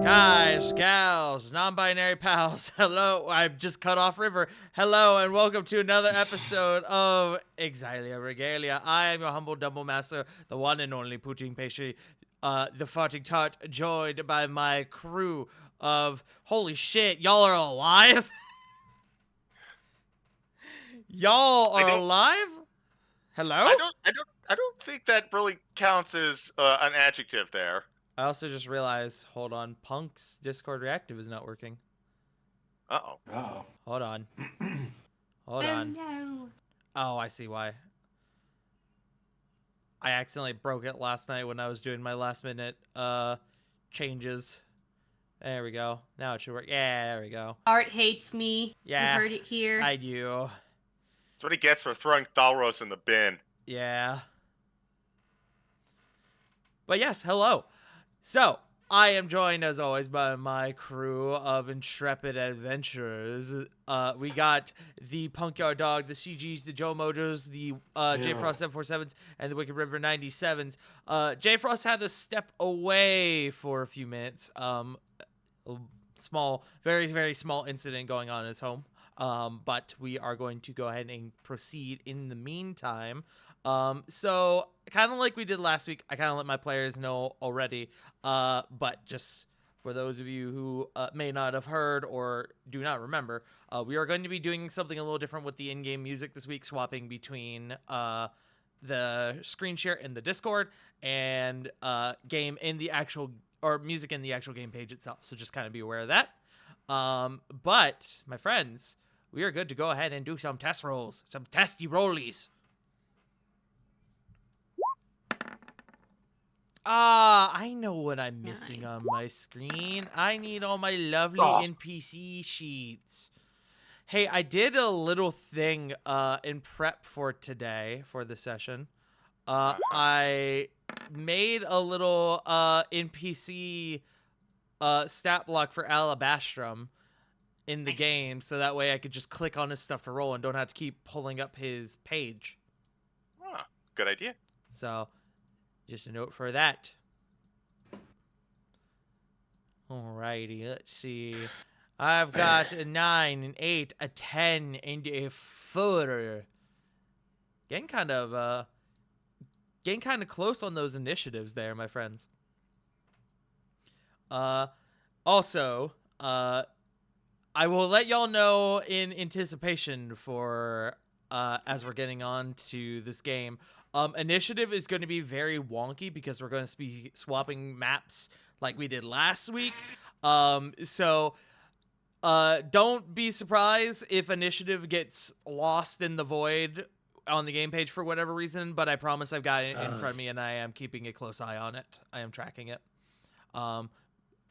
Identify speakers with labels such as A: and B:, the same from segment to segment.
A: Guys, gals, non-binary pals, hello, I've just cut off River. Hello, and welcome to another episode of Exilia Regalia. I am your humble double master, the one and only Poutine Pastry, the farting tart, joined by my crew of, holy shit, y'all are alive? Y'all are alive? Hello?
B: I don't think that really counts as an adjective there.
A: I also just realized, hold on, Punk's Discord Reactive is not working.
B: Uh-oh.
C: Oh.
A: Hold on. Hold
D: Oh
A: on.
D: no.
A: Oh, I see why. I accidentally broke it last night when I was doing my last minute changes. There we go. Now it should work. Yeah, there we go.
D: Art hates me.
A: Yeah.
D: You heard it here.
A: I do.
B: That's what he gets for throwing Thralls in the bin.
A: Yeah. But yes, hello. So, I am joined as always by my crew of intrepid adventurers. We got the Punkyard Dog, the CGs, the Joe Mojos, the J-Frost 747s, and the Wicked River 97s. J-Frost had to step away for a few minutes. A small, very, very small incident going on in his home. But we are going to go ahead and proceed in the meantime. So kind of like we did last week, I kind of let my players know already. But just for those of you who may not have heard or do not remember, we are going to be doing something a little different with the in-game music this week, swapping between the screen share in the Discord and game in the actual or music in the actual game page itself. So just kind of be aware of that. But my friends, we are good to go ahead and do some test rolls, some testy rollies. I know what I'm missing on my screen. I need all my lovely NPC sheets. Hey, I did a little thing in prep for today, for the session. I made a little NPC stat block for Alabastrum in the game, so that way I could just click on his stuff to roll and don't have to keep pulling up his page.
B: Good idea.
A: So, just a note for that. Alrighty, let's see. I've got a 9, an 8, a 10, and a 4. Getting kind of close on those initiatives there, my friends. Also, I will let y'all know in anticipation for as we're getting on to this game. Initiative is going to be very wonky because we're going to be swapping maps like we did last week. So don't be surprised if initiative gets lost in the void on the game page for whatever reason, but I promise I've got it in front of me and I am keeping a close eye on it. I am tracking it.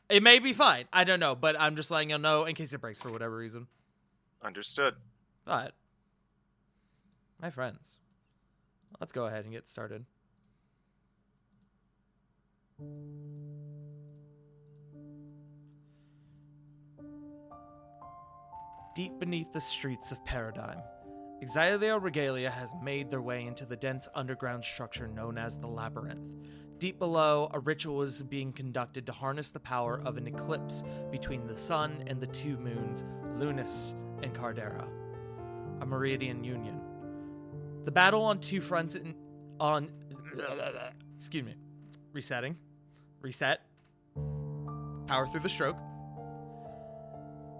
A: It may be fine. I don't know, but I'm just letting you know in case it breaks for whatever reason.
B: Understood.
A: But, my friends, let's go ahead and get started. Deep beneath the streets of Paradigm, Exilia Regalia has made their way into the dense underground structure known as the Labyrinth. Deep below, a ritual is being conducted to harness the power of an eclipse between the sun and the two moons, Lunis and Cardera, a meridian union. The battle on two fronts resetting. Reset. Power through the stroke.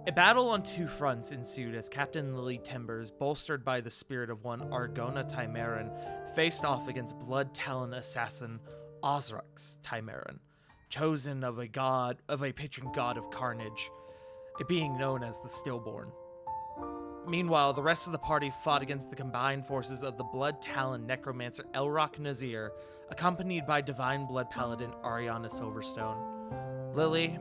A: A battle on two fronts ensued as Captain Lily Timbers, bolstered by the spirit of one Argona Timaran, faced off against Blood Talon assassin Osrux Timaran, chosen of a patron god of carnage, a being known as the Stillborn. Meanwhile, the rest of the party fought against the combined forces of the Blood Talon necromancer Elrock Nazir, accompanied by Divine Blood Paladin Ariana Silverstone. Lily,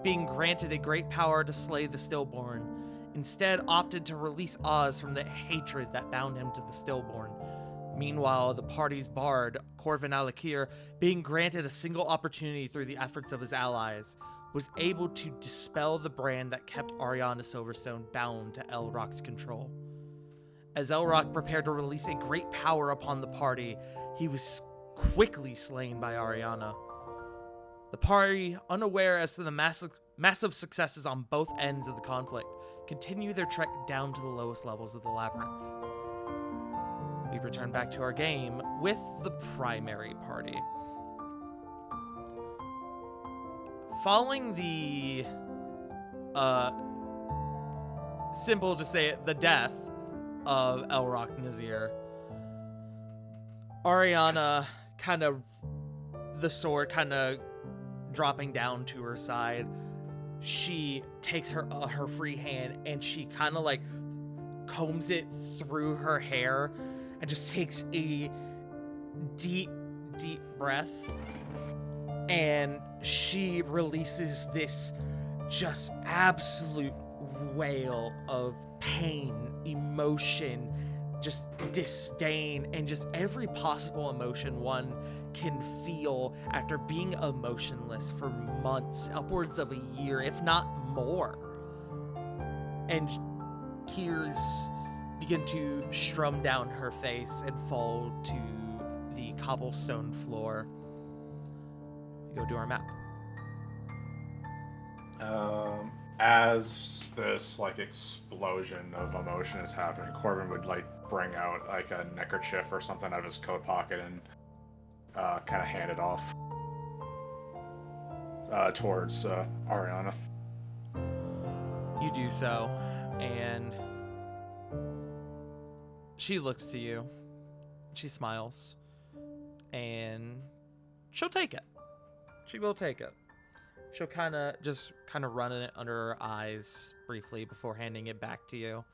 A: being granted a great power to slay the Stillborn, instead opted to release Oz from the hatred that bound him to the Stillborn. Meanwhile, the party's bard, Corvin Alakir, being granted a single opportunity through the efforts of his allies, was able to dispel the brand that kept Ariana Silverstone bound to Elrock's control. As Elrock prepared to release a great power upon the party, he was quickly slain by Ariana. The party, unaware as to the massive successes on both ends of the conflict, continue their trek down to the lowest levels of the labyrinth. We return back to our game with the primary party. Following the, simple to say it, the death of Elrock Nazir, Ariana the sword dropping down to her side, she takes her free hand and she kind of like combs it through her hair and just takes a deep breath, and she releases this just absolute wail of pain, emotion, just disdain, and just every possible emotion one can feel after being emotionless for months, upwards of a year, if not more. And tears begin to strum down her face and fall to the cobblestone floor. We go to our map.
C: As this like explosion of emotion is happening, Corbin would like bring out like a neckerchief or something out of his coat pocket and kind of hand it off towards Ariana.
A: You do so, and she looks to you. She smiles, and she'll take it. She will take it. She'll kind of run it under her eyes briefly before handing it back to you.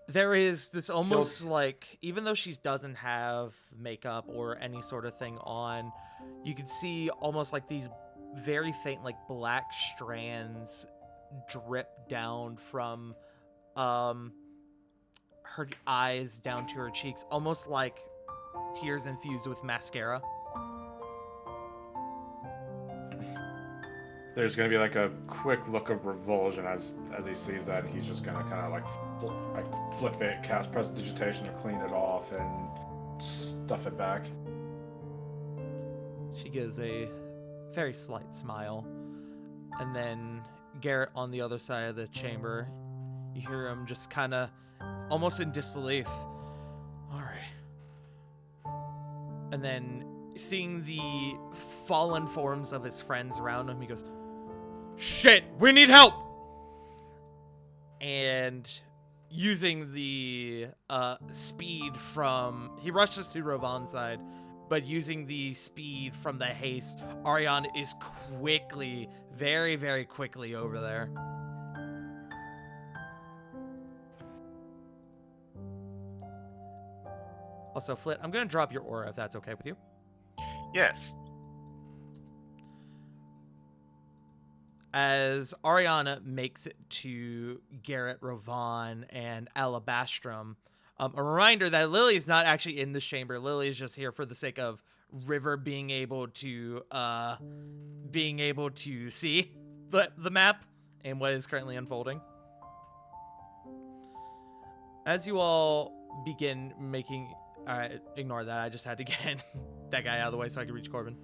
A: There is this almost like, even though she doesn't have makeup or any sort of thing on, you can see almost like these very faint, like black strands drip down from her eyes down to her cheeks, almost like tears infused with mascara.
C: There's gonna be like a quick look of revulsion as he sees that, and he's just gonna kind of like flip it, cast prestidigitation to clean it off, and stuff it back.
A: She gives a very slight smile, and then Garrett on the other side of the chamber, you hear him just kind of almost in disbelief. All right. And then seeing the fallen forms of his friends around him, he goes, "Shit, we need help!" And using the speed from... He rushes to Rovan's side, but using the speed from the haste, Ariana is quickly, very, very quickly over there. Also, Flit, I'm going to drop your aura if that's okay with you.
B: Yes.
A: As Ariana makes it to Garrett, Rovan, and Alabastrum, a reminder that Lily is not actually in this chamber. Lily is just here for the sake of River being able to see the map and what is currently unfolding. As you all begin making... ignore that. I just had to get that guy out of the way so I could reach Corbin.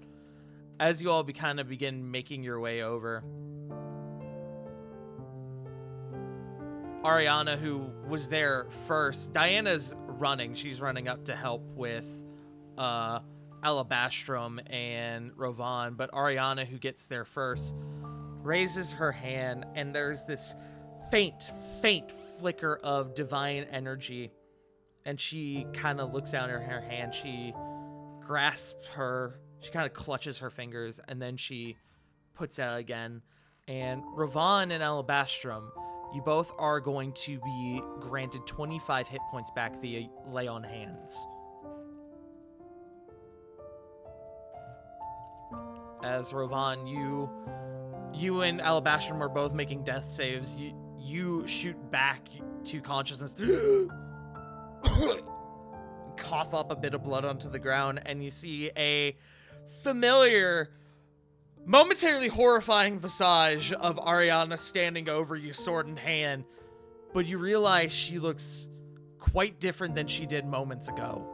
A: As you all begin making your way over, Ariana, who was there first, Diana's running. She's running up to help with Alabastrum and Rovan, but Ariana, who gets there first, raises her hand, and there's this faint flicker of divine energy, and she kind of looks down at her hand. She grasps she kind of clutches her fingers, and then she puts out again. And Rovan and Alabastrum, you both are going to be granted 25 hit points back via lay on hands. As Rovan, you and Alabastrum are both making death saves. You shoot back to consciousness, cough up a bit of blood onto the ground, and you see a familiar, momentarily horrifying visage of Ariana standing over you, sword in hand, but you realize she looks quite different than she did moments ago.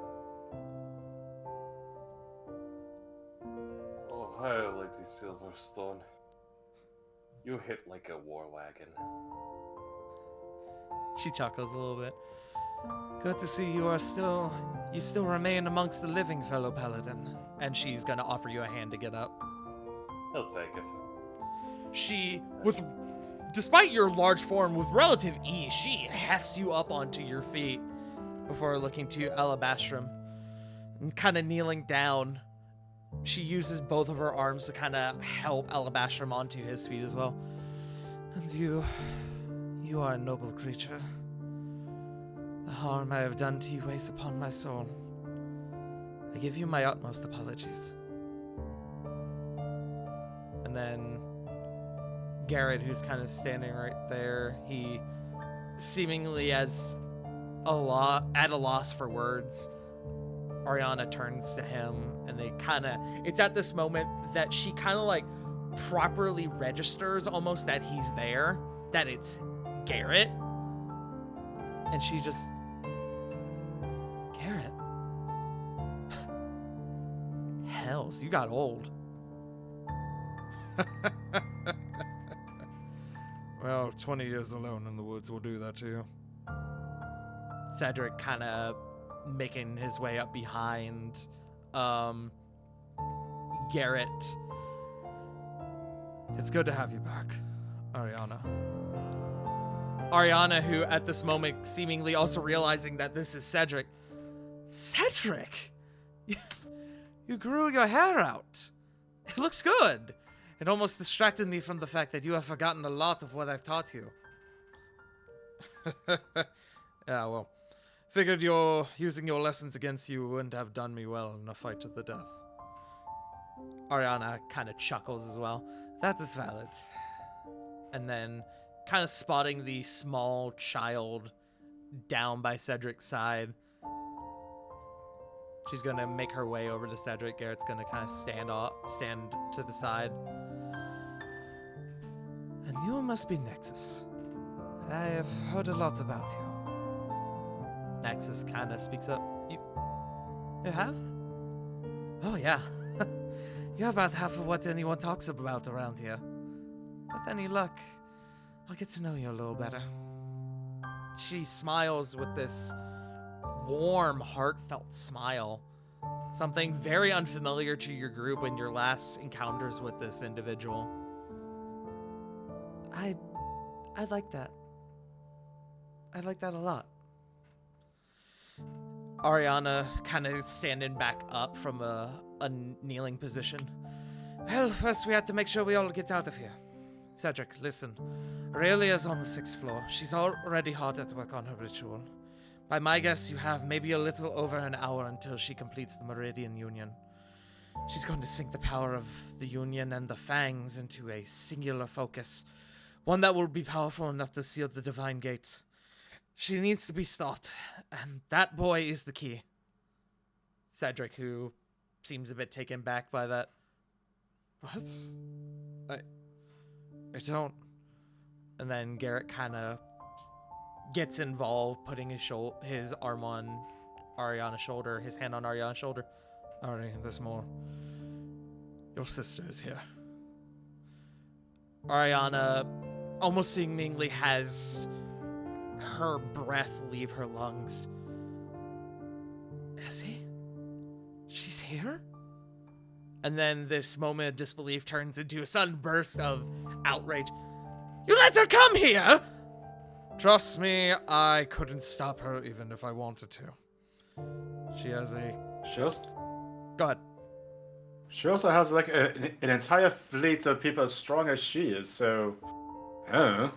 C: Oh,
E: hi, Lady Silverstone. You hit like a war wagon.
A: She chuckles a little bit. Good to see you still remain amongst the living, fellow paladin. And she's gonna offer you a hand to get up.
E: He'll take it.
A: She, despite your large form, with relative ease, she hefts you up onto your feet before looking to Alabastrum and kind of kneeling down. She uses both of her arms to kind of help Alabastrum onto his feet as well. And you are a noble creature. The harm I have done to you weighs upon my soul. I give you my utmost apologies. And then Garrett, who's kind of standing right there, he seemingly at a loss for words. Ariana turns to him, and it's at this moment that she kind of like properly registers almost that he's there, that it's Garrett. And she just, Garrett. Hells, you got old.
F: Well, 20 years alone in the woods will do that to you.
A: Cedric kind of making his way up behind Garrett.
F: It's good to have you back, Ariana.
A: Ariana, who at this moment seemingly also realizing that this is Cedric. Cedric! You grew your hair out. It looks good. It almost distracted me from the fact that you have forgotten a lot of what I've taught you.
F: Yeah, well, figured using your lessons against you wouldn't have done me well in a fight to the death.
A: Ariana kind of chuckles as well. That is valid. And then, kind of spotting the small child down by Cedric's side, she's gonna make her way over to Cedric. Garrett's gonna kind of stand to the side.
F: And you must be Nexus. I have heard a lot about you.
A: Nexus kind of speaks up. You have? Oh, yeah. You're about half of what anyone talks about around here. With any luck, I'll get to know you a little better. She smiles with this warm, heartfelt smile. Something very unfamiliar to your group in your last encounters with this individual. I like that. I like that a lot. Ariana kind of standing back up from a kneeling position. Well, first we have to make sure we all get out of here. Cedric, listen. Aurelia's on the 6th floor. She's already hard at work on her ritual. By my guess, you have maybe a little over an hour until she completes the Meridian Union. She's going to sink the power of the Union and the Fangs into a singular focus, one that will be powerful enough to seal the Divine Gate. She needs to be stopped, and that boy is the key. Cedric, who seems a bit taken back by that.
F: What? I don't...
A: And then Garrett kind of gets involved, putting his arm on Ariana's shoulder, his hand on Ariana's shoulder.
F: Ari, there's more. Your sister is here.
A: Ariana almost seemingly has her breath leave her lungs. Is he? She's here? And then this moment of disbelief turns into a sudden burst of outrage. You let her come here?
F: Trust me, I couldn't stop her even if I wanted to. She has a...
A: Go ahead.
C: She also has like an entire fleet of people as strong as she is, so I don't know.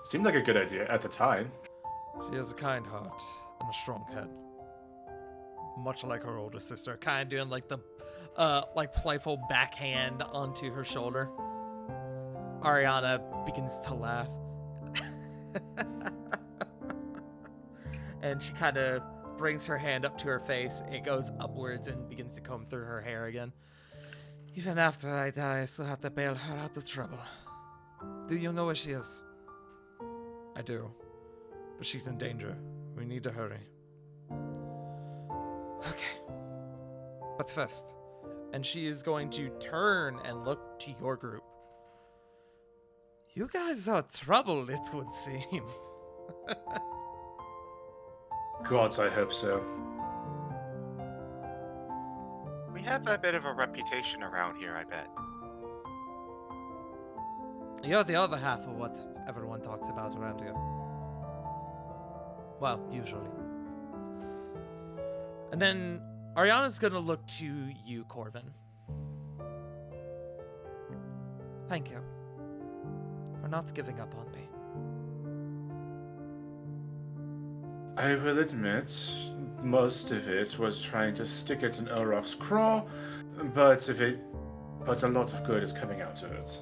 C: Seemed like a good idea at the time.
F: She has a kind heart and a strong head. Much like her older sister.
A: Kind of doing like the playful backhand onto her shoulder. Ariana begins to laugh. And she kind of brings her hand up to her face. It goes upwards and begins to comb through her hair again.
F: Even after I die, I still have to bail her out of trouble. Do you know where she is? I do. But she's in danger. We need to hurry. Okay. But first,
A: And she is going to turn and look to your group. You guys are trouble, it would seem.
C: Gods, I hope so.
B: We have a bit of a reputation around here, I bet.
A: You're the other half of what everyone talks about around here. Well, usually. And then Ariana's gonna look to you, Corvin. Thank you for not giving up on me.
C: I will admit, most of it was trying to stick it in Orok's craw, but a lot of good is coming out of it.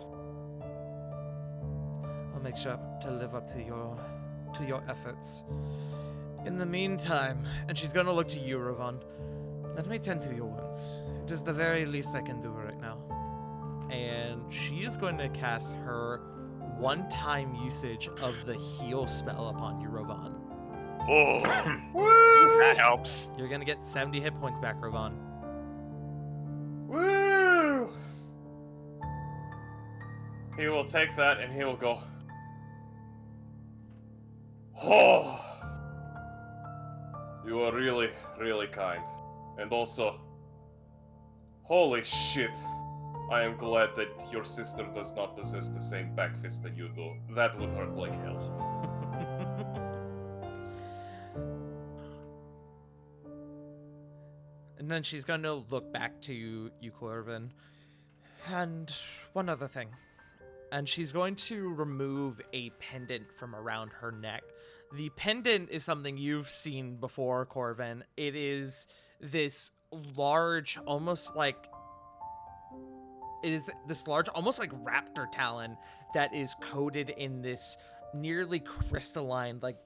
A: I'll make sure to live up to your efforts. In the meantime, and she's gonna look to you, Ravon. Let me tend to your wounds. It is the very least I can do right now. And she is going to cast her one-time usage of the heal spell upon you, Ravon.
B: Oh, that helps.
A: You're gonna get 70 hit points back, Ravon.
E: Woo! He will take that and he will go. Oh! You are really, really kind. And also, holy shit. I am glad that your sister does not possess the same back fist that you do. That would hurt like hell.
A: And then she's going to look back to you, Corvin. And one other thing. And she's going to remove a pendant from around her neck. The pendant is something you've seen before, Corvin. It is this large, almost like raptor talon that is coated in this nearly crystalline, like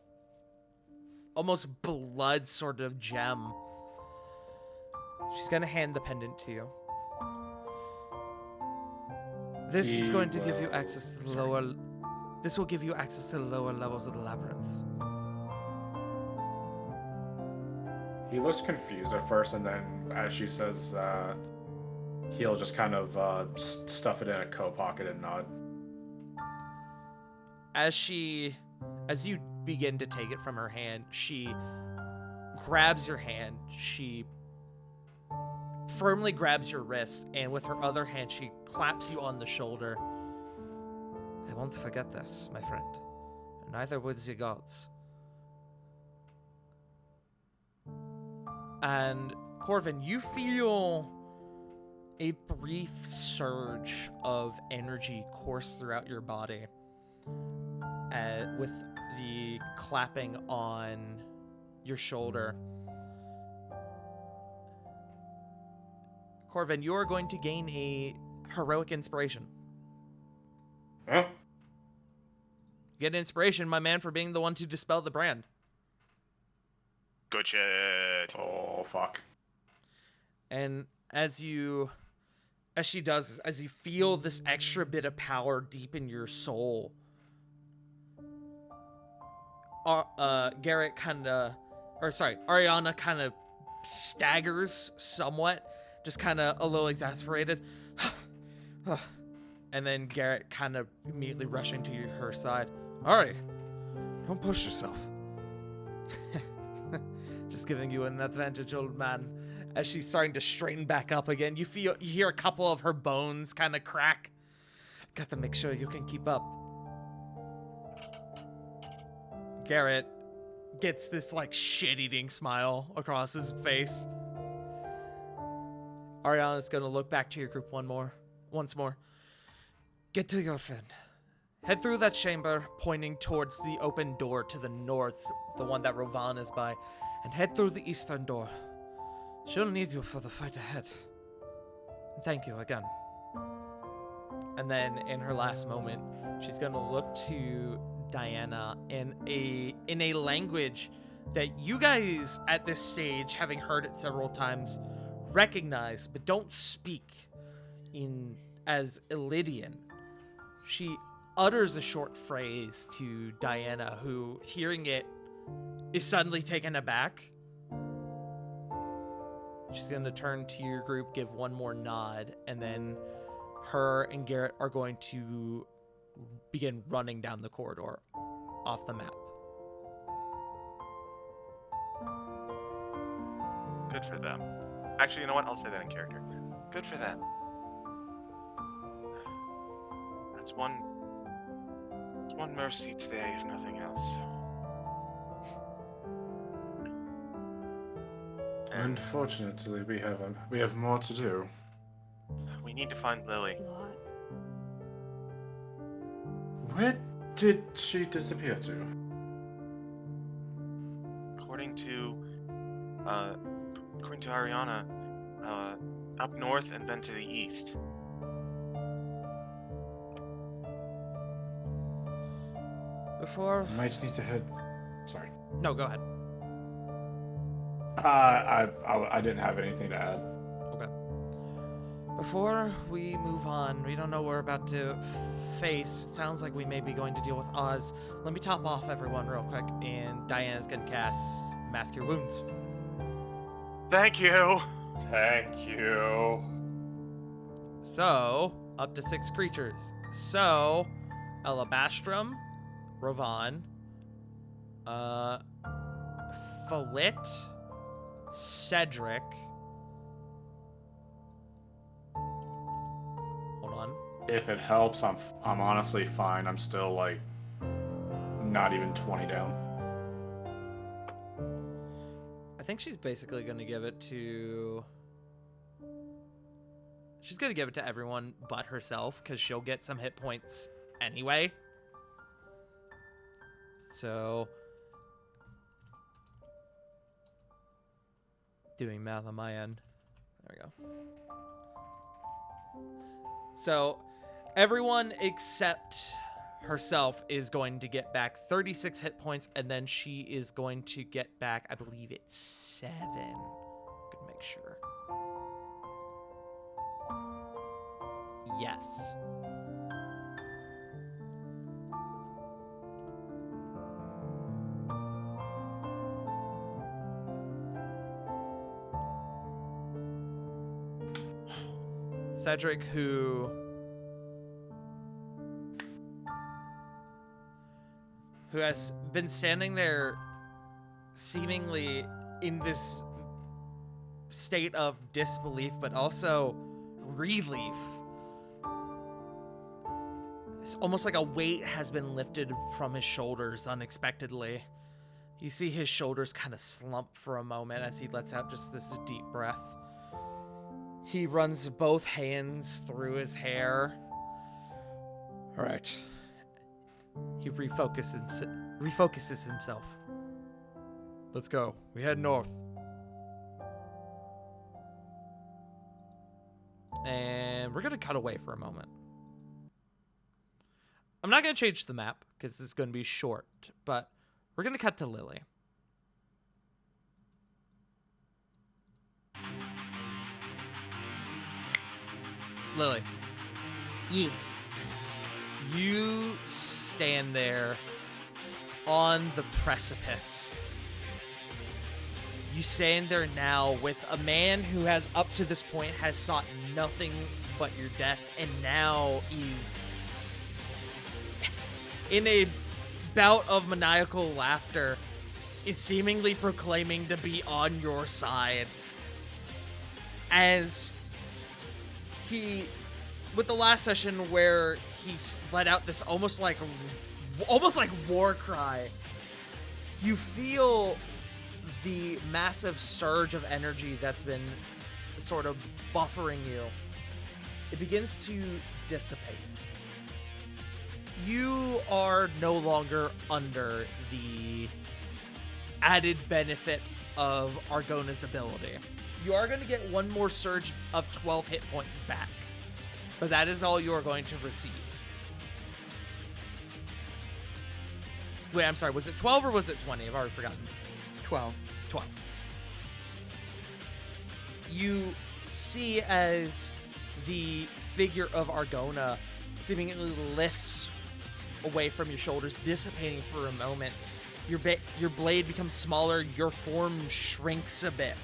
A: almost blood sort of gem. She's gonna hand the pendant to you. This is going to give you access to the lower. This will give you access to the lower levels of the labyrinth.
C: He looks confused at first, and then as she says he'll just kind of stuff it in a coat pocket and nod.
A: As you begin to take it from her hand, she grabs your hand. She firmly grabs your wrist, and with her other hand, she claps you on the shoulder. I won't forget this, my friend. Neither would the gods. And Corvin, you feel a brief surge of energy course throughout your body with the clapping on your shoulder. Corvin, you are going to gain a heroic inspiration.
C: Huh?
A: Get inspiration, my man, for being the one to dispel the brand.
B: Good shit.
C: Oh, fuck.
A: And as you feel this extra bit of power deep in your soul, Ariana kind of staggers somewhat, just kind of a little exasperated. And then Garrett kind of immediately rushing to her side. All right, don't push yourself. Just giving you an advantage, old man. As she's starting to straighten back up again, you hear a couple of her bones kind of crack. Got to make sure you can keep up. Garrett gets this like shit-eating smile across his face. Ariana's gonna look back to your group once more. Get to your friend. Head through that chamber, pointing towards the open door to the north, the one that Rovan is by, and head through the eastern door. She'll need you for the fight ahead. And thank you again. And then, in her last moment, she's gonna look to Diana in a language that you guys at this stage, having heard it several times, recognize but don't speak in as Illydian. She utters a short phrase to Diana, who, hearing it, is suddenly taken aback. She's going to turn to your group, give one more nod, and then her and Garrett are going to begin running down the corridor off the map.
B: Good for them. Actually, you know what? I'll say that in character. Good for them. That's one mercy today, if nothing else. And
C: Unfortunately, we have more to do.
B: we need to find Lily.
C: Where did she disappear to?
B: According to Ariana, up north and then to the east.
F: Before.
C: Might need to head. Sorry.
A: No, go ahead.
C: I didn't have anything to add.
A: Okay.
F: Before we move on, we don't know what we're about to face. It sounds like we may be going to deal with Oz. Let me top off everyone real quick, and Diana's gonna cast Mask Your Wounds.
B: Thank you.
E: Thank you.
A: So, up to 6 creatures. So, Alabastrum, Rovan, Falit, Cedric. Hold on.
C: If it helps, I'm honestly fine. I'm still like not even 20 down.
A: I think she's basically going to give it to... She's going to give it to everyone but herself, because she'll get some hit points anyway. So... Doing math on my end. There we go. So, everyone except herself is going to get back 36 hit points, and then she is going to get back, I believe it's 7. Could make sure. Yes. Cedric, who has been standing there seemingly in this state of disbelief, but also relief. It's almost like a weight has been lifted from his shoulders unexpectedly. You see his shoulders kind of slump for a moment as he lets out just this deep breath. He runs both hands through his hair. All right. He refocuses himself. Let's go. We head north. And we're going to cut away for a moment. I'm not going to change the map because this is going to be short, but we're going to cut to Lily. Lily.
D: Yeah.
A: You stand there on the precipice. You stand there now with a man who has up to this point has sought nothing but your death, and now is in a bout of maniacal laughter is seemingly proclaiming to be on your side. As he, with the last session where he let out this almost like war cry, you feel the massive surge of energy that's been sort of buffering you. It begins to dissipate. You are no longer under the added benefit of Argona's ability. You are going to get one more surge of 12 hit points back, but that is all you are going to receive. Wait, I'm sorry, was it 12 or was it 20? I've already forgotten.
F: 12.
A: 12. You see as the figure of Argona seemingly lifts away from your shoulders, dissipating for a moment. Your blade becomes smaller, your form shrinks a bit.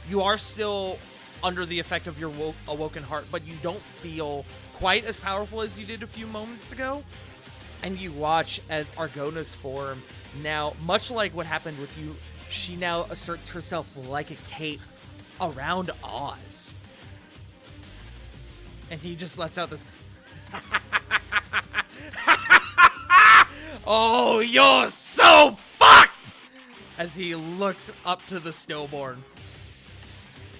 A: You are still under the effect of your awoken heart, but you don't feel quite as powerful as you did a few moments ago. And you watch as Argona's form, now, much like what happened with you, she now asserts herself like a cape around Oz. And he just lets out this... Oh, you're so fucked! As he looks up to the stillborn.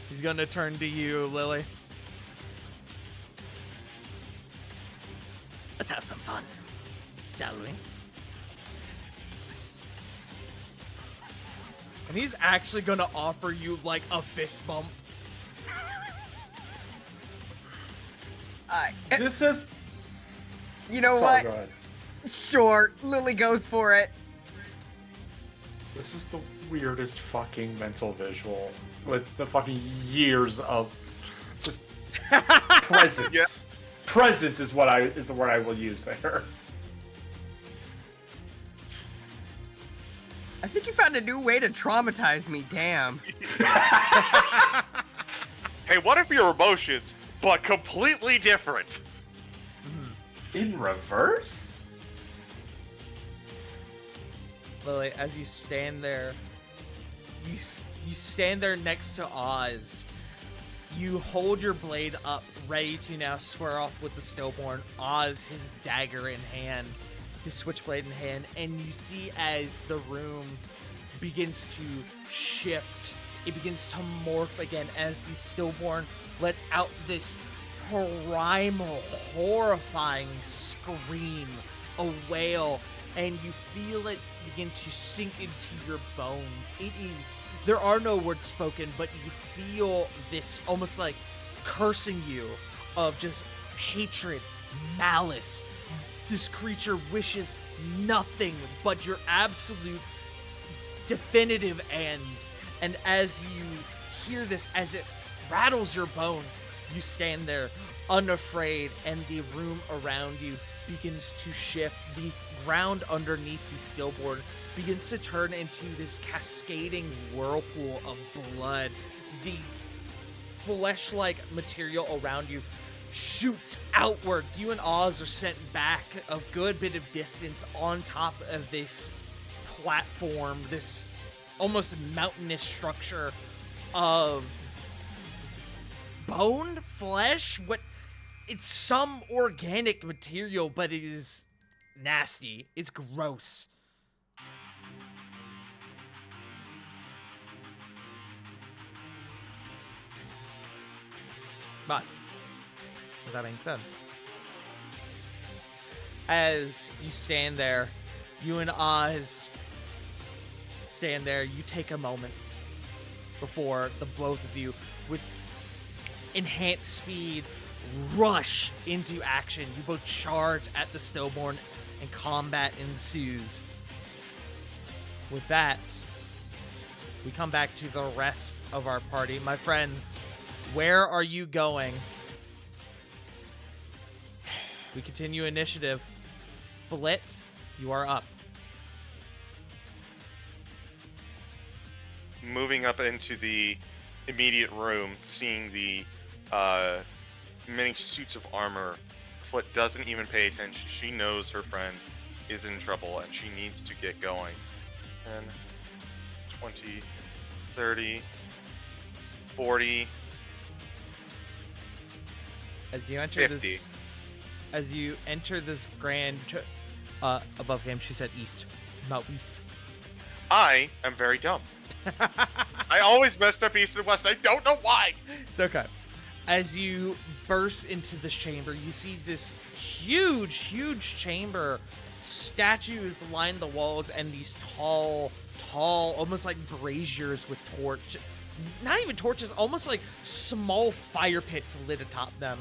A: He's gonna turn to you, Lily. Let's have some fun, shall we? And he's actually gonna offer you like a fist bump.
C: This is.
G: You know
C: Sorry,
G: what?
C: go ahead.
G: Sure, Lily goes for it.
C: This is the weirdest fucking mental visual with the fucking years of just presence.
B: Yeah.
C: Presence is the word I will use there.
G: I think you found a new way to traumatize me, damn.
B: Hey, what if your emotions, but completely different?
C: In reverse?
A: Lily, as you stand there, you stand there next to Oz. You hold your blade up, ready to now square off with the stillborn. Oz, his dagger in hand, his switchblade in hand, and you see as the room begins to shift, it begins to morph again as the stillborn lets out this primal, horrifying scream, a wail, and you feel it begin to sink into your bones. There are no words spoken, but you feel this almost like cursing you of just hatred, malice. This creature wishes nothing but your absolute definitive end. And as you hear this, as it rattles your bones, you stand there unafraid, and the room around you begins to shift. The ground underneath the stillborn begins to turn into this cascading whirlpool of blood. The flesh-like material around you shoots outwards. You and Oz are sent back a good bit of distance on top of this platform, this almost mountainous structure of bone, flesh, it's some organic material, but it is nasty. It's gross. But with that being said, as you stand there, you and Oz stand there, you take a moment before the both of you, with enhanced speed, rush into action. You both charge at the stillborn, and combat ensues. With that, we come back to the rest of our party. My friends, where are you going? We continue initiative. Flit, you are up.
B: Moving up into the immediate room, seeing the many suits of armor, Flit doesn't even pay attention. She knows her friend is in trouble and she needs to get going. 10, 20, 30, 40,
A: As you enter
B: 50.
A: this, as you enter this grand above game, she said east, not west.
B: I am very dumb. I always messed up east and west. I don't know why.
A: It's okay. As you burst into this chamber, you see this huge chamber. Statues line the walls, and these tall, almost like braziers with not even torches, almost like small fire pits lit atop them.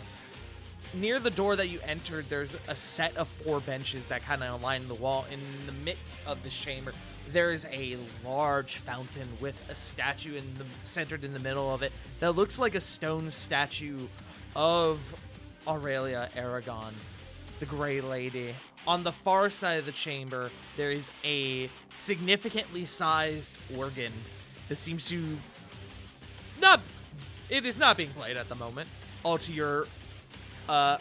A: Near the door that you entered, there's a set of 4 benches that kind of line the wall. In the midst of this chamber, there's a large fountain with a statue centered in the middle of it that looks like a stone statue of Aurelia Aragon, the Grey Lady. On the far side of the chamber, there is a significantly sized organ that seems to It is not being played at the moment, all to your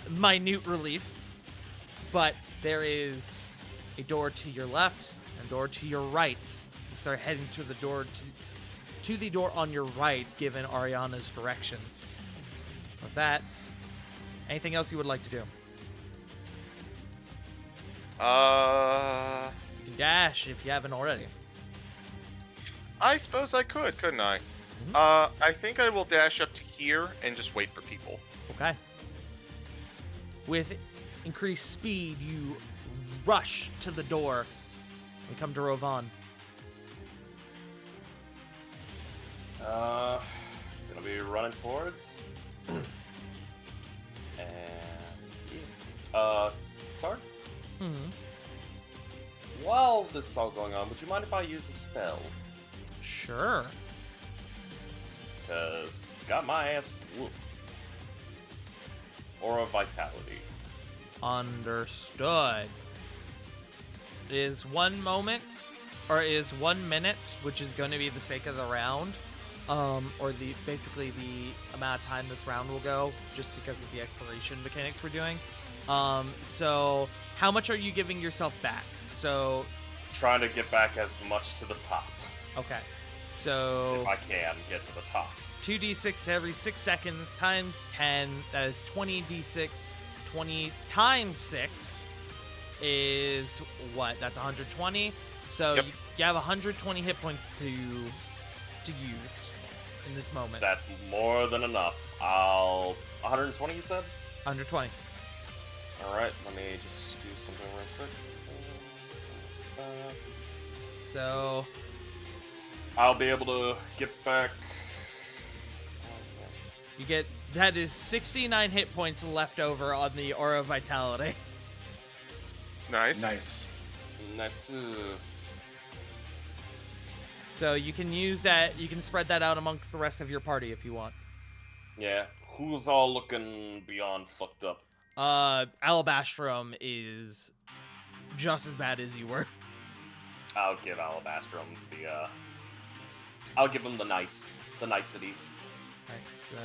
A: minute relief. But there is a door to your left and a door to your right. You start heading to the door to the door on your right, given Ariana's directions. With that, anything else you would like to do? You can dash if you haven't already.
B: I suppose I could, couldn't I?
A: Mhm.
B: I think I will dash up to here and just wait for people.
A: Okay. With increased speed, you rush to the door. We come to Rovan.
E: Gonna be running towards. And Clark,
A: Hmm.
E: while this is all going on, would you mind if I use a spell?
A: Sure.
E: Cause got my ass whooped. Aura of Vitality.
A: Understood. Is 1 moment, or is 1 minute, which is going to be the sake of the round, or basically the amount of time this round will go, just because of the exploration mechanics we're doing. So how much are you giving yourself back? So,
E: Trying to get back as much to the top.
A: okay. So
E: If I can get to the top.
A: 2d6 every 6 seconds times 10. That is 20d6. 20 times 6 is what? That's 120. So
B: Yep.
A: you have 120 hit points to use in this moment.
E: That's more than enough. 120 you said?
A: 120.
E: Alright, let me just do something real quick.
A: So
E: I'll be able to get back.
A: you get that is 69 hit points left over on the Aura of Vitality.
B: Nice.
C: Nice.
E: Nice.
A: So you can use that. You can spread that out amongst the rest of your party if you want.
E: Yeah, who's all looking beyond fucked up?
A: Alabastrom is just as bad as you were.
E: I'll give Alabastrom I'll give him the niceties.
A: Alright, so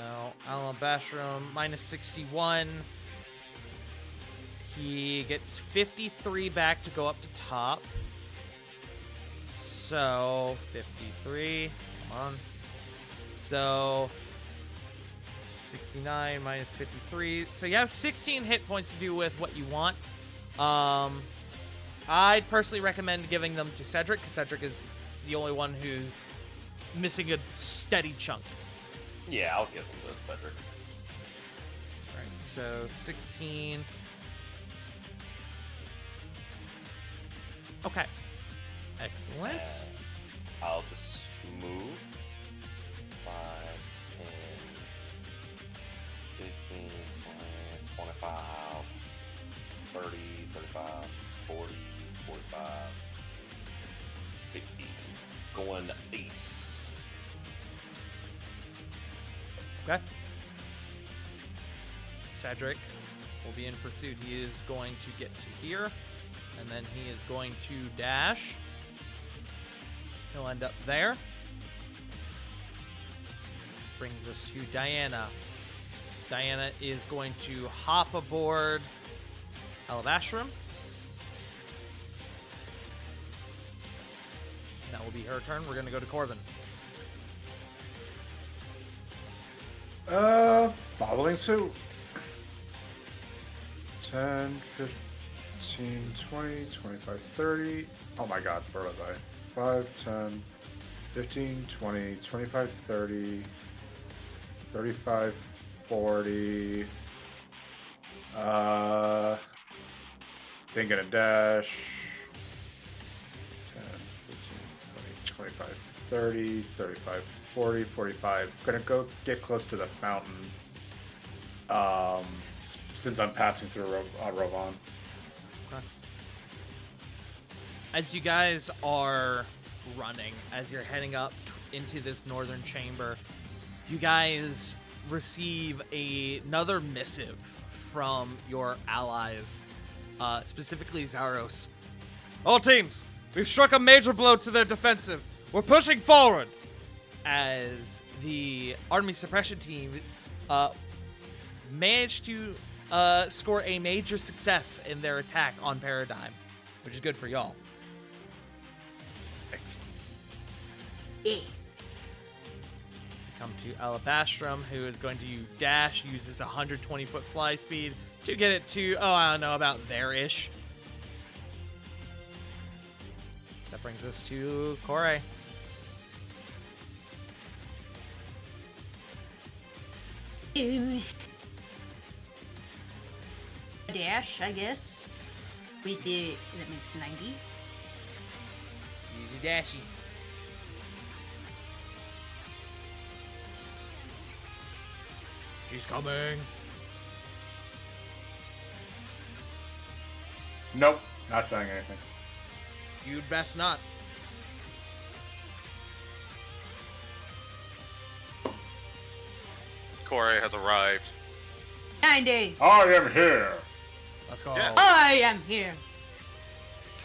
A: Alabastrom minus 61. He gets 53 back to go up to top. So 53. Come on. So 69 minus 53. So you have 16 hit points to do with what you want. I'd personally recommend giving them to Cedric, because Cedric is the only one who's missing a steady chunk.
E: Yeah, I'll give him to Cedric.
A: Alright, so 16. Okay. Excellent.
E: And I'll just move 5, 10, 15, 20, 25, 30, 35, 40, 45, 50. Going east.
A: Okay. Cedric will be in pursuit. He is going to get to here, and then he is going to dash. He'll end up there. Brings us to Diana. Diana is going to hop aboard Alabastrom. That will be her turn. We're going to go to Corbin.
C: Following suit. 10, 15, 20, 25, 30. Oh my god, where was I? 5, 10, 15, 20, 25, 30, 35, 40. Then gonna dash. 10, 15, 20, 25, 30, 35, 40, 45. Gonna go get close to the fountain. Since I'm passing through Rovan.
A: As you guys are running, as you're heading up into this northern chamber, you guys receive another missive from your allies, specifically Zaros. All teams, we've struck a major blow to their defensive. We're pushing forward. As the Army Suppression team managed to score a major success in their attack on Paradigm, which is good for y'all.
B: Excellent.
A: Come to Alabastrum, who is going to dash, uses 120-foot fly speed to get it to, I don't know, about there-ish. That brings us to Corey.
D: Dash, I guess. With the that makes 90.
A: Easy dashy. She's coming.
C: Nope, not saying anything.
A: You'd best not.
B: Corey has arrived.
D: 90.
C: I am here.
A: Let's go.
B: Yeah.
D: I am here.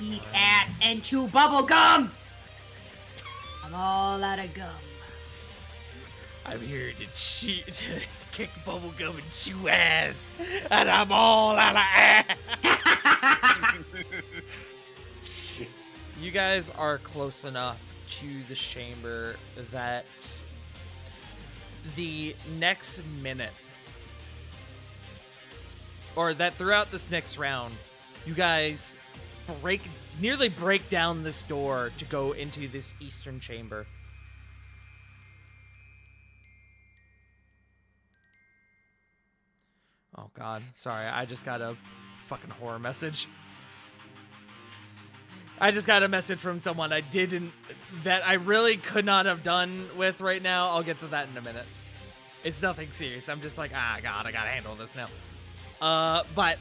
D: Eat ass and chew bubble gum. I'm all out of gum.
A: I'm here to kick bubblegum and chew ass, and I'm all out of ass.
C: Jeez.
A: You guys are close enough to the chamber that the next minute, or that throughout this next round, you guys nearly break down this door to go into this eastern chamber. Oh god, sorry, I just got a fucking horror message. I just got a message from someone that I really could not have done with right now. I'll get to that in a minute. It's nothing serious. I'm just like, god, I gotta handle this now. But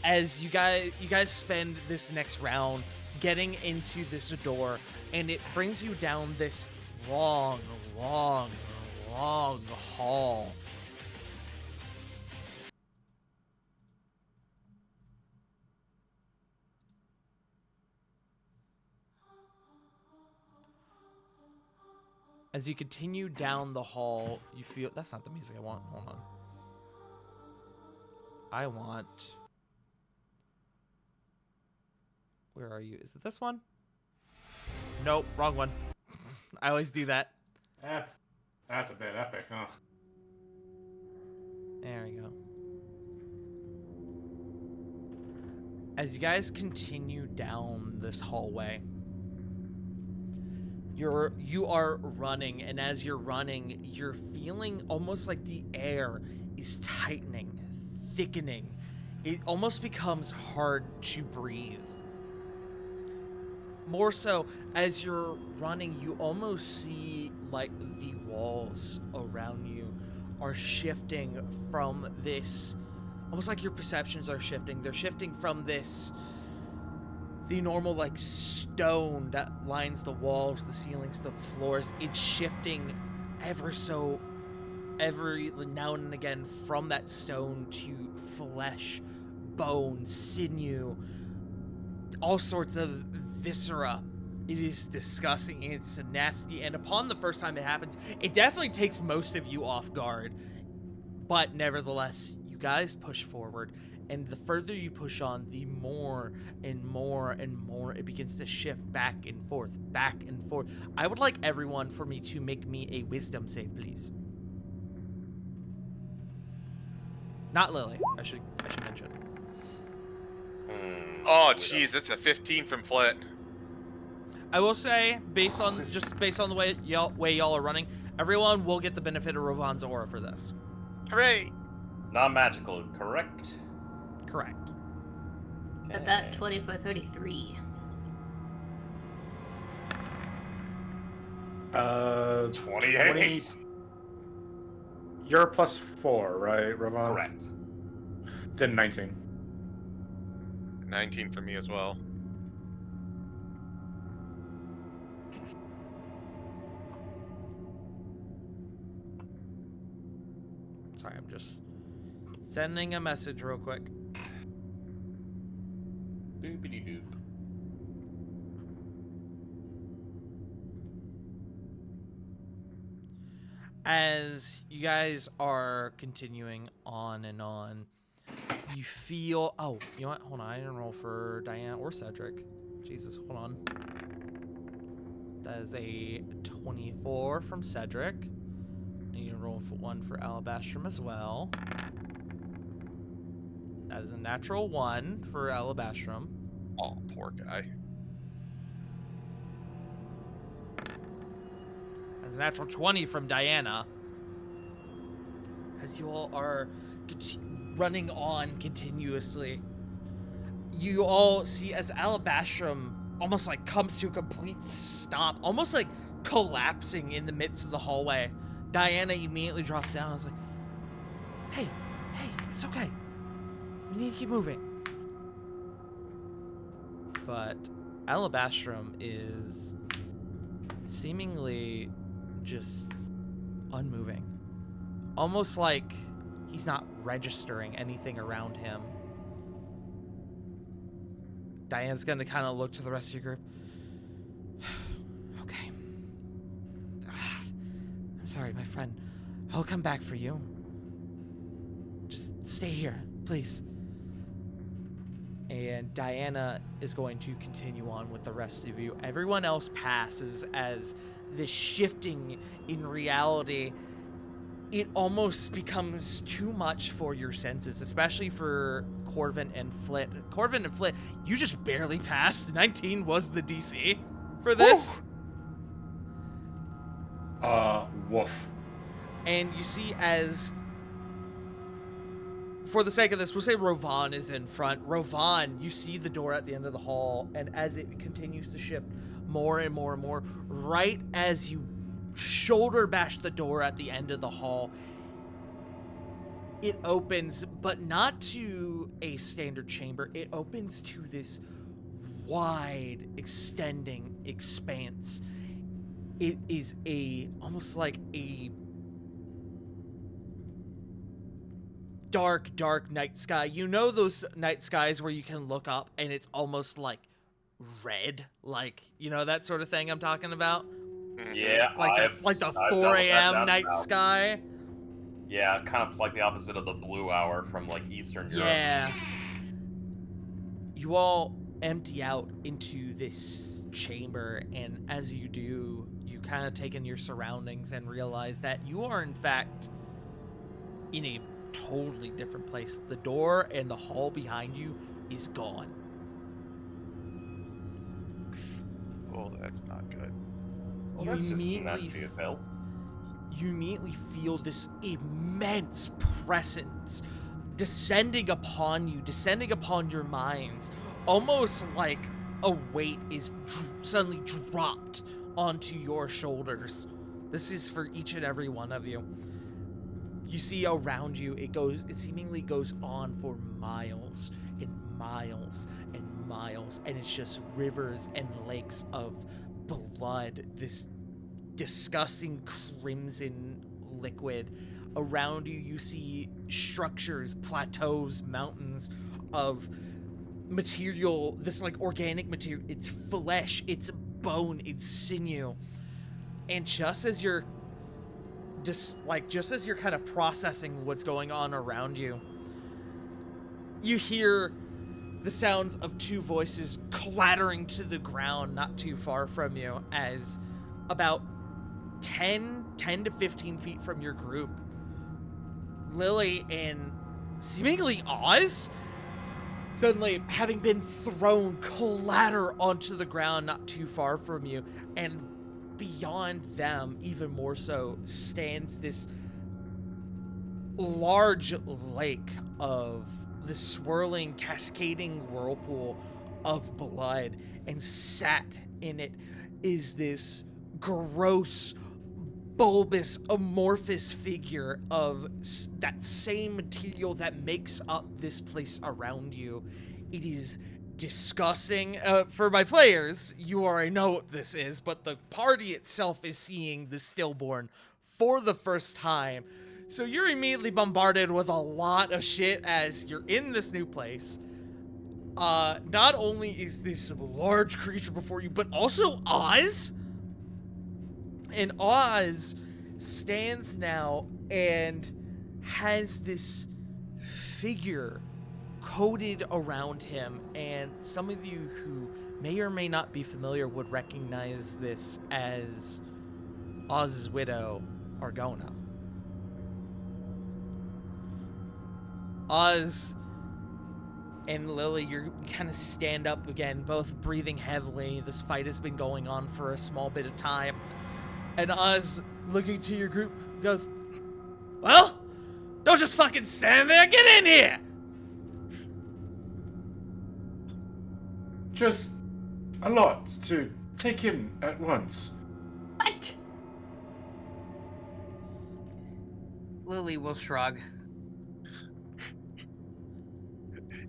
A: as you guys spend this next round getting into this door, and it brings you down this long hall. As you continue down the hall, you feel... That's not the music I want. Hold on. I want... Where are you? Is it this one? Nope, wrong one. I always do that.
C: That's a bit epic, huh?
A: There we go. As you guys continue down this hallway, you are running, and as you're running, you're feeling almost like the air is tightening, thickening. It almost becomes hard to breathe. More so, as you're running, you almost see like the walls around you are shifting from this, almost like your perceptions are shifting. They're shifting from the normal like stone that lines the walls, the ceilings, the floors. It's shifting every now and again from that stone to flesh, bone, sinew, all sorts of viscera. It is disgusting and it's nasty, and upon the first time it happens, it definitely takes most of you off guard. But nevertheless, you guys push forward, and the further you push on, the more and more and more it begins to shift back and forth, back and forth. I would like everyone for me to make me a wisdom save, please. Not Lily, I should mention.
B: Oh, jeez, it's a 15 from Flit.
A: I will say, based on the way y'all are running, everyone will get the benefit of Rovan's aura for this.
B: Hooray!
E: Non-magical, correct?
A: Correct.
D: About 24, 33.
E: 28.
C: You're a +4, right, Ravon?
E: Correct.
C: Then 19.
B: 19 for me as well.
A: Sorry, I'm just sending a message real quick.
E: Doobity-doop.
A: As you guys are continuing on and on, you feel... Oh, you know what? Hold on. I didn't roll for Diana or Cedric. Jesus, hold on. That is a 24 from Cedric. And you can roll for one for Alabastrum as well. That is a natural 1 for Alabastrum.
B: Oh, poor guy.
A: As a natural 20 from Diana. As you all are running on continuously, you all see as Alabastrum almost like comes to a complete stop, almost like collapsing in the midst of the hallway. Diana immediately drops down and is like, hey, it's okay. We need to keep moving. But Alabastrum is seemingly just unmoving. Almost like he's not registering anything around him. Diane's gonna kind of look to the rest of your group. Okay. I'm sorry, my friend. I'll come back for you. Just stay here, please. And Diana is going to continue on with the rest of you. Everyone else passes as this shifting in reality, it almost becomes too much for your senses, especially for Corvin and Flit. Corvin and Flit, you just barely passed. 19 was the DC for this.
C: Woof.
A: And you see as, for the sake of this, we'll say Rovan is in front. Rovan, you see the door at the end of the hall, and as it continues to shift more and more and more, right as you shoulder bash the door at the end of the hall, it opens, but not to a standard chamber. It opens to this wide, extending expanse. It is almost like a dark night sky. You know those night skies where you can look up and it's almost like red, like, you know, that sort of thing I'm talking about?
E: Yeah,
A: Like the 4 a.m. night sky.
E: Yeah, kind of like the opposite of the blue hour from like Eastern Europe.
A: Yeah. You all empty out into this chamber, and as you do, you kind of take in your surroundings and realize that you are in fact in a totally different place. The door and the hall behind you is gone.
B: Oh, that's not good.
E: Well,
A: You
E: that's just
A: immediately
E: nasty as hell.
A: You immediately feel this immense presence descending upon you, descending upon your minds, almost like a weight is suddenly dropped onto your shoulders. This is for each and every one of you. You see around you, it seemingly goes on for miles and miles and miles, and it's just rivers and lakes of blood, this disgusting crimson liquid. Around you, you see structures, plateaus, mountains of material, this like organic material. It's flesh, it's bone, it's sinew. And just as you're kind of processing what's going on around you, you hear the sounds of two voices clattering to the ground not too far from you, as about 10 to 15 feet from your group, Lily and seemingly Oz, suddenly having been thrown, clatter onto the ground not too far from you, and beyond them, even more so, stands this large lake of the swirling, cascading whirlpool of blood, and sat in it is this gross, bulbous, amorphous figure of that same material that makes up this place around you. It is disgusting. For my players, you already know what this is, but the party itself is seeing the stillborn for the first time. So you're immediately bombarded with a lot of shit as you're in this new place. Not only is this large creature before you, but also Oz. And Oz stands now and has this figure coated around him, and some of you who may or may not be familiar would recognize this as Oz's widow, Argona. Oz and Lily, you kind of stand up again, both breathing heavily. This fight has been going on for a small bit of time. And Oz, looking to your group, goes, "Well, don't just fucking stand there. Get in here!"
C: Just a lot to take in at once.
D: What?
G: Lily will shrug.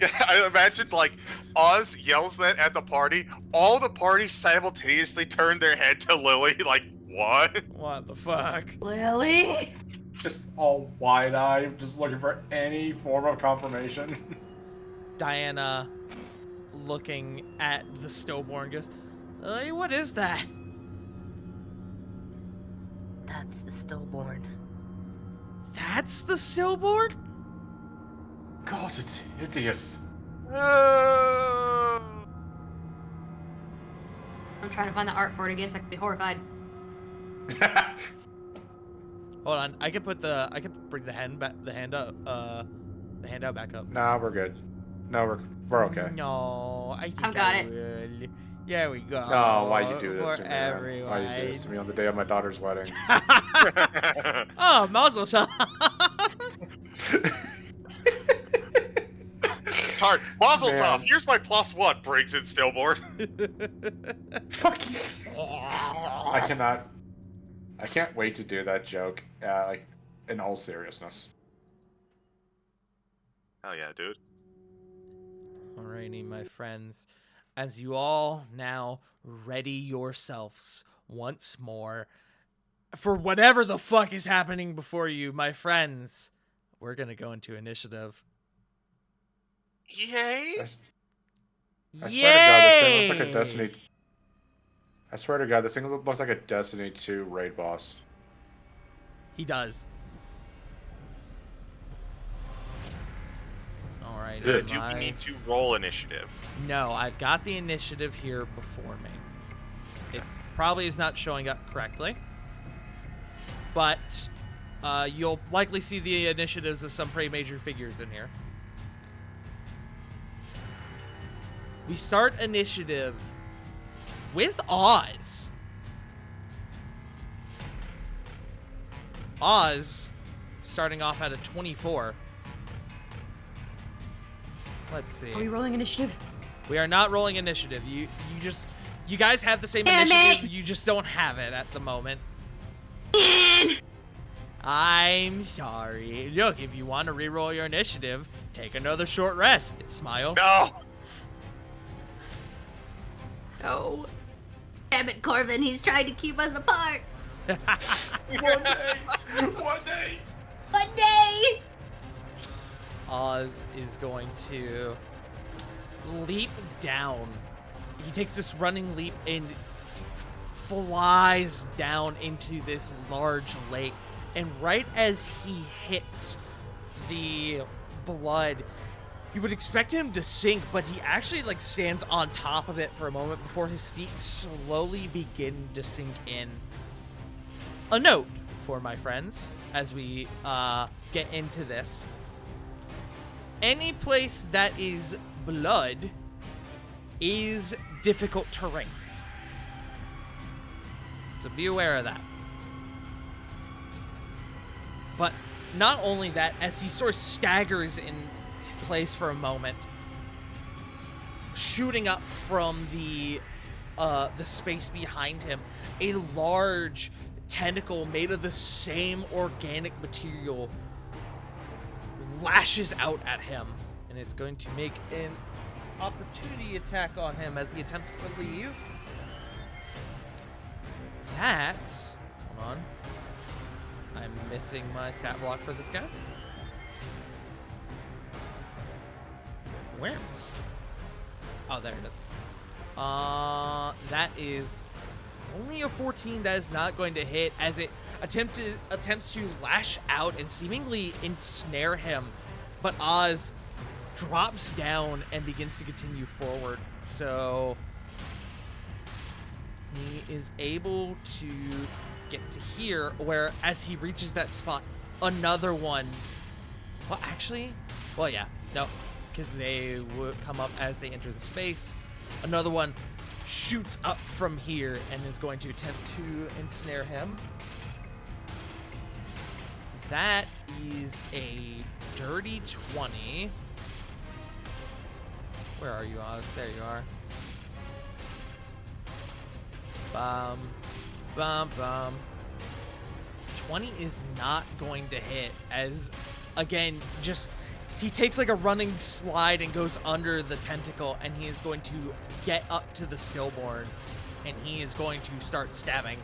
B: Yeah, I imagine like Oz yells that at the party. All the party simultaneously turn their head to Lily, like, what?
A: What the fuck?
D: Lily?
C: Just all wide-eyed, just looking for any form of confirmation.
A: Diana, looking at the stillborn, goes, "Hey, what is that?"
G: That's the stillborn.
A: That's the stillborn?
C: God, it's hideous.
B: Uh,
D: I'm trying to find the art for it again so I can be horrified.
A: Hold on, I can bring the handout back up.
C: Nah, we're good. No, we're okay.
A: No, I think
D: I've got
A: I
D: it.
A: will. There we go.
C: Oh, why you do this
A: for
C: to me? Man?
A: everyone.
C: Why you do this to me on the day of my daughter's wedding?
A: Oh, Mazel tov.
B: Tart, Mazel tov.
C: Man.
B: Here's my +1. Brings in stillborn.
C: Fuck you. I can't wait to do that joke, like, in all seriousness.
B: Hell yeah, dude.
A: Alrighty, my friends. As you all now ready yourselves once more for whatever the fuck is happening before you, my friends, we're gonna go into initiative.
B: Yay!
C: I swear to God, this thing
A: Yay!
C: looks like a Destiny. I swear to God, this thing looks like a Destiny 2 raid boss.
A: He does. Alright.
B: Do we need to roll initiative?
A: No, I've got the initiative here before me. It probably is not showing up correctly, but you'll likely see the initiatives of some pretty major figures in here. We start initiative with Oz. Oz starting off at a 24. Let's see.
D: Are we rolling initiative?
A: We are not rolling initiative. You guys have the same
D: Damn
A: initiative.
D: it!
A: You just don't have it at the moment. I'm sorry. Look, if you want to re-roll your initiative, take another short rest. Smile.
B: No!
D: Oh. Damn it, Corvin. He's trying to keep us apart.
C: One day!
D: One day!
A: Oz is going to leap down. He takes this running leap and flies down into this large lake. And right as he hits the blood, you would expect him to sink, but he actually like stands on top of it for a moment before his feet slowly begin to sink in. A note for my friends as we get into this. Any place that is blood is difficult terrain. So be aware of that. But not only that, as he sort of staggers in place for a moment, shooting up from the space behind him, a large tentacle made of the same organic material lashes out at him, and it's going to make an opportunity attack on him as he attempts to leave. That, hold on, I'm missing my stat block for this guy. Awareness. Oh, there it is. That is Only a 14. That is not going to hit as it attempts to lash out and seemingly ensnare him. But Oz drops down and begins to continue forward. So he is able to get to here, where as he reaches that spot, another one. Well, actually, well, yeah, no, because they would come up as they enter the space. Another one shoots up from here and is going to attempt to ensnare him. That is a dirty 20. Where are you, Oz? There you are. Bum, bum, bum. 20 is not going to hit as, again, just he takes like a running slide and goes under the tentacle, and he is going to get up to the stillborn, and he is going to start stabbing.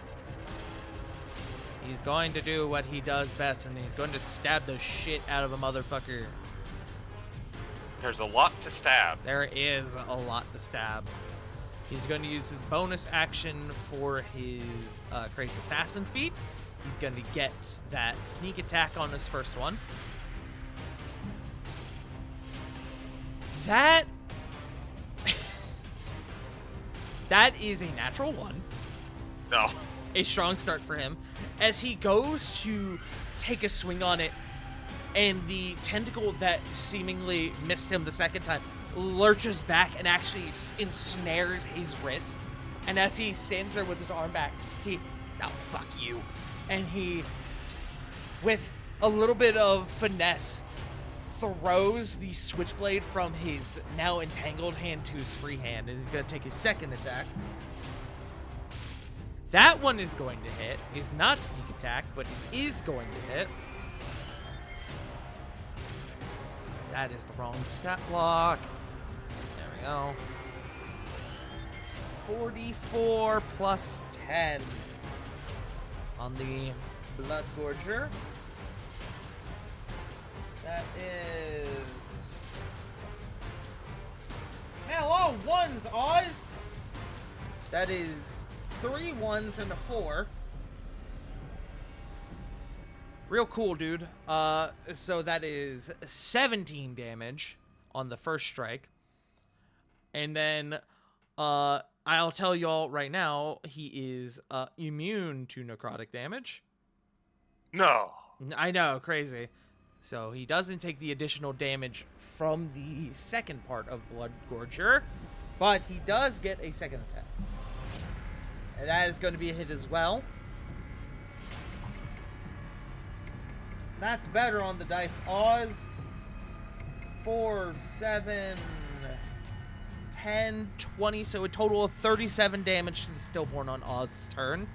A: He's going to do what he does best, and he's going to stab the shit out of a motherfucker.
B: There's a lot to stab.
A: There is a lot to stab. He's going to use his bonus action for his Crazy Assassin feat. He's going to get that sneak attack on his first one. That is a natural 1.
B: No.
A: A strong start for him. As he goes to take a swing on it, and the tentacle that seemingly missed him the second time lurches back and actually ensnares his wrist. And as he stands there with his arm back, he, oh, fuck you. And he, with a little bit of finesse, throws the switchblade from his now entangled hand to his free hand. And he's going to take his second attack. That one is going to hit. It's not sneak attack, but it is going to hit. That is the wrong stat block. There we go. 44 plus 10 on the Blood Gorger. That is... Hello, ones, Oz! That is 3 1s and a 4. Real cool, dude. So that is 17 damage on the first strike. And then, I'll tell y'all right now, he is immune to necrotic damage.
B: No.
A: I know, crazy. So he doesn't take the additional damage from the second part of Blood Gorger, but he does get a second attack. And that is going to be a hit as well. That's better on the dice. Oz. 4, 7, 10, 20. So a total of 37 damage to the stillborn on Oz's turn.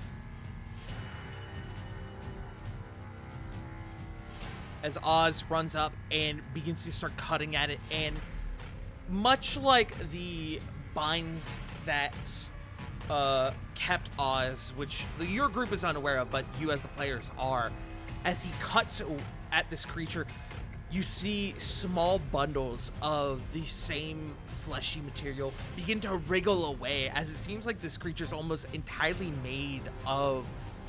A: As Oz runs up and begins to start cutting at it. And much like the binds that kept Oz, which your group is unaware of, but you as the players are, as he cuts at this creature, you see small bundles of the same fleshy material begin to wriggle away, as it seems like this creature is almost entirely made of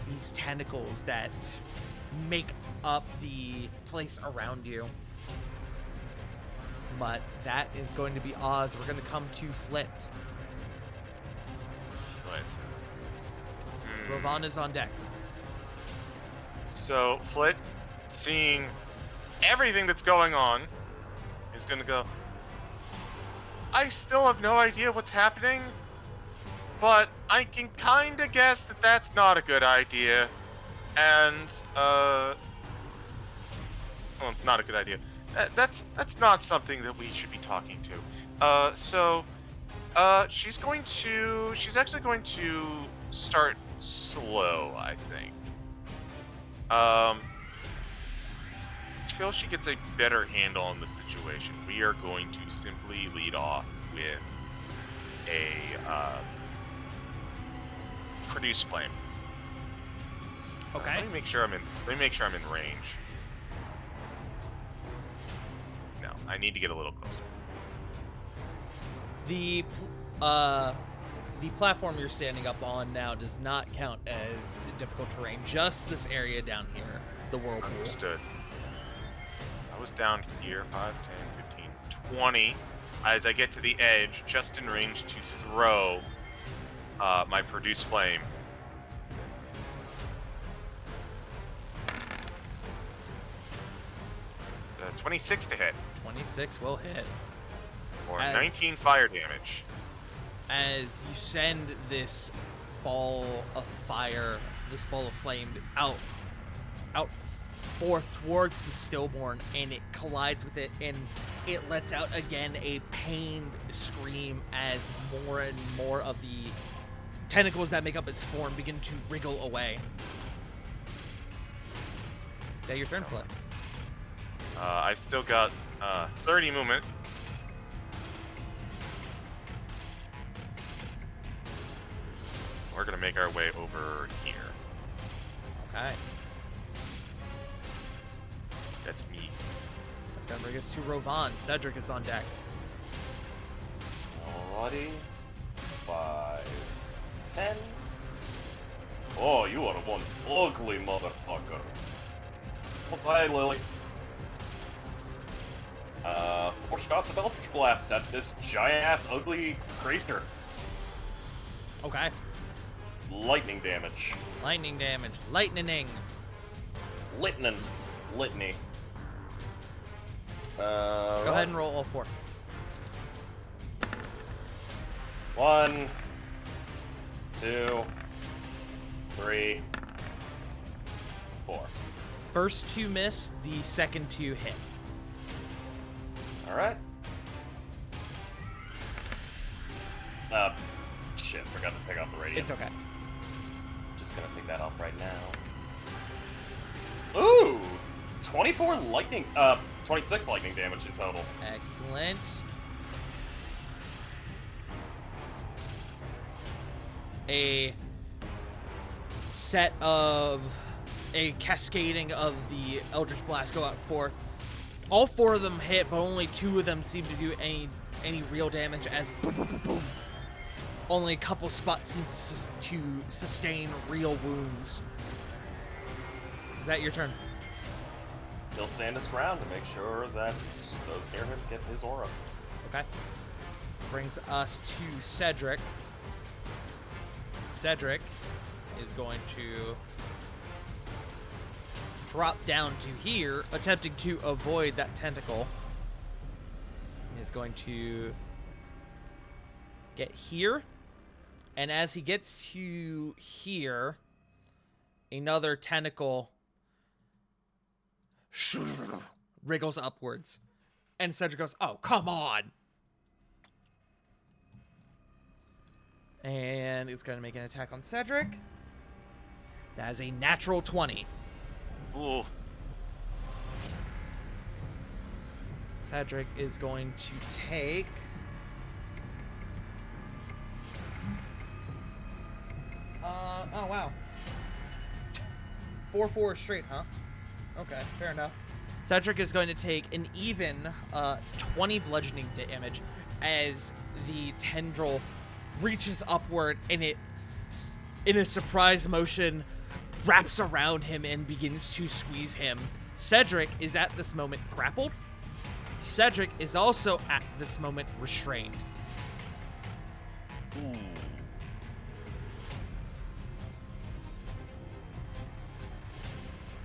A: these tentacles that make up the place around you. But that is going to be Oz. We're going to come to Flit. Rovan is on deck.
B: So Flit, seeing everything that's going on, is gonna go, I still have no idea what's happening, but I can kinda guess that that's not a good idea. And, well, not a good idea. That's not something that we should be talking to. She's actually going to start slow, I think. Until she gets a better handle on the situation, we are going to simply lead off with a produce flame.
A: Okay.
B: Let me make sure I'm in range. No, I need to get a little closer.
A: the platform you're standing up on now does not count as difficult terrain. Just this area down here, the whirlpool.
B: Understood. I was down here, 5, 10, 15, 20. As I get to the edge, just in range to throw my produce flame. 26 to hit,
A: 26 will hit.
B: or
A: As-
B: 19 fire damage.
A: As you send this ball of fire, this ball of flame out forth towards the stillborn, and it collides with it, and it lets out again a pained scream as more and more of the tentacles that make up its form begin to wriggle away. Is that your turn, Flip?
B: I've still got 30 movement. We're gonna make our way over here.
A: Okay.
B: That's me.
A: That's gonna bring us to Rovan. Cedric is on deck.
E: Alrighty. 5, 10. Oh, you are one ugly motherfucker. What's high, Lily? 4 shots of Eldritch Blast at this giant-ass ugly creature.
A: Okay.
E: Lightning damage.
A: Lightning damage. Lightning.
E: Litnin. Litany.
A: Go ahead and roll all 4.
E: 1, 2, 3, 4.
A: First 2 miss, the second 2 hit.
E: Alright. Shit, forgot to take off the radio.
A: It's okay.
E: Just gonna take that off right now. Ooh! 24 lightning, 26 lightning damage in total.
A: Excellent. A cascading of the Eldritch Blast go out forth. All 4 of them hit, but only 2 of them seem to do any real damage as boom, boom, boom, boom. Only a couple spots seem to sustain real wounds. Is that your turn?
E: He'll stand his ground to make sure that those near him get his aura.
A: Okay. Brings us to Cedric. Cedric is going to drop down to here, attempting to avoid that tentacle. He is going to get here. And as he gets to here, another tentacle wriggles upwards. And Cedric goes, "Oh, come on!" And it's going to make an attack on Cedric. That is a natural 20.
B: Ooh.
A: Cedric is going to take... oh, wow. 4 straight, huh? Okay, fair enough. Cedric is going to take an even 20 bludgeoning damage as the tendril reaches upward and it, in a surprise motion, wraps around him and begins to squeeze him. Cedric is at this moment grappled. Cedric is also at this moment restrained.
E: Ooh.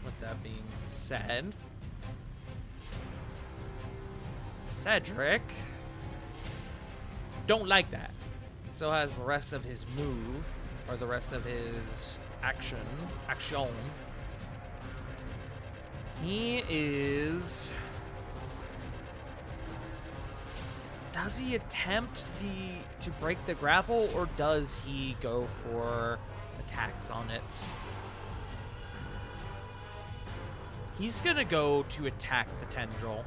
A: With that being said, Cedric don't like that. Still has the rest of his move, or the rest of his action. He is... Does he attempt to break the grapple, or does he go for attacks on it? He's gonna go to attack the tendril.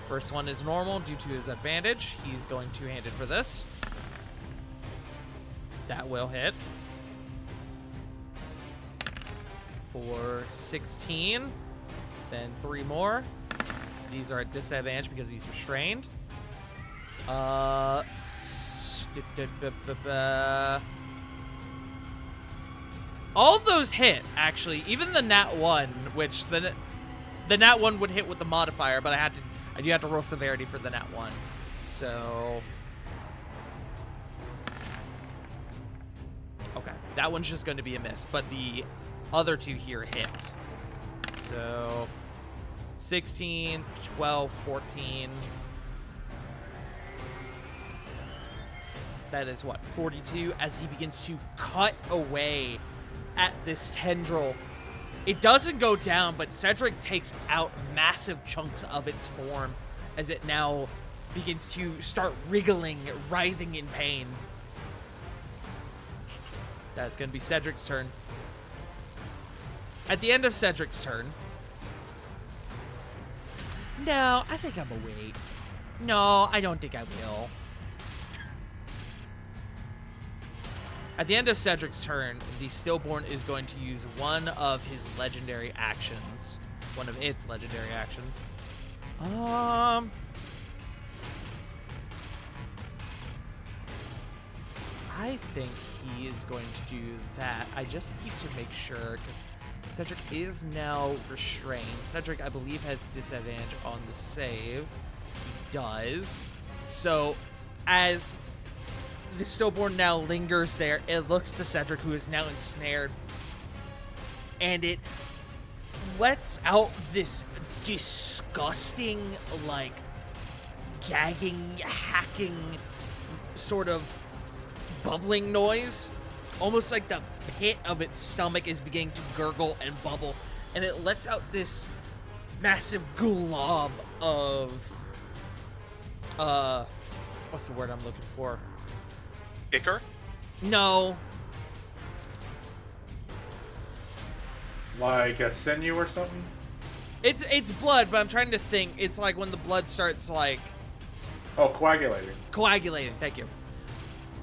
A: First one is normal due to his advantage. He's going two-handed for this. That will hit. For 16. Then 3 more. These are at disadvantage because he's restrained. All of those hit, actually. Even the nat 1, which the nat 1 would hit with the modifier, but I do have to roll severity for the nat 1. So okay, that one's just going to be a miss, but the other two here hit. So 16, 12, 14. That is what, 42, as he begins to cut away at this tendril. It doesn't go down, but Cedric takes out massive chunks of its form as it now begins to start wriggling, writhing in pain. That's going to be Cedric's turn. At the end of Cedric's turn... No, I think I'm gonna wait. No, I don't think I will. At the end of Cedric's turn, the Stillborn is going to use one of his legendary actions. One of its legendary actions. I think he is going to do that. I just need to make sure, because Cedric is now restrained. Cedric, I believe, has disadvantage on the save. He does. So, as the Stillborn now lingers there, it looks to Cedric, who is now ensnared, and it lets out this disgusting, like, gagging, hacking, sort of bubbling noise. Almost like the pit of its stomach is beginning to gurgle and bubble, and it lets out this massive glob of, what's the word I'm looking for?
B: Ichor?
A: No.
C: Like a sinew or something?
A: It's blood, but I'm trying to think. It's like when the blood starts, like...
C: Oh, coagulating.
A: Coagulating, thank you.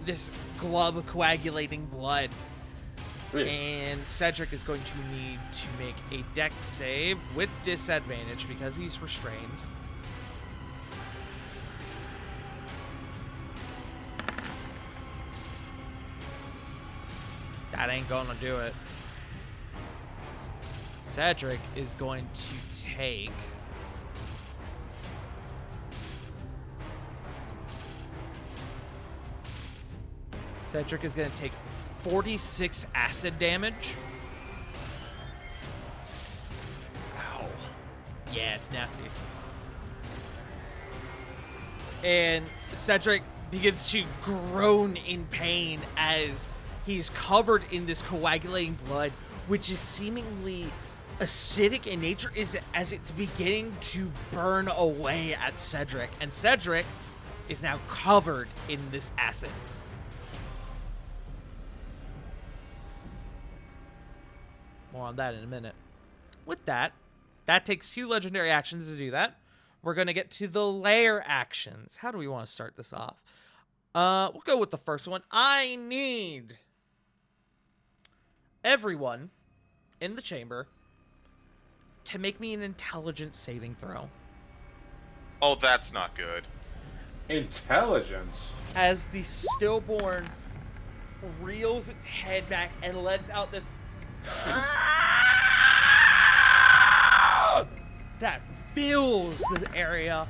A: This glove of coagulating blood.
C: Really?
A: And Cedric is going to need to make a dex save with disadvantage because he's restrained. That ain't gonna do it. Cedric is going to take... Cedric is going to take 46 acid damage.
B: Ow.
A: Yeah, it's nasty. And Cedric begins to groan in pain as he's covered in this coagulating blood, which is seemingly acidic in nature, as it's beginning to burn away at Cedric. And Cedric is now covered in this acid. More on that in a minute. With that takes 2 legendary actions to do that. We're going to get to the lair actions. How do we want to start this off? We'll go with the first one. I need everyone in the chamber to make me an intelligence saving throw.
B: Oh, that's not good.
C: Intelligence?
A: As the Stillborn reels its head back and lets out this that fills the area.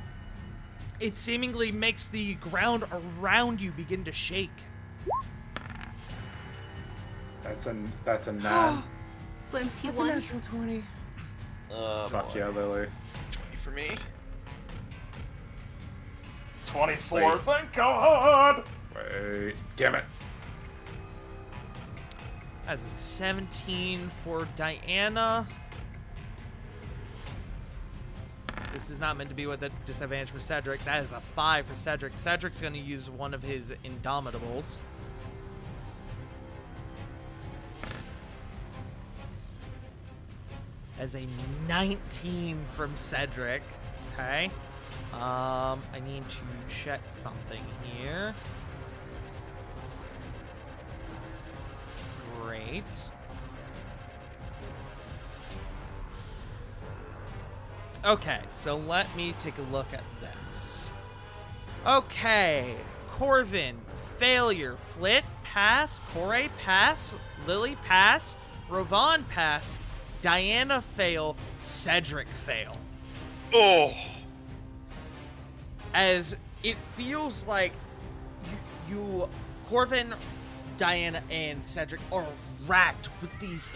A: It seemingly makes the ground around you begin to shake.
C: That's a 9.
D: 21.
G: 20.
C: Fuck yeah, Lily.
B: 20 for me.
E: 24,
C: Wait.
E: thank God!
C: Wait. Damn it.
A: As a 17 for Diana. This is not meant to be with a disadvantage for Cedric. That is a 5 for Cedric. Cedric's going to use one of his Indomitables. As a 19 from Cedric. Okay. I need to check something here. Great. Okay, so let me take a look at this. Okay, Corvin, failure. Flit, pass. Corey, pass. Lily, pass. Rovan, pass. Diana, fail. Cedric, fail.
B: Oh,
A: As it feels like Corvin, Diana, and Cedric are racked with these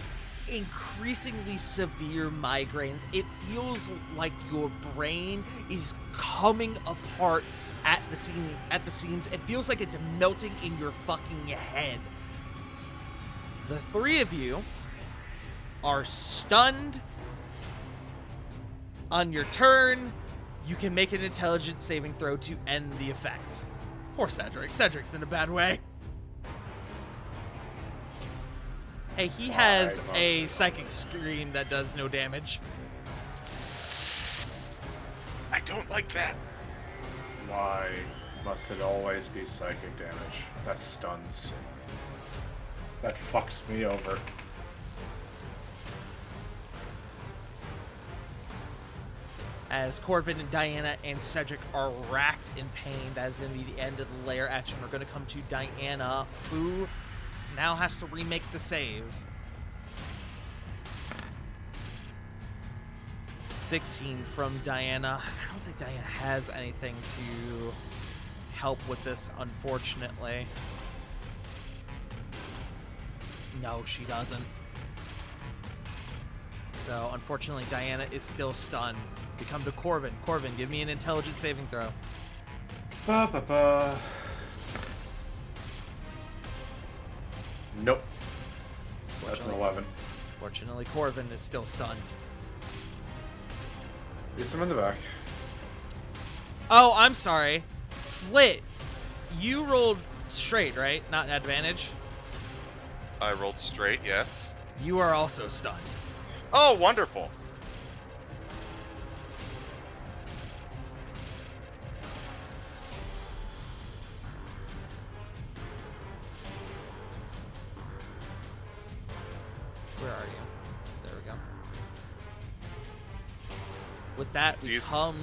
A: increasingly severe migraines. It feels like your brain is coming apart at the seams. It feels like it's melting in your fucking head. The three of you are stunned. On your turn, you can make an intelligence saving throw to end the effect. Poor Cedric. Cedric's in a bad way. Hey, he has a psychic screen that does no damage.
B: I don't like that.
C: Why must it always be psychic damage? That stuns. That fucks me over.
A: As Corvin and Diana and Cedric are racked in pain, that is going to be the end of the lair action. We're going to come to Diana, who now has to remake the save. 16 from Diana. I don't think Diana has anything to help with this, unfortunately. No, she doesn't. So, unfortunately, Diana is still stunned. We come to Corvin. Corvin, give me an intelligence saving throw.
C: Nope. That's an 11.
A: Fortunately, Corvin is still stunned.
C: Use them in the back.
A: Oh, I'm sorry. Flit, you rolled straight, right? Not advantage?
B: I rolled straight, yes.
A: You are also stunned.
B: Oh, wonderful.
A: Where are you? There we go. With that, we
B: Jeez.
A: come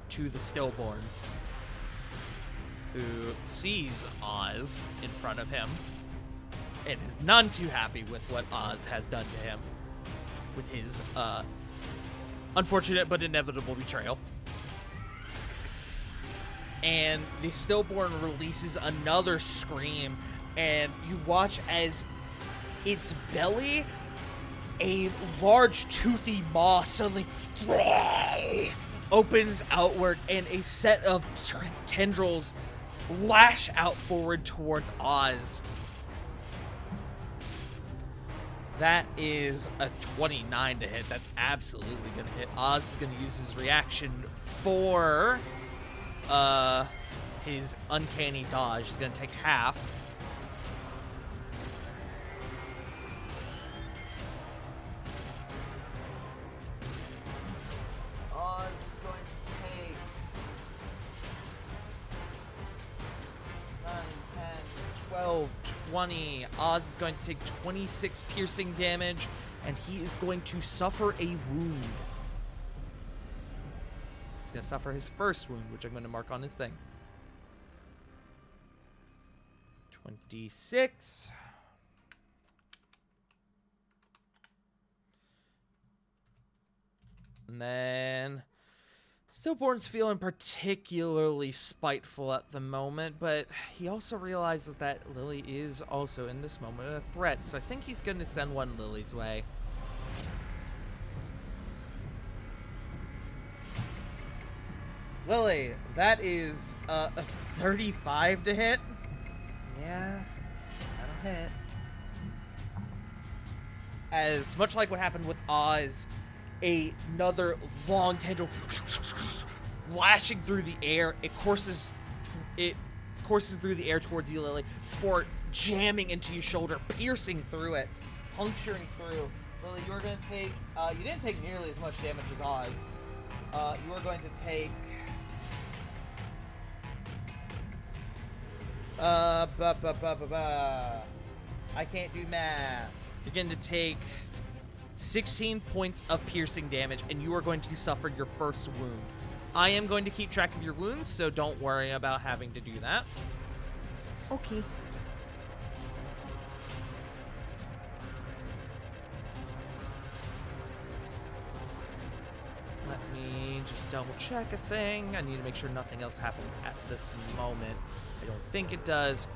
A: to the Stillborn, who sees Oz in front of him and is none too happy with what Oz has done to him with his unfortunate but inevitable betrayal. And the Stillborn releases another scream, and you watch as its belly, a large toothy maw suddenly opens outward, and a set of tendrils lash out forward towards Oz. That is a 29 to hit. That's absolutely going to hit. Oz is going to use his reaction for his uncanny dodge. He's going to take half. Oz is going to take 9, 10, 12, 20. Oz is going to take 26 piercing damage, and he is going to suffer a wound. He's going to suffer his first wound, which I'm going to mark on his thing. 26. And then Stillborn's feeling particularly spiteful at the moment, but he also realizes that Lily is also in this moment a threat, so I think he's going to send one Lily's way. Lily, that is a 35 to hit.
G: Yeah, that'll hit.
A: As much like what happened with Oz, another long tendril lashing through the air. It courses through the air towards you, Lily, before jamming into your shoulder, piercing through it, puncturing through. Lily, you are going to take, you didn't take nearly as much damage as Oz. You are going to take, I can't do math. You're going to take 16 points of piercing damage, and you are going to suffer your first wound. I am going to keep track of your wounds, so don't worry about having to do that.
H: Okay.
A: Let me just double check a thing. I need to make sure nothing else happens at this moment. I don't think it does.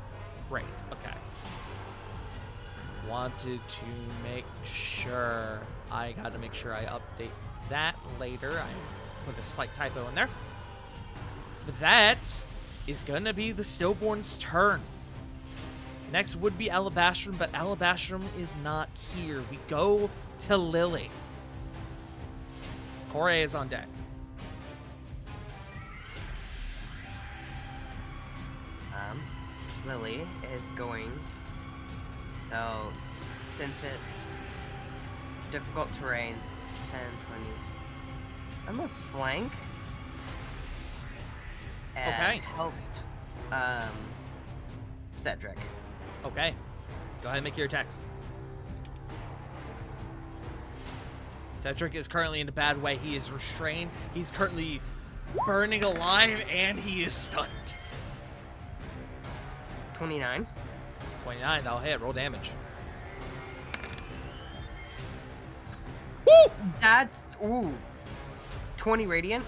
A: Great. Okay. Wanted to make sure. I got to make sure I update that later. I put a slight typo in there. But that is going to be the Stillborn's turn. Next would be Alabastrum, but Alabastrum is not here. We go to Lily. Corey is on deck.
H: Lily is going. So, since it's difficult terrains, it's 10, 20. I'm gonna flank. And
A: Okay.
H: help, Cedric.
A: Okay. Go ahead and make your attacks. Cedric is currently in a bad way. He is restrained. He's currently burning alive, and he is stunned.
H: 29.
A: 29, that'll hit. Roll damage. Woo!
H: That's, ooh. 20 radiant.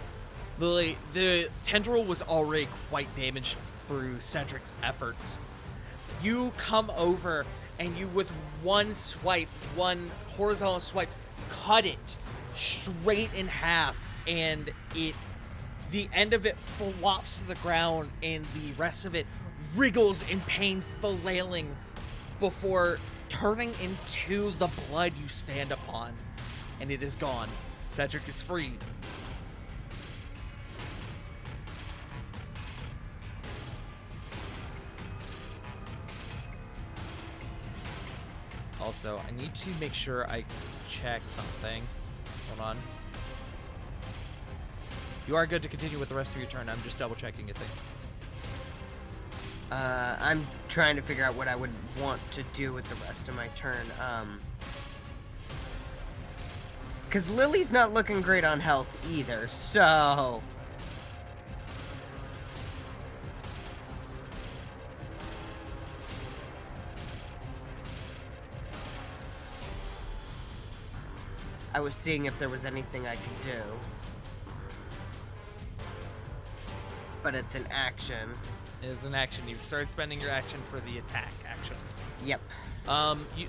A: Lily, the tendril was already quite damaged through Cedric's efforts. You come over, and you, with one swipe, one horizontal swipe, cut it straight in half, and the end of it flops to the ground, and the rest of it wriggles in pain, flailing before turning into the blood you stand upon, and it is gone. Cedric is freed. Also, I need to make sure I check something. Hold on. You are good to continue with the rest of your turn. I'm just double checking a thing.
H: I'm trying to figure out what I would want to do with the rest of my turn. Because Lily's not looking great on health either, so... I was seeing if there was anything I could do. But it's an action.
A: It is an action. You've started spending your action for the attack action.
H: Yep.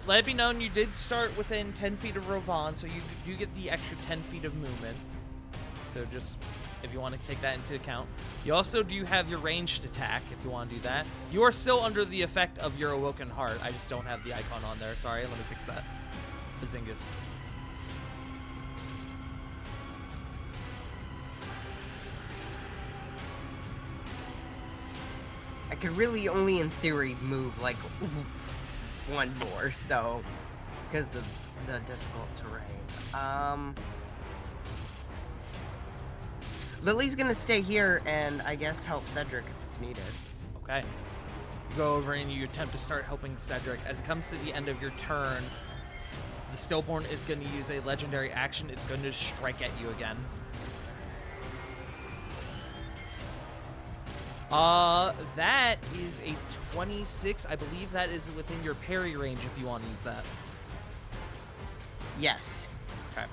A: Let it be known you did start within 10 feet of Rovan, so you do get the extra 10 feet of movement. So just, if you want to take that into account. You also do have your ranged attack, if you want to do that. You are still under the effect of your Awoken Heart. I just don't have the icon on there. Sorry, let me fix that. Bazingus.
H: I could really only, in theory, move, like, one more, so... Because of the difficult terrain. Lily's gonna stay here and, I guess, help Cedric if it's needed.
A: Okay. You go over and you attempt to start helping Cedric. As it comes to the end of your turn, the Stillborn is going to use a legendary action. It's going to strike at you again. That is a 26. I believe that is within your parry range if you want to use that.
H: Yes.
A: Okay.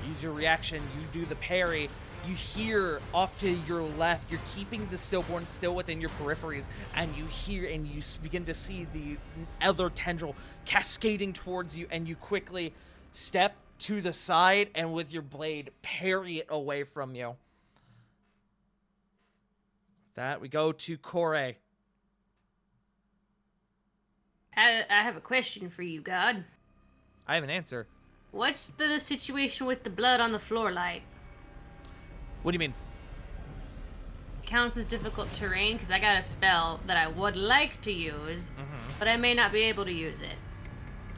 A: Use your reaction. You do the parry. You hear off to your left. You're keeping the Stillborn still within your peripheries, and you hear and you begin to see the other tendril cascading towards you, and you quickly step to the side and with your blade parry it away from you. That we go to Corey.
D: I have a question for you, God.
A: I have an answer.
D: What's the situation with the blood on the floor like?
A: What do you mean?
D: Counts as difficult terrain because I got a spell that I would like to use, but I may not be able to use it.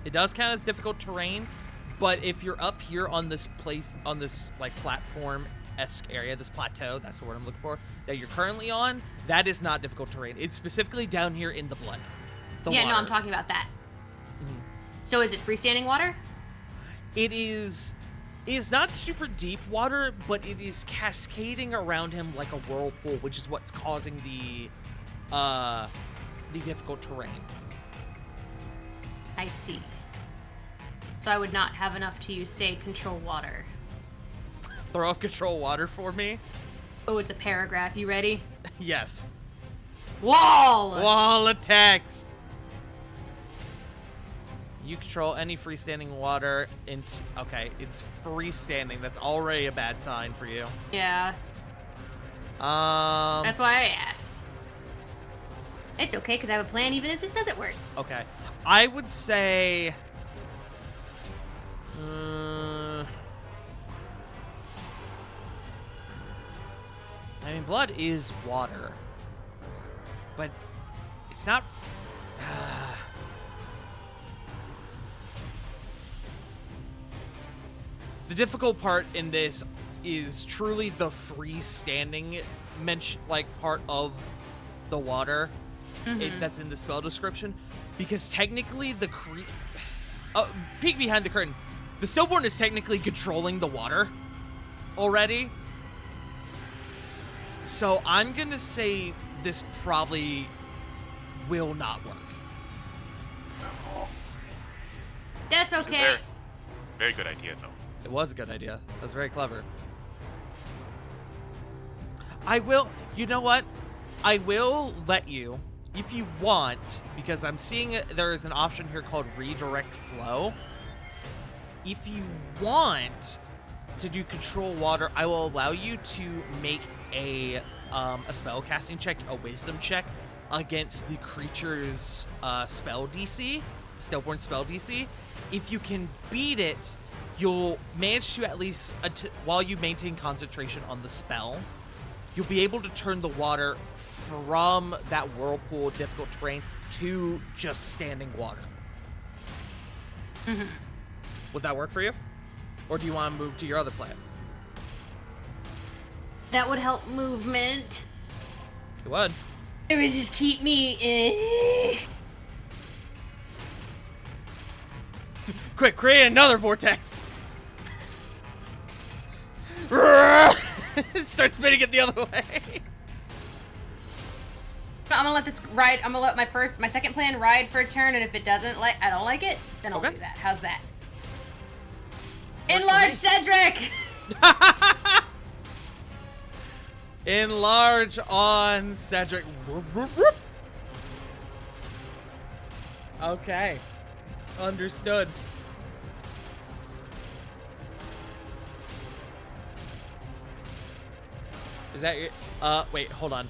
A: It does count as difficult terrain, but if you're up here on this place, on this like platform-esque area, this plateau, that's the word I'm looking for, that you're currently on, that is not difficult terrain. It's specifically down here in the blood. The
D: yeah, no,
A: water.
D: I'm talking about that. So is it freestanding water?
A: It is not super deep water, but it is cascading around him like a whirlpool, which is what's causing the the difficult terrain.
D: I see. So I would not have enough to use, say, control water.
A: Throw up control water for me.
D: Oh, it's a paragraph. You ready?
A: Yes.
D: Wall!
A: Wall of text. You control any freestanding water into... Okay, it's freestanding. That's already a bad sign for you.
D: Yeah, that's why I asked. It's okay, because I have a plan even if this doesn't work.
A: Okay. I would say... I mean, blood is water. But it's not... The difficult part in this is truly the freestanding part of the water that's in the spell description, because technically the peek behind the curtain, the stillborn is technically controlling the water already. So I'm gonna say this probably will not work.
D: That's
B: It's a
D: okay.
B: very, very good idea, though.
A: It was a good idea. That was very clever. I will, you know what? I will let you, if you want, because I'm seeing there is an option here called redirect flow. If you want to do control water, I will allow you to make a spell casting check, a wisdom check, against the creature's spell DC, stillborn spell DC. If you can beat it, you'll manage to at least, while you maintain concentration on the spell, you'll be able to turn the water from that whirlpool difficult terrain to just standing water. Would that work for you? Or do you want to move to your other plan?
D: That would help movement.
A: It would.
D: It would just keep me.
A: Quick, create another vortex! Start spinning it the other way.
D: I'm gonna let this ride. I'm gonna let my second plan ride for a turn, and if it doesn't I don't like it, then I'll
A: Okay.
D: do that. How's that?
A: Works for
D: Enlarge
A: me.
D: Cedric!
A: Enlarge on Cedric. Okay. Understood. Is that your... wait, hold on.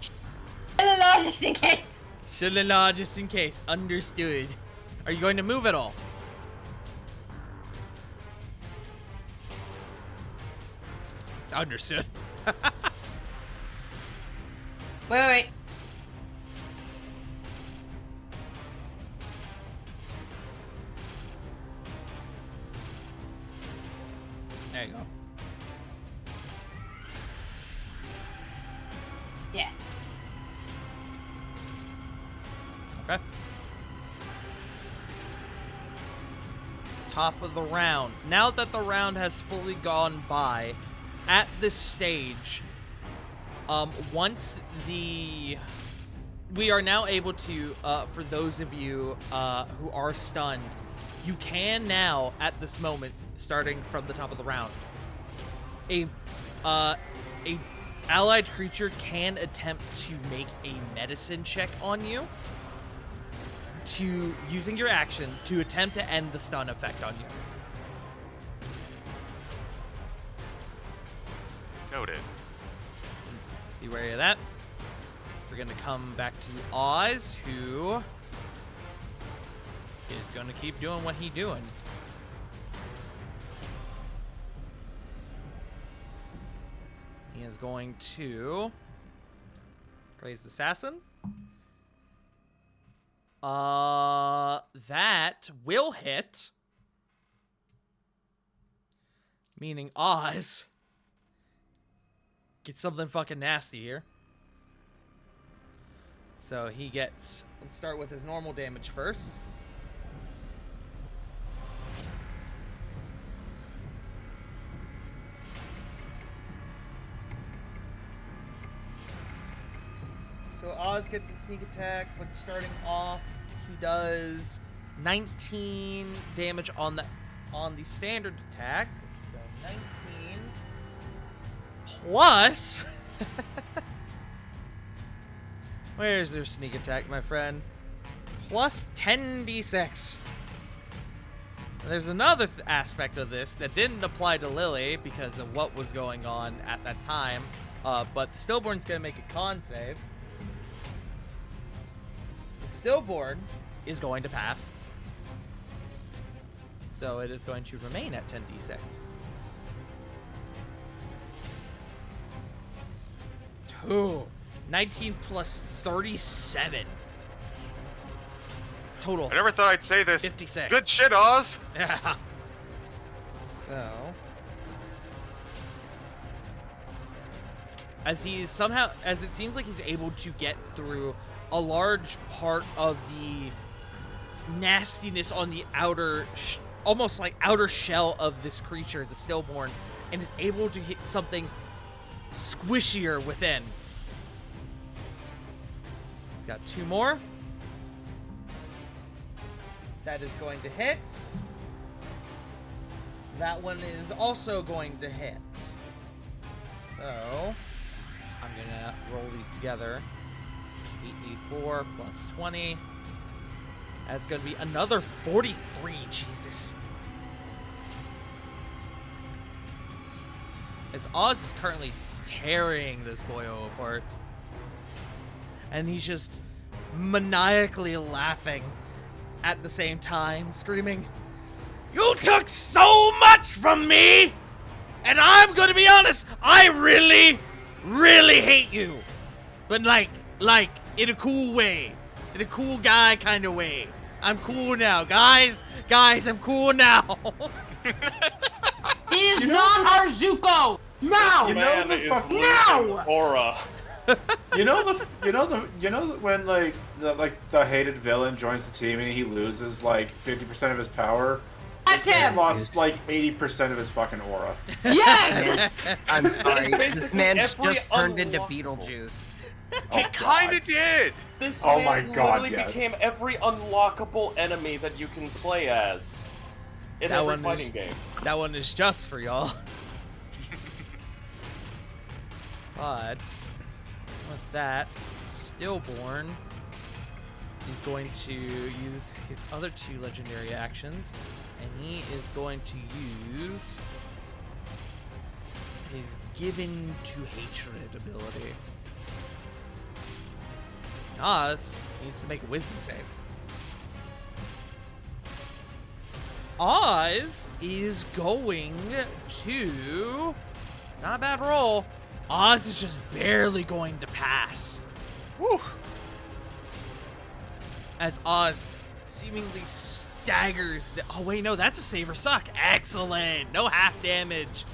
D: Enlarge just in case.
A: Should enlarge just in case. Understood. Are you going to move at all? Understood.
D: Wait.
A: There you go.
D: Yeah.
A: Okay. Top of the round. Now that the round has fully gone by, at this stage, we are now able to, for those of you who are stunned, you can now, at this moment, starting from the top of the round, a allied creature can attempt to make a medicine check on you, using your action to attempt to end the stun effect on you.
B: Noted.
A: Be wary of that. We're going to come back to Oz, who is going to keep doing what he's doing. He is going to raise the assassin. That will hit. Meaning Oz gets something fucking nasty here. So he gets, let's start with his normal damage first. So Oz gets a sneak attack, but starting off, he does 19 damage on the standard attack. So 19 plus. Where's their sneak attack, my friend? Plus 10d6. There's another aspect of this that didn't apply to Lily because of what was going on at that time, but the Stillborn's gonna make a con save. The Stillborn is going to pass, so it is going to remain at 10d6. Ooh, 19 plus 37. Total.
B: I never thought I'd say this.
A: 56.
B: Good shit, Oz.
A: Yeah. So, as it seems like he's able to get through a large part of the nastiness on the outer, almost like outer shell of this creature, the Stillborn, and is able to hit something squishier within. He's got 2 more. That is going to hit. That one is also going to hit. So, I'm gonna roll these together. 8d4 plus 20. That's gonna be another 43, Jesus. As Oz is currently tearing this boyo apart. And he's just maniacally laughing at the same time, screaming, "You took so much from me! And I'm gonna be honest, I really, really hate you. But like, in a cool way. In a cool guy kind of way. I'm cool now, guys, I'm cool now."
D: He is not our Zuko! No!
C: You know the
E: is
C: fuck-
E: losing
D: No!
E: aura.
C: You know when the hated villain joins the team and he loses like 50% of his power.
D: That's
C: He
D: him!
C: lost like 80% of his fucking aura.
D: Yes!
H: I'm sorry.
E: It's
H: This
E: basically
H: man just
E: every
H: turned into
E: unlockable.
H: Beetlejuice.
B: He kind of did.
E: This
C: Oh
E: man
C: my God,
E: literally
C: yes.
E: became every unlockable enemy that you can play as in
A: That
E: every
A: one
E: fighting
A: is-
E: game.
A: That one is just for y'all. But with that, Stillborn is going to use his other 2 legendary actions, and he is going to use his Given to Hatred ability. Oz needs to make a wisdom save. Oz is going to... It's not a bad roll. Oz is just barely going to pass.
B: Woo.
A: As Oz seemingly staggers. Oh, wait, no, that's a save or suck. Excellent. No half damage.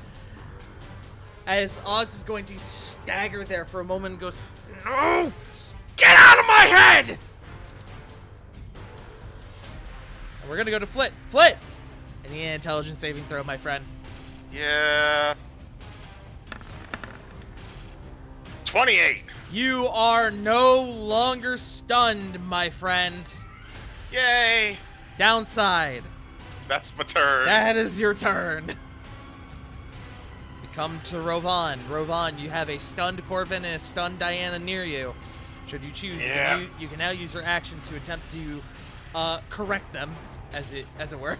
A: As Oz is going to stagger there for a moment and goes, "No! Get out of my head!" And we're going to go to Flit. Flit! And the intelligence saving throw, my friend.
B: Yeah. 28.
A: You are no longer stunned, my friend.
B: Yay.
A: Downside.
B: That's my turn.
A: That is your turn. We come to Rovan. Rovan, you have a stunned Corvin and a stunned Diana near you. Should you choose,
C: Yeah.
A: you can now use your action to attempt to correct them, as it were.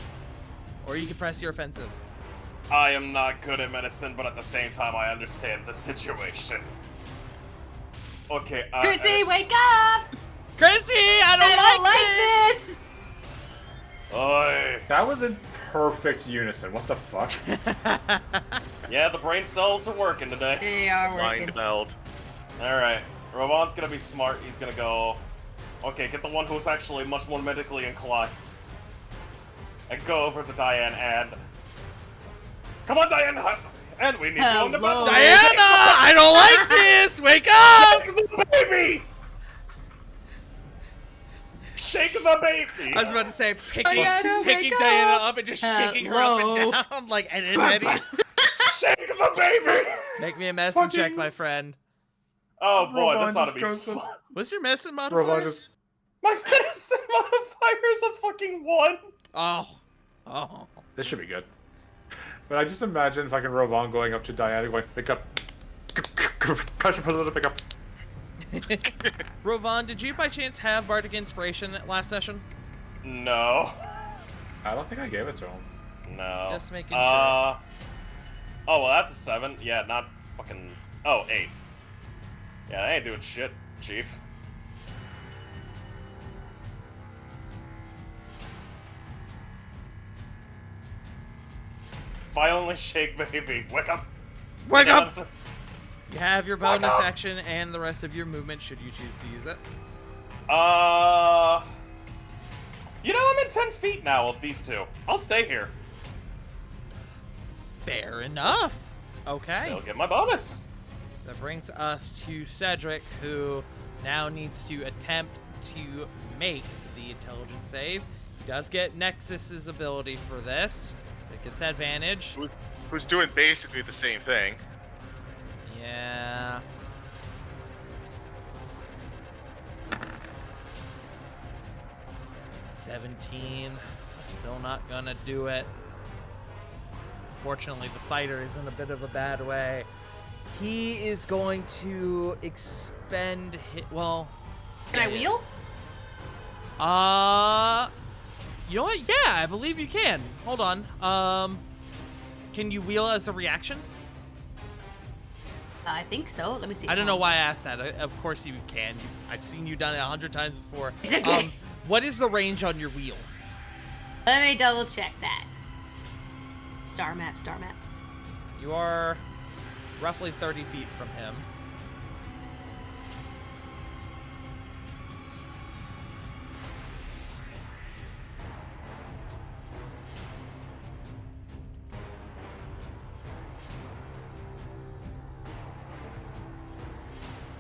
A: Or you can press your offensive.
E: I am not good at medicine, but at the same time, I understand the situation. Okay,
D: Chrissy, wake up!
A: Chrissy, I don't,
D: this!
E: Oi.
C: That was in perfect unison. What the fuck?
E: Yeah, the brain cells are working today.
D: They are working.
B: Mind meld.
E: Alright, Rovan's gonna be smart. He's gonna go... Okay, get the one who's actually much more medically inclined. And go over to Diane and... Come on, Diane! And we need you on the
D: Hello.
E: button!
A: Diana, I don't like this. Wake up!
E: Shake the baby! Shake the baby!
A: I was about to say picking
D: Diana, wake
A: Diana
D: up.
A: up and just shaking her up and
D: Hello.
A: down like Ed and Eddie.
E: Shake the baby!
A: Make me a medicine check,
C: Fucking-
A: my friend.
E: Oh boy,
C: Rovan
E: this ought to
C: just
E: be
C: goes
E: fun.
C: to-
A: What's your medicine modifier?
C: Rovan just
E: My medicine modifier is a fucking 1.
A: Oh.
C: this should be good. But I just imagine fucking Rovan going up to Diana going, pick up. Pressure put a little pick up.
A: Rovan, did you by chance have Bardic Inspiration last session?
E: No.
C: I don't think I gave it to him.
E: No.
A: Just making sure.
E: Oh, well, that's a 7. Yeah, not fucking... Oh, 8. Yeah, I ain't doing shit, Chief. Violently shake, baby. Wake up!
A: Wake
E: Get
A: up!
E: out of
A: You have your bonus
E: up.
A: action and the rest of your movement should you choose to use it.
E: You know, I'm in 10 feet now of these two. I'll stay here.
A: Fair enough. Okay.
E: They'll get my bonus.
A: That brings us to Cedric, who now needs to attempt to make the intelligence save. He does get Nexus's ability for this, so he gets advantage.
B: Who's doing basically the same thing.
A: Yeah. $17. Still not gonna do it. Unfortunately, the fighter is in a bit of a bad way. He is going to expend well.
D: Can I wheel?
A: You know what? Yeah, I believe you can. Hold on. Can you wheel as a reaction?
D: I think so. Let me see.
A: I don't know why I asked that. Of course you can. I've seen you done it 100 times before.
D: It's okay.
A: What is the range on your wheel?
D: Let me double check that. Star map, star map.
A: You are roughly 30 feet from him.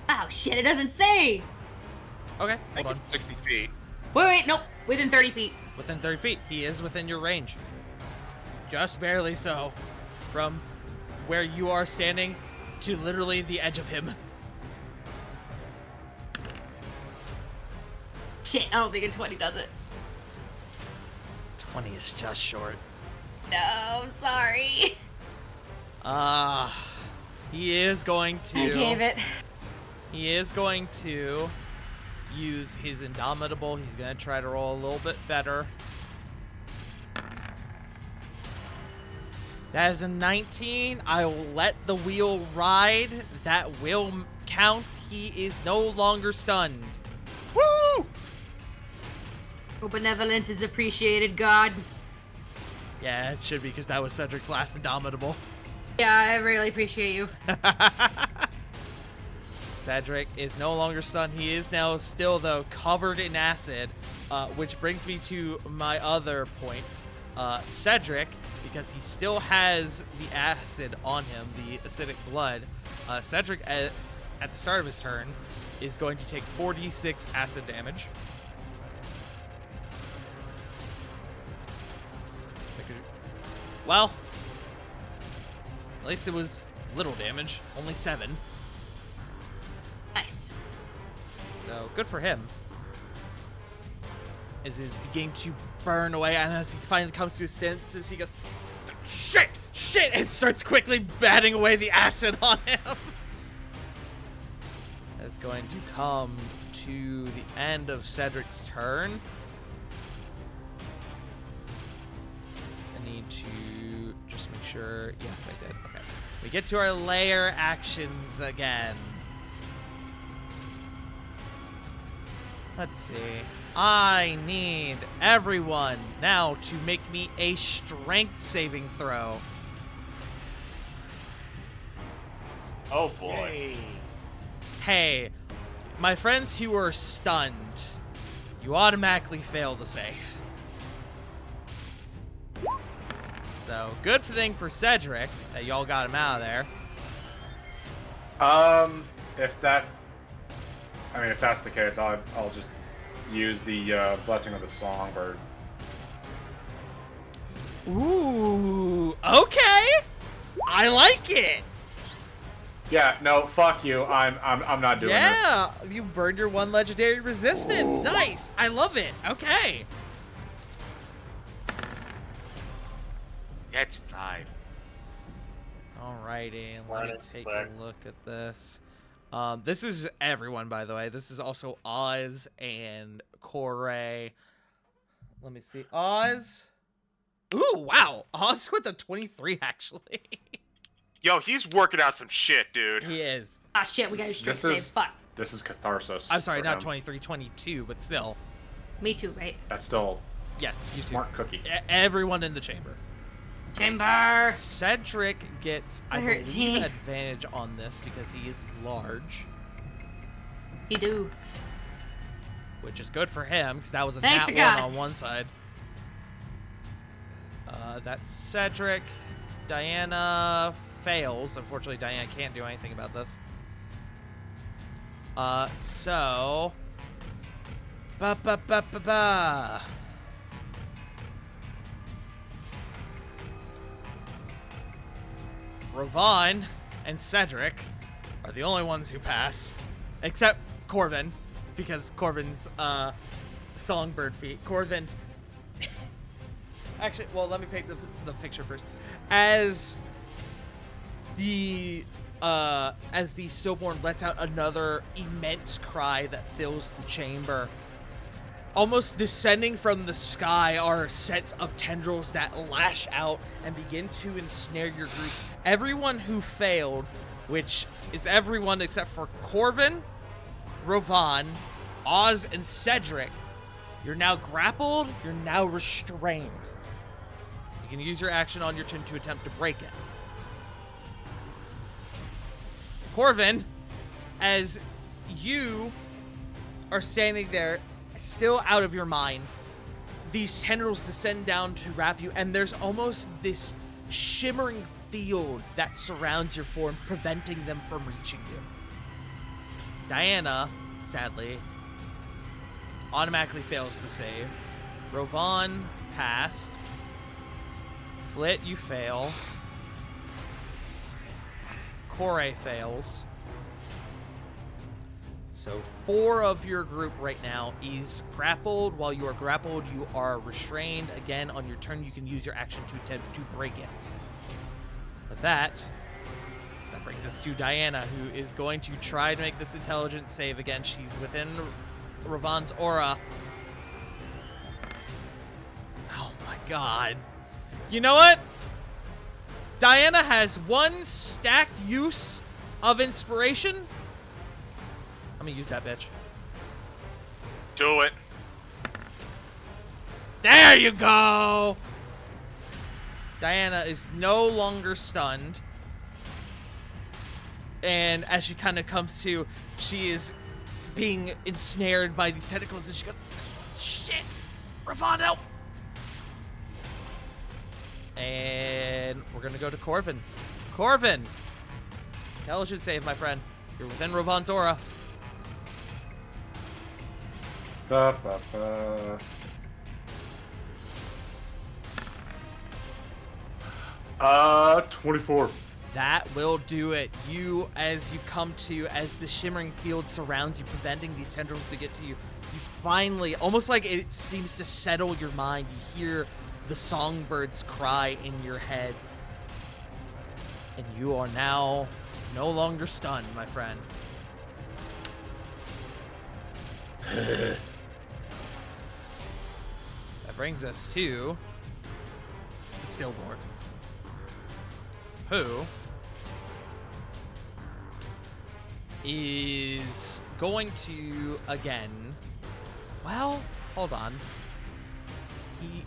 D: Oh shit, it doesn't say!
A: Okay,
B: I think
A: hold on.
B: it's 60 feet.
D: Wait, nope. Within 30 feet.
A: Within 30 feet. He is within your range. Just barely so. From where you are standing to literally the edge of him.
D: Shit, I don't think a 20 does it.
A: 20 is just short.
D: No, I'm sorry.
A: He is going to...
D: I gave it.
A: He is going to use his Indomitable. He's going to try to roll a little bit better. That is a 19. I will let the wheel ride. That will count. He is no longer stunned. Woo!
D: Your benevolence is appreciated, God.
A: Yeah, it should be because that was Cedric's last Indomitable.
D: Yeah, I really appreciate you.
A: Cedric is no longer stunned. He is now still, though, covered in acid, which brings me to my other point. Cedric, because he still has the acid on him, the acidic blood, Cedric, at the start of his turn, is going to take 46 acid damage. Well, at least it was little damage, only 7.
D: Nice.
A: So good for him. As he's beginning to burn away, and as he finally comes to his senses, he goes, "Shit! Shit!" and starts quickly batting away the acid on him. That's going to come to the end of Cedric's turn. I need to just make sure. Yes, I did. Okay. We get to our layer actions again. Let's see. I need everyone now to make me a strength saving throw.
E: Oh boy.
A: Hey, my friends who are stunned, you automatically fail the save. So, good thing for Cedric that y'all got him out of there.
C: If that's the case, I'll just use the blessing of the songbird.
A: Ooh, okay. I like it.
C: Yeah, no, fuck you. I'm not doing this.
A: Yeah, you burned your 1 legendary resistance. Nice. I love it. Okay.
B: That's 5.
A: Alrighty, let me take a
E: Facts.
A: look at this. This is everyone, by the way. This is also Oz and Corey. Let me see. Oz. Ooh, wow. Oz with a 23, actually.
B: Yo, he's working out some shit, dude.
A: He is.
D: Ah, shit, we got a straight
C: This
D: save.
C: is-
D: Fuck.
C: This is catharsis.
A: I'm sorry,
C: for
A: not
C: him.
A: 23, 22, but still.
D: Me too, right?
C: That's still
A: Yes, you too.
C: smart cookie.
A: Everyone in the chamber.
D: Chamber.
A: Cedric gets, I
D: 13.
A: believe, advantage on this because he is large,
D: He do.
A: which is good for him because that was a
D: Thank
A: nat
D: you,
A: 1
D: gods.
A: on one side. That's Cedric. Diana fails. Unfortunately, Diana can't do anything about this. So... Ba-ba-ba-ba-ba. Ravon and Cedric are the only ones who pass. Except Corvin, because Corvin's, songbird feet. Corvin... Actually, well, let me paint the picture first. As the stillborn lets out another immense cry that fills the chamber, almost descending from the sky are sets of tendrils that lash out and begin to ensnare your group. Everyone who failed, which is everyone except for Corvin, Ravon, Oz, and Cedric, you're now grappled, you're now restrained. You can use your action on your turn to attempt to break it. Corvin, as you are standing there, still out of your mind, these tendrils descend down to wrap you, and there's almost this shimmering field that surrounds your form, preventing them from reaching you. Diana, sadly, automatically fails to save. Rovon passed. Flit, you fail. Corey fails. So 4 of your group right now is grappled. While you are grappled, you are restrained. Again, on your turn, you can use your action to attempt to break it. With that brings us to Diana, who is going to try to make this intelligence save again. She's within Ravon's aura. Oh my god. You know what? Diana has 1 stacked use of inspiration. I'm gonna use that bitch.
B: Do it.
A: There you go! Diana is no longer stunned. And as she kind of comes to, she is being ensnared by these tentacles, and she goes, shit! Ravon, help! And we're gonna go to Corvin. Corvin! Intelligence save, my friend. You're within Ravon's aura.
C: Ba, ba, ba. Uh, 24.
A: That will do it. You, as you come to, as the shimmering field surrounds you, preventing these tendrils to get to you, you finally, almost like it seems to settle your mind, you hear the songbirds cry in your head. And you are now no longer stunned, my friend. That brings us to the stillborn, who is going to, again, well, hold on. He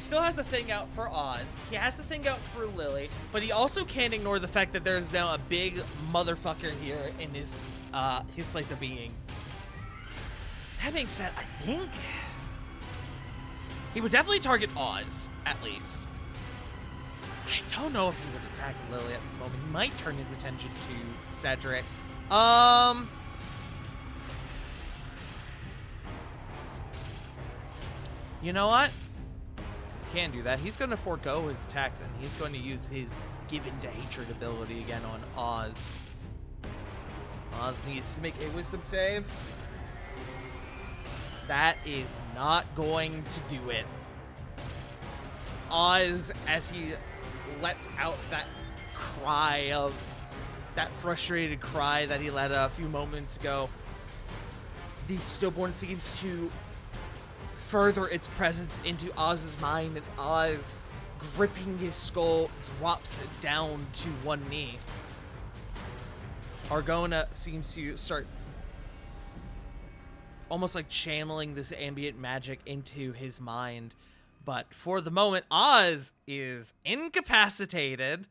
A: still has the thing out for Oz. He has the thing out for Lily, but he also can't ignore the fact that there's now a big motherfucker here in his place of being. That being said, I think he would definitely target Oz, at least. I don't know if he would attack Lily at this moment. He might turn his attention to Cedric. You know what? Because he can do that. He's going to forego his attacks, and he's going to use his given to hatred ability again on Oz. Oz needs to make a wisdom save. That is not going to do it. Oz, as he lets out that cry of that frustrated cry that he let a few moments ago, the stillborn seems to further its presence into Oz's mind, and Oz, gripping his skull, drops it down to one knee. Argona seems to start almost like channeling this ambient magic into his mind. But for the moment, Oz is incapacitated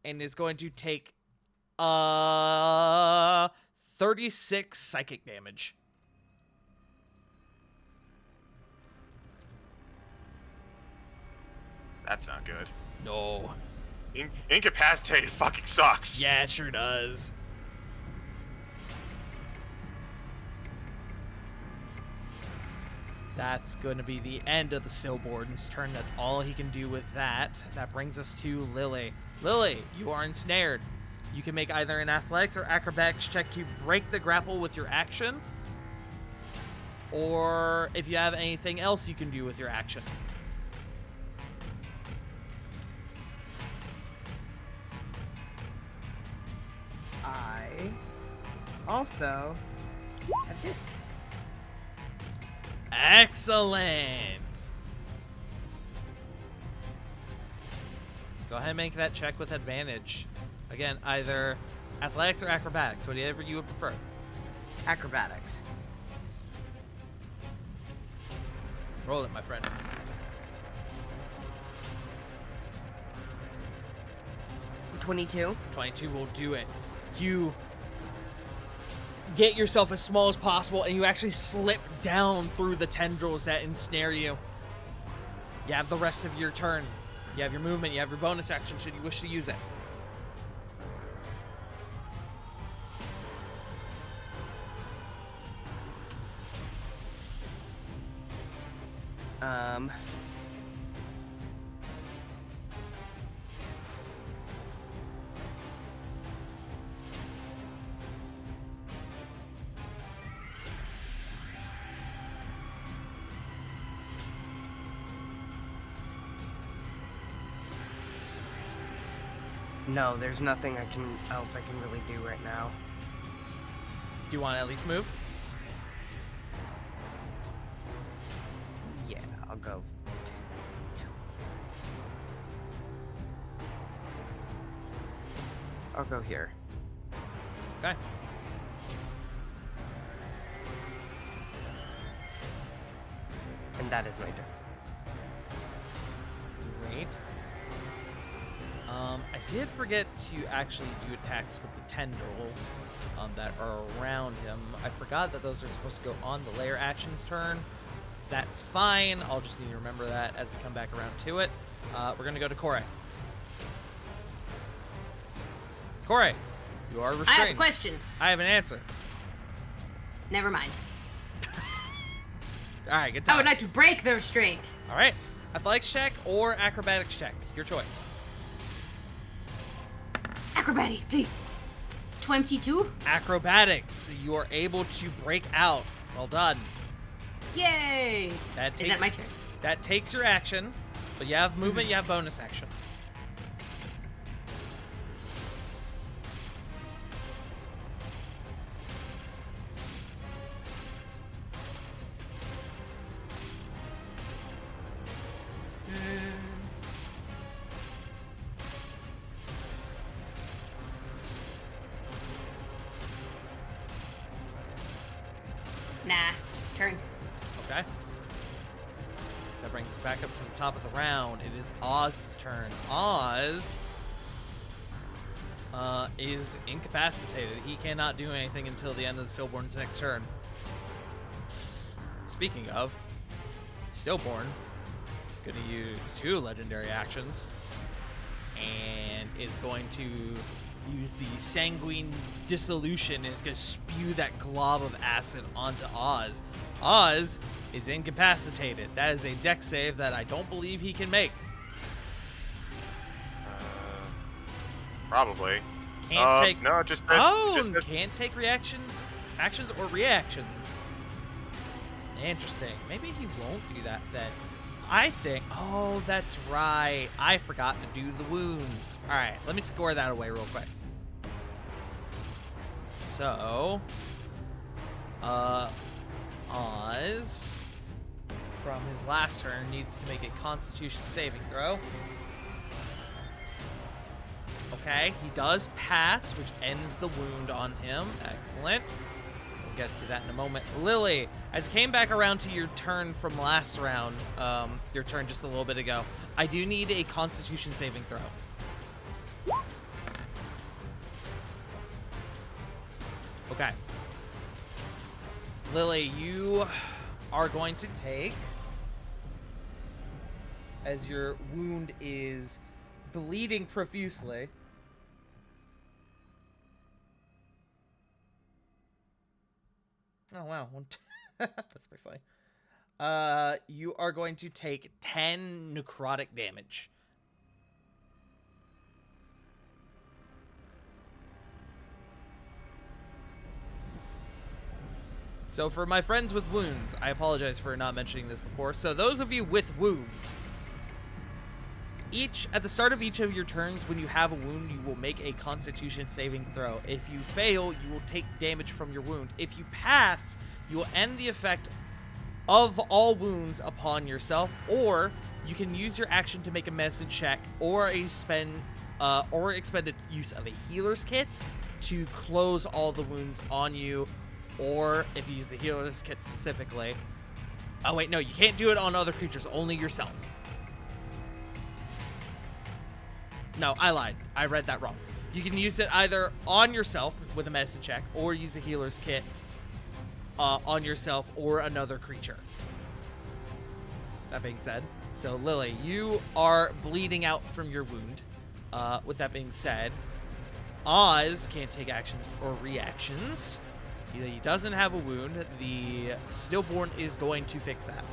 A: and is going to take 36 psychic damage.
B: That's not good.
A: No.
B: Incapacitated fucking sucks.
A: Yeah, it sure does. That's going to be the end of the Stillborn's turn. That's all he can do with that. That brings us to Lily. Lily, you are ensnared. You can make either an athletics or acrobatics check to break the grapple with your action, or if you have anything else you can do with your action.
H: I also have this.
A: Excellent. Go ahead and make that check with advantage. Again, either athletics or acrobatics, whatever you would prefer.
H: Acrobatics.
A: Roll it, my friend.
H: 22.
A: 22 will do it. You get yourself as small as possible, and you actually slip down through the tendrils that ensnare you. You have the rest of your turn. You have your movement. You have your bonus action should you wish to use it.
H: No, there's nothing else I can really do right now.
A: Do you want to at least move?
H: Yeah, I'll go. I'll go here.
A: Okay.
H: And that is my turn.
A: Great. I did forget to actually do attacks with the tendrils that are around him. I forgot that those are supposed to go on the layer actions turn. That's fine. I'll just need to remember that as we come back around to it. We're going to go to Kore. Kore, you are restrained.
D: I have a question.
A: I have an answer.
D: Never mind.
A: All right, good
D: I
A: time.
D: would like to break the restraint.
A: All right. Athletics check or acrobatics check. Your choice.
D: Acrobatic, please. 22?
A: Acrobatics. You are able to break out. Well done.
D: Yay!
A: That
D: Is that my turn?
A: That takes your action, but you have movement, you have bonus action.
D: Nah. Turn.
A: Okay. That brings us back up to the top of the round. It is Oz's turn. Oz is incapacitated. He cannot do anything until the end of the Stillborn's next turn. Speaking of, Stillborn is going to use 2 legendary actions and is going to use the Sanguine Dissolution and is going to spew that glob of acid onto Oz. Oz is incapacitated. That is a dex save that I don't believe he can make.
B: Probably.
A: Can't take.
B: No, just this.
A: Oh,
B: just this.
A: can't take actions or reactions. Interesting. Maybe he won't do that then. I think. Oh, that's right. I forgot to do the wounds. All right, let me score that away real quick. So, Oz, from his last turn, needs to make a Constitution saving throw. Okay, he does pass, which ends the wound on him. Excellent. We'll get to that in a moment. Lily, as it came back around to your turn from last round, your turn just a little bit ago, I do need a Constitution saving throw. Okay. Lily, you are going to take, as your wound is bleeding profusely. Oh, wow. That's pretty funny. You are going to take 10 necrotic damage. So for my friends with wounds, I apologize for not mentioning this before. So those of you with wounds, at the start of each of your turns, when you have a wound, you will make a Constitution saving throw. If you fail, you will take damage from your wound. If you pass, you will end the effect of all wounds upon yourself, or you can use your action to make a medicine check or expend a use of a healer's kit to close all the wounds on you. Or if you use the healer's kit specifically. Oh wait, no, you can't do it on other creatures, only yourself. No, I lied. I read that wrong. You can use it either on yourself with a medicine check, or use a healer's kit on yourself or another creature. That being said, so Lily, you are bleeding out from your wound. With that being said, Oz can't take actions or reactions. He doesn't have a wound. The Stillborn is going to fix that.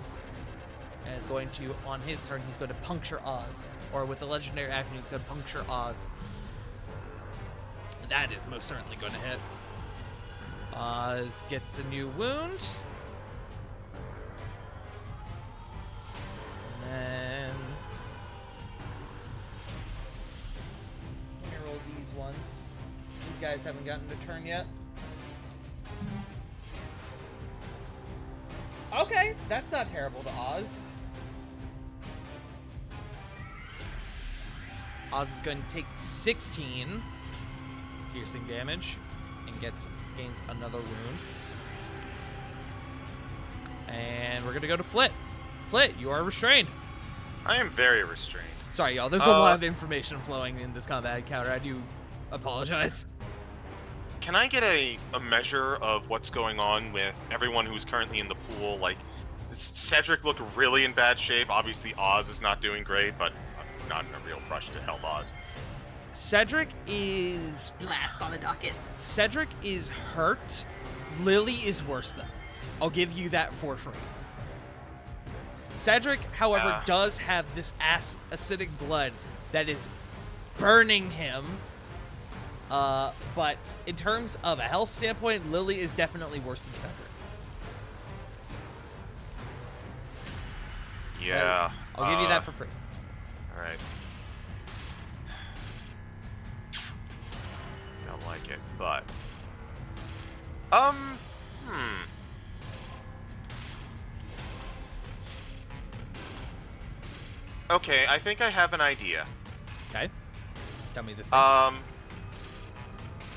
A: And is going to, on his turn, he's going to puncture Oz. Or with the legendary action, he's going to puncture Oz. That is most certainly going to hit. Oz gets a new wound. And then... let me roll these ones. These guys haven't gotten a turn yet. Okay, that's not terrible to Oz. Oz is going to take 16 piercing damage and gains another wound. And we're going to go to Flit. Flit, you are restrained.
B: I am very restrained.
A: Sorry, y'all. There's a lot of information flowing in this combat encounter. I do apologize.
B: Can I get a measure of what's going on with everyone who's currently in the pool? Like, does Cedric look really in bad shape? Obviously, Oz is not doing great, but I'm not in a real rush to help Oz.
A: Cedric is...
D: Last on the docket.
A: Cedric is hurt. Lily is worse, though. I'll give you that for free. Cedric, however, does have this acidic blood that is burning him. But in terms of a health standpoint, Lily is definitely worse than Cedric.
B: Yeah.
A: I'll give you that for free.
B: Alright. Don't like it, but... Okay, I think I have an idea.
A: Okay. Tell me this thing.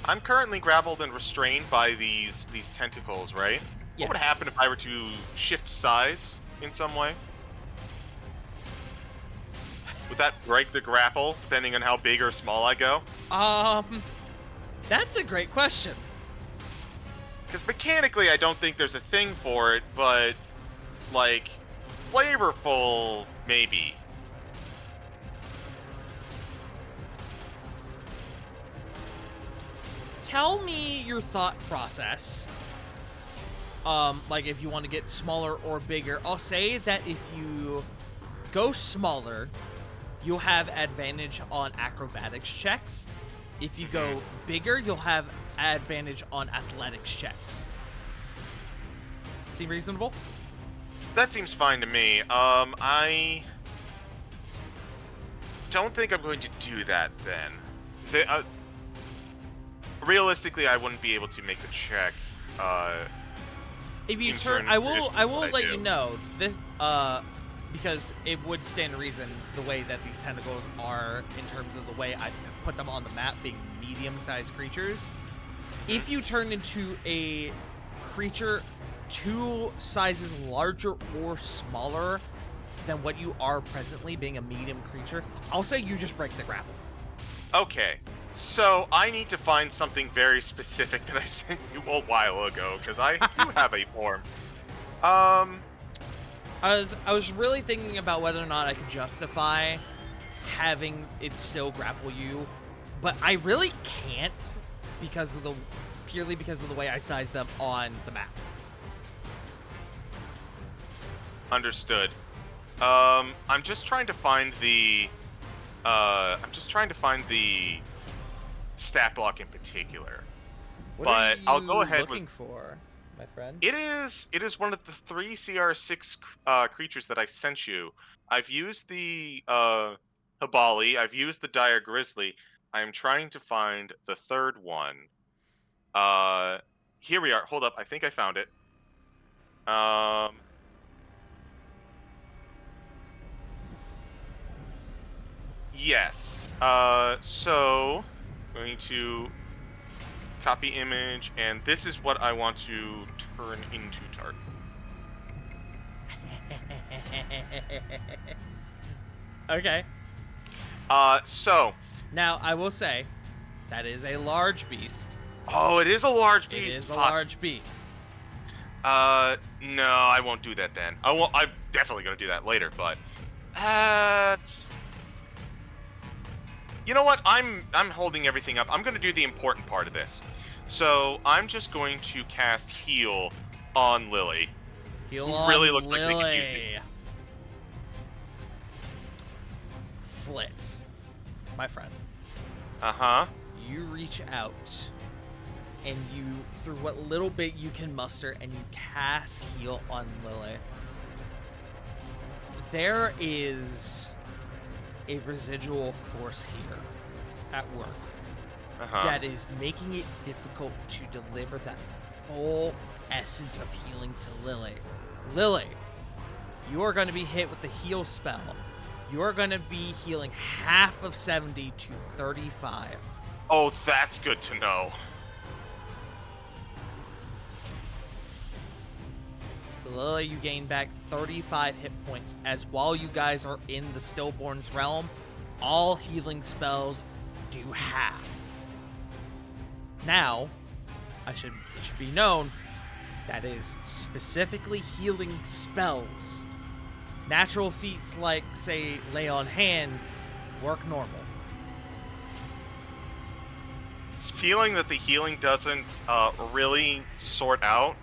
B: I'm currently grappled and restrained by these tentacles, right?
A: Yes.
B: What would happen if I were to shift size in some way? Would that break the grapple, depending on how big or small I go?
A: That's a great question.
B: Because mechanically, I don't think there's a thing for it, but, like, flavorful, maybe.
A: Tell me your thought process. Like if you want to get smaller or bigger. I'll say that if you go smaller, you'll have advantage on acrobatics checks. If you go bigger, you'll have advantage on athletics checks. Seem reasonable?
B: That seems fine to me. I don't think I'm going to do that then. Realistically, I wouldn't be able to make the check.
A: If you
B: in
A: turn,
B: certain
A: I will
B: conditions that I
A: let you
B: do.
A: know this because it would stand to reason the way that these tentacles are in terms of the way I put them on the map being medium-sized creatures. If you turn into a creature 2 sizes larger or smaller than what you are presently being a medium creature, I'll say you just break the grapple.
B: Okay, so I need to find something very specific that I sent you a while ago, because I do have a form.
A: I was really thinking about whether or not I could justify having it still grapple you, but I really can't purely because of the way I size them on the map.
B: Understood. I'm just trying to find the stat block in particular.
A: What
B: But
A: are you
B: I'll go ahead
A: looking
B: with-
A: for, my friend?
B: It is one of the 3 CR6 creatures that I sent you. I've used the Habali, I've used the Dire Grizzly. I am trying to find the third one. Here we are. Hold up, I think I found it. Yes. So going to copy image, and this is what I want to turn into target.
A: Okay.
B: So.
A: Now, I will say, that is a large beast.
B: Oh, it is a large beast.
A: It is a
B: Fuck.
A: large beast.
B: No, I won't do that then. I'm definitely gonna do that later, but it's. You know what? I'm holding everything up. I'm gonna do the important part of this. So I'm just going to cast Heal on Lily.
A: Heal
B: Who
A: on
B: really looks like they could
A: Lily.
B: use me.
A: Flit, my friend.
B: Uh-huh.
A: You reach out, and you, through what little bit you can muster, and you cast Heal on Lily. There is a residual force here at work
B: Uh-huh.
A: that is making it difficult to deliver that full essence of healing to Lily. Lily, you are going to be hit with the heal spell. You are going to be healing half of 70 to 35.
B: Oh, that's good to know.
A: So Lily, you gain back 35 hit points, as while you guys are in the Stillborn's realm, all healing spells do half. Now, it should be known that is specifically healing spells. Natural feats like, say, lay on hands work normal.
B: It's feeling that the healing doesn't really sort out.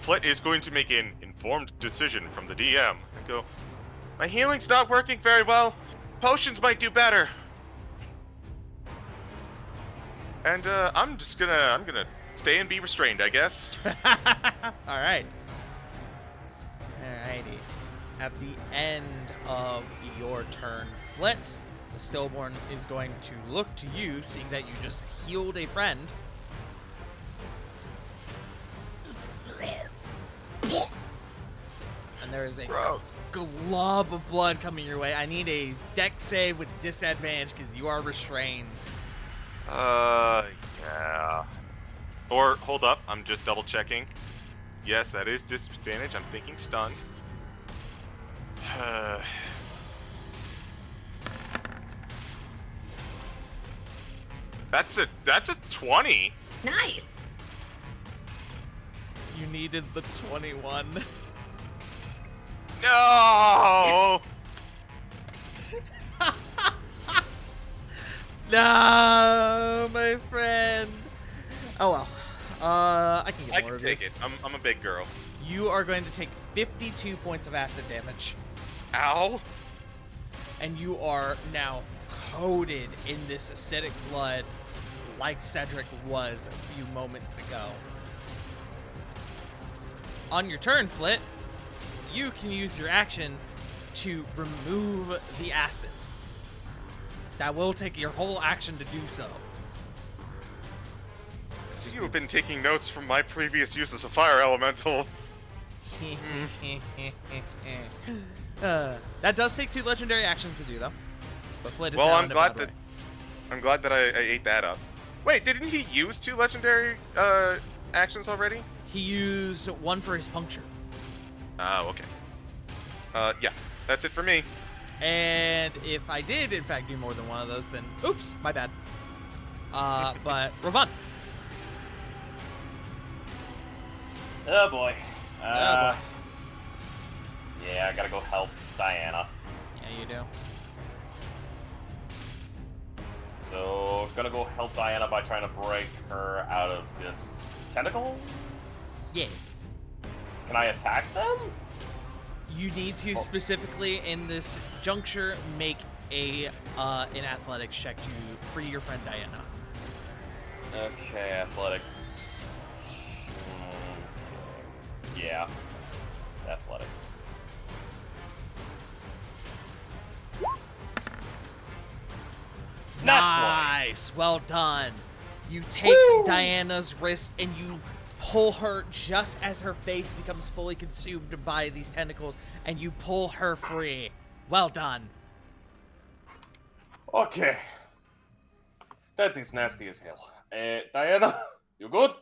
B: Flit is going to make an informed decision from the DM and go, my healing's not working very well. Potions might do better. And I'm gonna stay and be restrained, I guess.
A: Alright. Alrighty. At the end of your turn, Flit, the Stillborn is going to look to you, seeing that you just healed a friend. And there is a
B: Gross.
A: glob of blood coming your way. I need a dex save with disadvantage because you are restrained.
B: Yeah. Or, hold up, I'm just double checking. Yes, that is disadvantage. I'm thinking stunned. That's a 20.
D: Nice.
A: You needed the 21.
B: No!
A: No, my friend. Oh well. I can get
B: I
A: more
B: can
A: of
B: take
A: it.
B: it. I'm a big girl.
A: You are going to take 52 points of acid damage,
B: Ow.
A: and you are now coated in this acidic blood like Cedric was a few moments ago. On your turn, Flit, you can use your action to remove the acid. That will take your whole action to do so.
B: So you have been taking notes from my previous uses of fire elemental.
A: That does take 2 legendary actions to do, though. But Flit is
B: Well,
A: now
B: I'm
A: in a
B: glad
A: bad
B: that
A: way.
B: I'm glad that I ate that up. Wait, didn't he use 2 legendary actions already?
A: He used 1 for his puncture.
B: Oh, okay. Yeah, that's it for me.
A: And if I did, in fact, do more than one of those, then oops, my bad. But Ravon.
E: Oh boy.
A: Oh, boy.
E: Yeah, I gotta go help Diana.
A: Yeah, you do.
E: So, gonna go help Diana by trying to break her out of this tentacle?
A: Yes.
E: Can I attack them?
A: You need to specifically in this juncture make an athletics check to free your friend Diana.
E: Okay, athletics. Yeah. Athletics.
A: Nice. Well done. You take Diana's wrist and you pull her just as her face becomes fully consumed by these tentacles, and you pull her free. Well done.
E: Okay. That is nasty as hell. Diana, you good?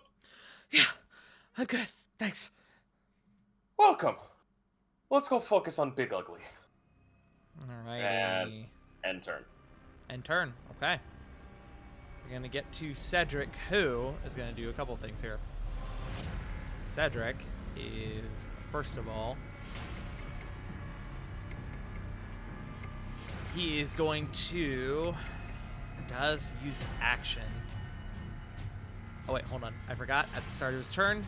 A: Yeah, I'm good. Thanks.
E: Welcome. Let's go focus on Big Ugly.
A: All right.
E: And end turn.
A: And turn. Okay. We're going to get to Cedric, who is going to do a couple things here. Cedric is, first of all, he is going to, does use an action. Oh wait, hold on. I forgot. At the start of his turn,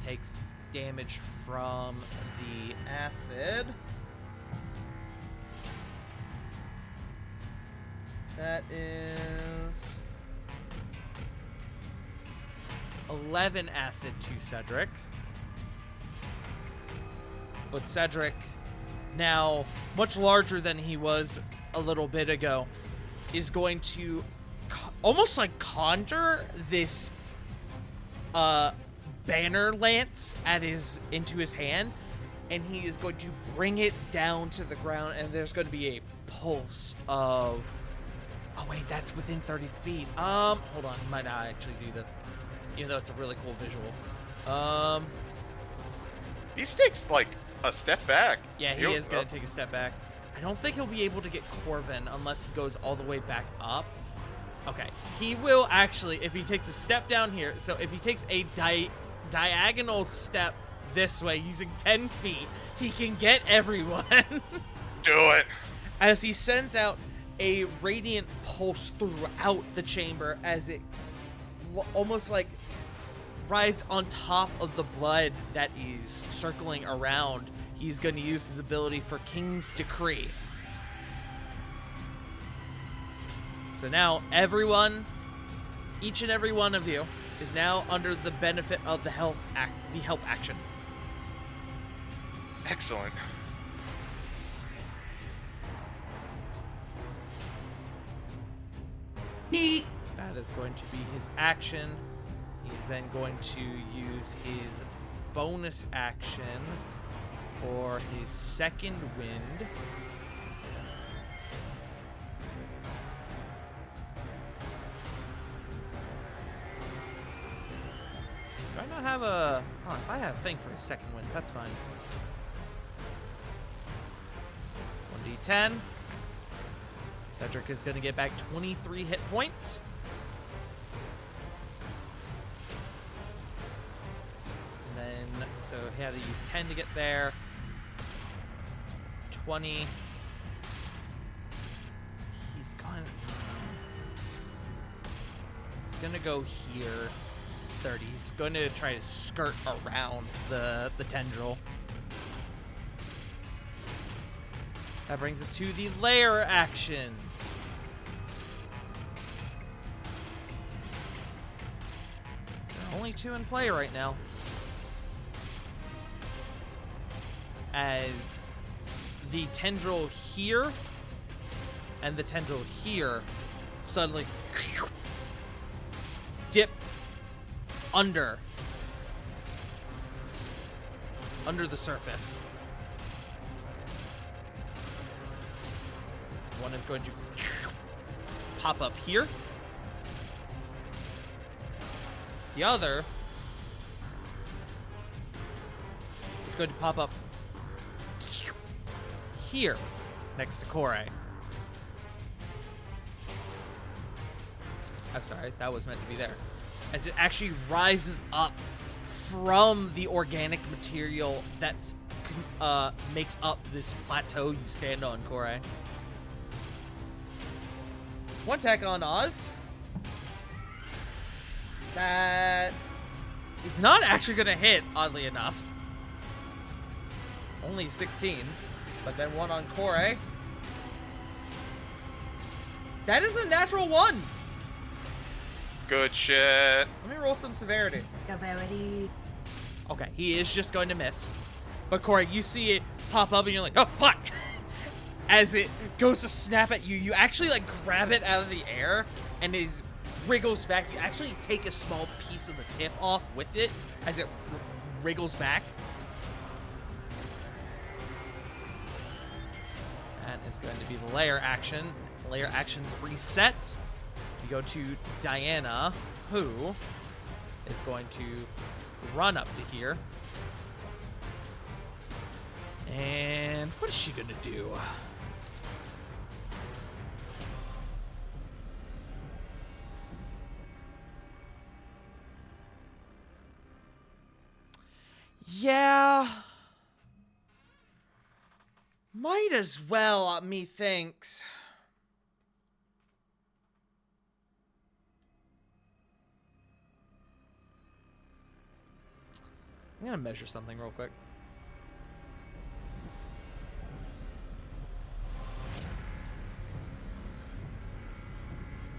A: takes damage from the acid. That is 11 acid to Cedric. But Cedric, now much larger than he was a little bit ago, is going to almost like conjure this banner lance into his hand, and he is going to bring it down to the ground, and there's going to be a pulse of, oh wait, that's within 30 feet. Hold on, he might not actually do this, even though it's a really cool visual.
B: He takes like a step back.
A: Yeah, he is going to take a step back. I don't think he'll be able to get Corvin unless he goes all the way back up. Okay, he will actually, if he takes a step down here, so if he takes a diagonal step this way using 10 feet, he can get everyone.
B: Do it.
A: As he sends out a radiant pulse throughout the chamber as it almost like rides on top of the blood that is circling around. He's going to use his ability for King's Decree. So now everyone, each and every one of you, is now under the benefit of the help action.
B: Excellent.
D: Neat.
A: That is going to be his action. He's then going to use his bonus action for his second wind. Do I not have a... Oh, if I have a thing for his second wind, that's fine. 1d10. Cedric is going to get back 23 hit points. And then, so he had to use 10 to get there. 20. He's gonna go here. 30. He's going to try to skirt around the tendril. That brings us to the lair actions. Only 2 in play right now. As the tendril here and the tendril here suddenly dip under the surface. One is going to pop up here. The other is going to pop up here next to Kore. I'm sorry, that was meant to be there. As it actually rises up from the organic material that's makes up this plateau you stand on, Kore. One attack on Oz. That is not actually going to hit, oddly enough. Only 16. But then one on Kore. That is a natural 1.
B: Good shit.
A: Let me roll some severity.
D: Severity.
A: Okay, he is just going to miss. But Kore, you see it pop up and you're like, oh, fuck. As it goes to snap at you, you actually like grab it out of the air and it wriggles back. You actually take a small piece of the tip off with it as it wriggles back. That is going to be the layer action. Layer actions reset. You go to Diana, who is going to run up to here. And what is she going to do? Yeah. Might as well, methinks. I'm gonna measure something real quick.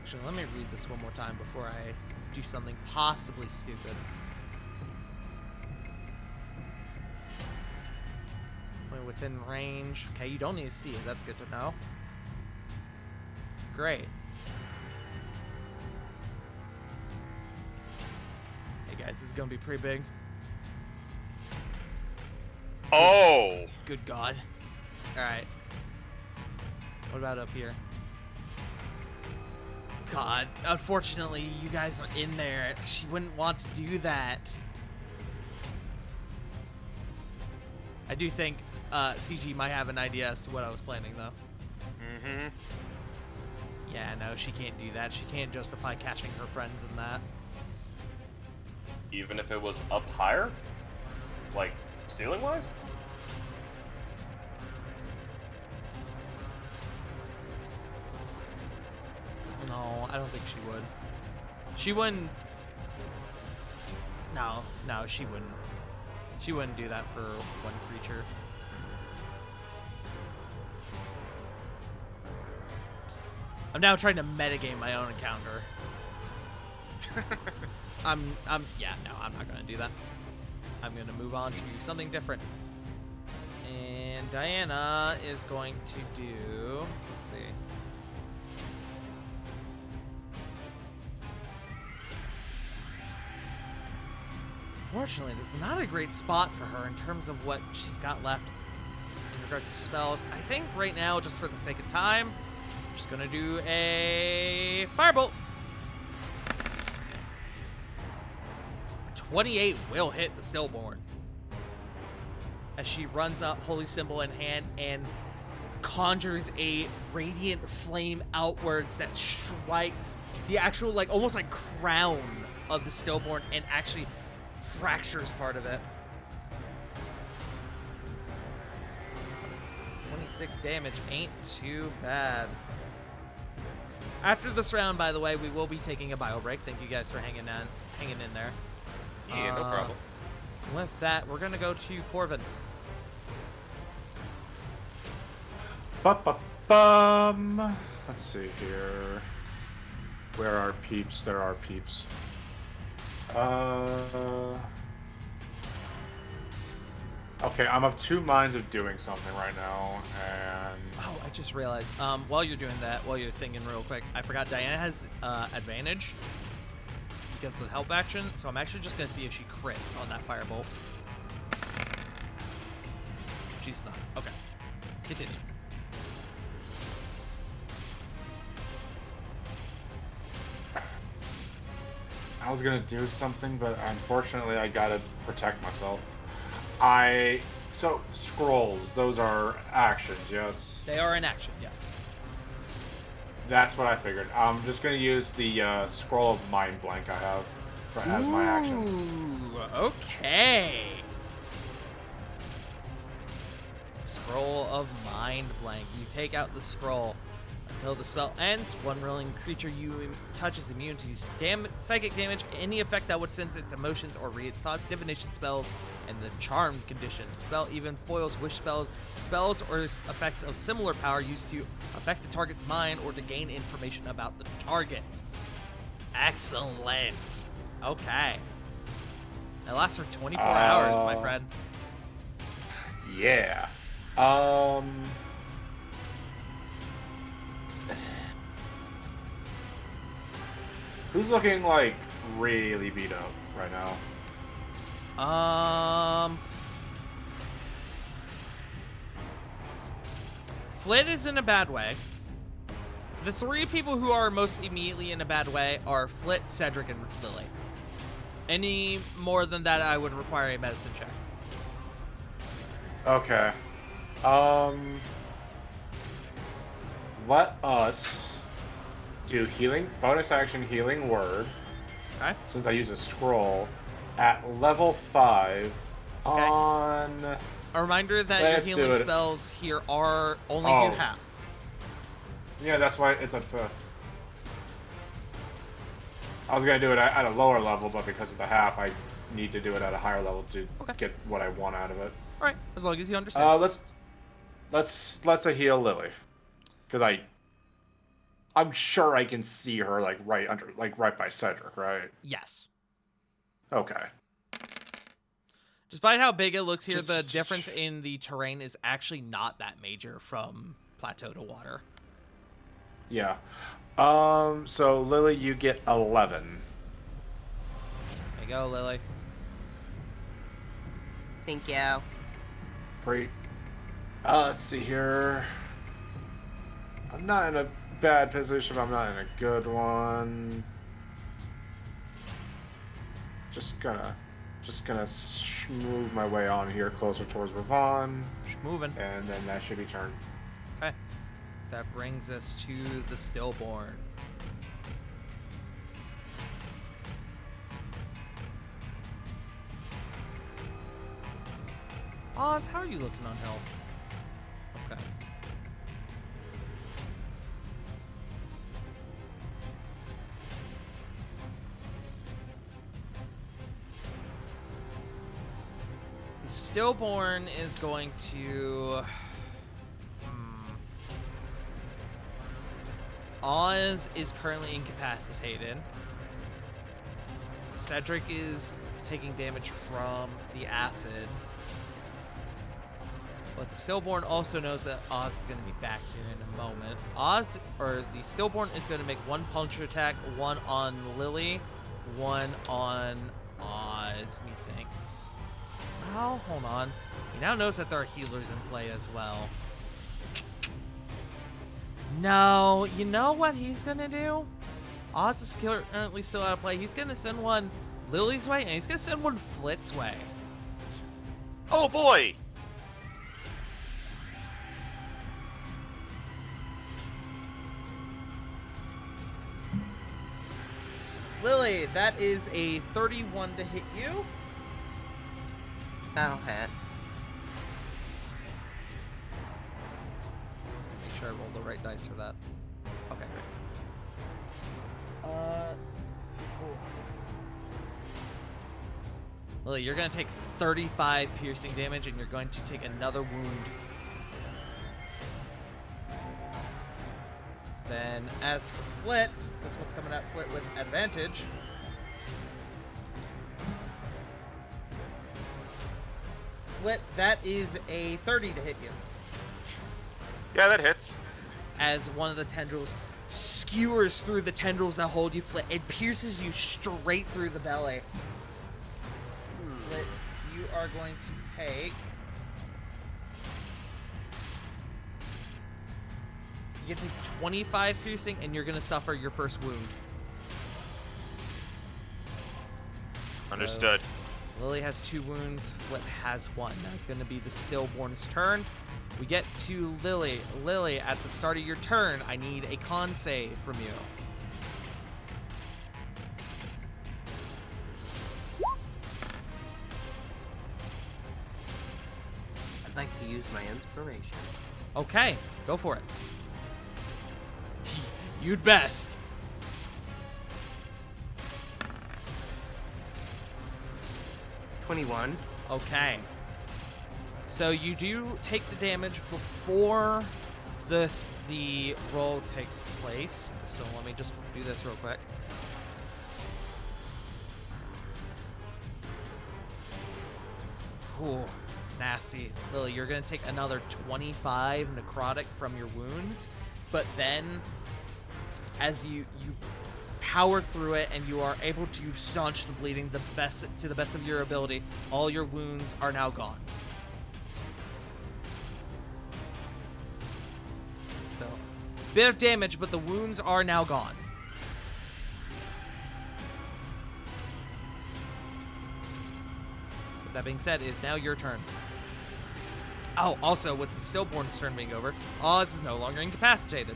A: Actually, let me read this one more time before I do something possibly stupid. Only within range. Okay, you don't need to see it. That's good to know. Great. Hey guys, this is gonna be pretty big.
B: Oh!
A: Good God. Alright. What about up here? God, unfortunately, you guys are in there. She wouldn't want to do that. I do think CG might have an idea as to what I was planning, though.
B: Mm-hmm.
A: Yeah, no, she can't do that. She can't justify catching her friends in that.
E: Even if it was up higher? Like, ceiling-wise?
A: No, I don't think she would. She wouldn't... No, she wouldn't. She wouldn't do that for one creature. I'm now trying to metagame my own encounter. Yeah, no, I'm not gonna do that. I'm gonna move on to something different. And Diana is going to do, let's see. Fortunately, this is not a great spot for her in terms of what she's got left in regards to spells. I think right now, just for the sake of time, I'm just gonna do a firebolt. 28 will hit the stillborn as she runs up, holy symbol in hand, and conjures a radiant flame outwards that strikes the actual, like, almost like crown of the stillborn and actually fractures part of it. 26 damage ain't too bad. After this round, by the way, we will be taking a bio break. Thank you guys for hanging in there.
B: Yeah, no problem.
A: With that, we're gonna go to Corvin.
C: Ba-ba-bum. Let's see here. Where are peeps? There are peeps. Okay, I'm of two minds of doing something right now, and
A: Oh, I just realized. While you're doing that, while you're thinking real quick, I forgot Diana has advantage because of the help action. So I'm actually just gonna see if she crits on that firebolt. She's not. Okay. Continue.
C: I was gonna do something, but unfortunately I gotta protect myself. So scrolls, those are actions, yes?
A: They are in action. Yes.
C: That's what I figured. I'm just gonna use the scroll of mind blank I have as my action.
A: Ooh, okay. Scroll of Mind Blank. You take out the scroll. Until the spell ends, one rolling creature you touch is immune to psychic damage, any effect that would sense its emotions or read its thoughts, divination spells, and the charmed condition. The spell even foils wish spells or effects of similar power used to affect the target's mind or to gain information about the target. Excellent. Okay. That lasts for 24 hours, my friend.
C: Yeah. Who's looking like really beat up right now?
A: Flint is in a bad way. The three people who are most immediately in a bad way are Flit, Cedric, and Lily. Any more than that, I would require a medicine check.
C: Okay. Let us do bonus action healing word.
A: Okay.
C: Since I use a scroll at level 5 on.
A: A reminder that
C: Let's
A: your
C: do
A: healing
C: it.
A: spells here are only
C: Oh.
A: do half.
C: Yeah, that's why it's at 5th. I was gonna do it at a lower level, but because of the half, I need to do it at a higher level to get what I want out of it.
A: All right, as long as you understand.
C: Let's heal Lily, because I'm sure I can see her right by Cedric, right?
A: Yes.
C: Okay.
A: Despite how big it looks here, the difference in the terrain is actually not that major from plateau to water.
C: Yeah. So Lily, you get 11.
A: There you go, Lily.
H: Thank you.
C: Great. Let's see here. I'm not in a bad position, but I'm not in a good one. Just gonna move my way on here closer towards Ravon,
A: Moving.
C: and then that should be turned.
A: Okay. That brings us to the Stillborn. Oz, how are you looking on health? Okay. The Stillborn is going to... Oz is currently incapacitated. Cedric is taking damage from the acid. But the Stillborn also knows that Oz is going to be back here in a moment. The Stillborn is going to make one puncture attack, one on Lily, one on Oz, methinks. Oh, hold on. He now knows that there are healers in play as well. No, you know what he's gonna do? Oz is currently still out of play. He's gonna send one Lily's way, and he's gonna send one Flit's way.
B: Oh boy!
A: Lily, that is a 31 to hit you.
H: That'll hit.
A: Make sure I roll the right dice for that. Okay, great. Lily, you're gonna take 35 piercing damage, and you're going to take another wound. Then, as for Flit, this one's coming at Flit with advantage. Flit, that is a 30 to hit you.
B: Yeah, that hits.
A: As one of the tendrils skewers through the tendrils that hold you, Flit. It pierces you straight through the belly. Flit, you are going to take... You get to 25 piercing, and you're going to suffer your first wound.
B: Understood.
A: So, Lily has 2 wounds. Flit has 1. That's going to be the Stillborn's turn. We get to Lily. Lily, at the start of your turn, I need a con save from you.
H: I'd like to use my inspiration.
A: Okay, go for it. You'd best.
H: $21.
A: Okay. So you do take the damage before the roll takes place. So let me just do this real quick. Ooh, nasty. Lily, you're going to take another 25 necrotic from your wounds. But then, as you power through it and you are able to staunch the bleeding to the best of your ability, all your wounds are now gone. So, bit of damage, but the wounds are now gone. With that being said, it is now your turn. Oh, also, with the Stillborn's turn being over, Oz is no longer incapacitated.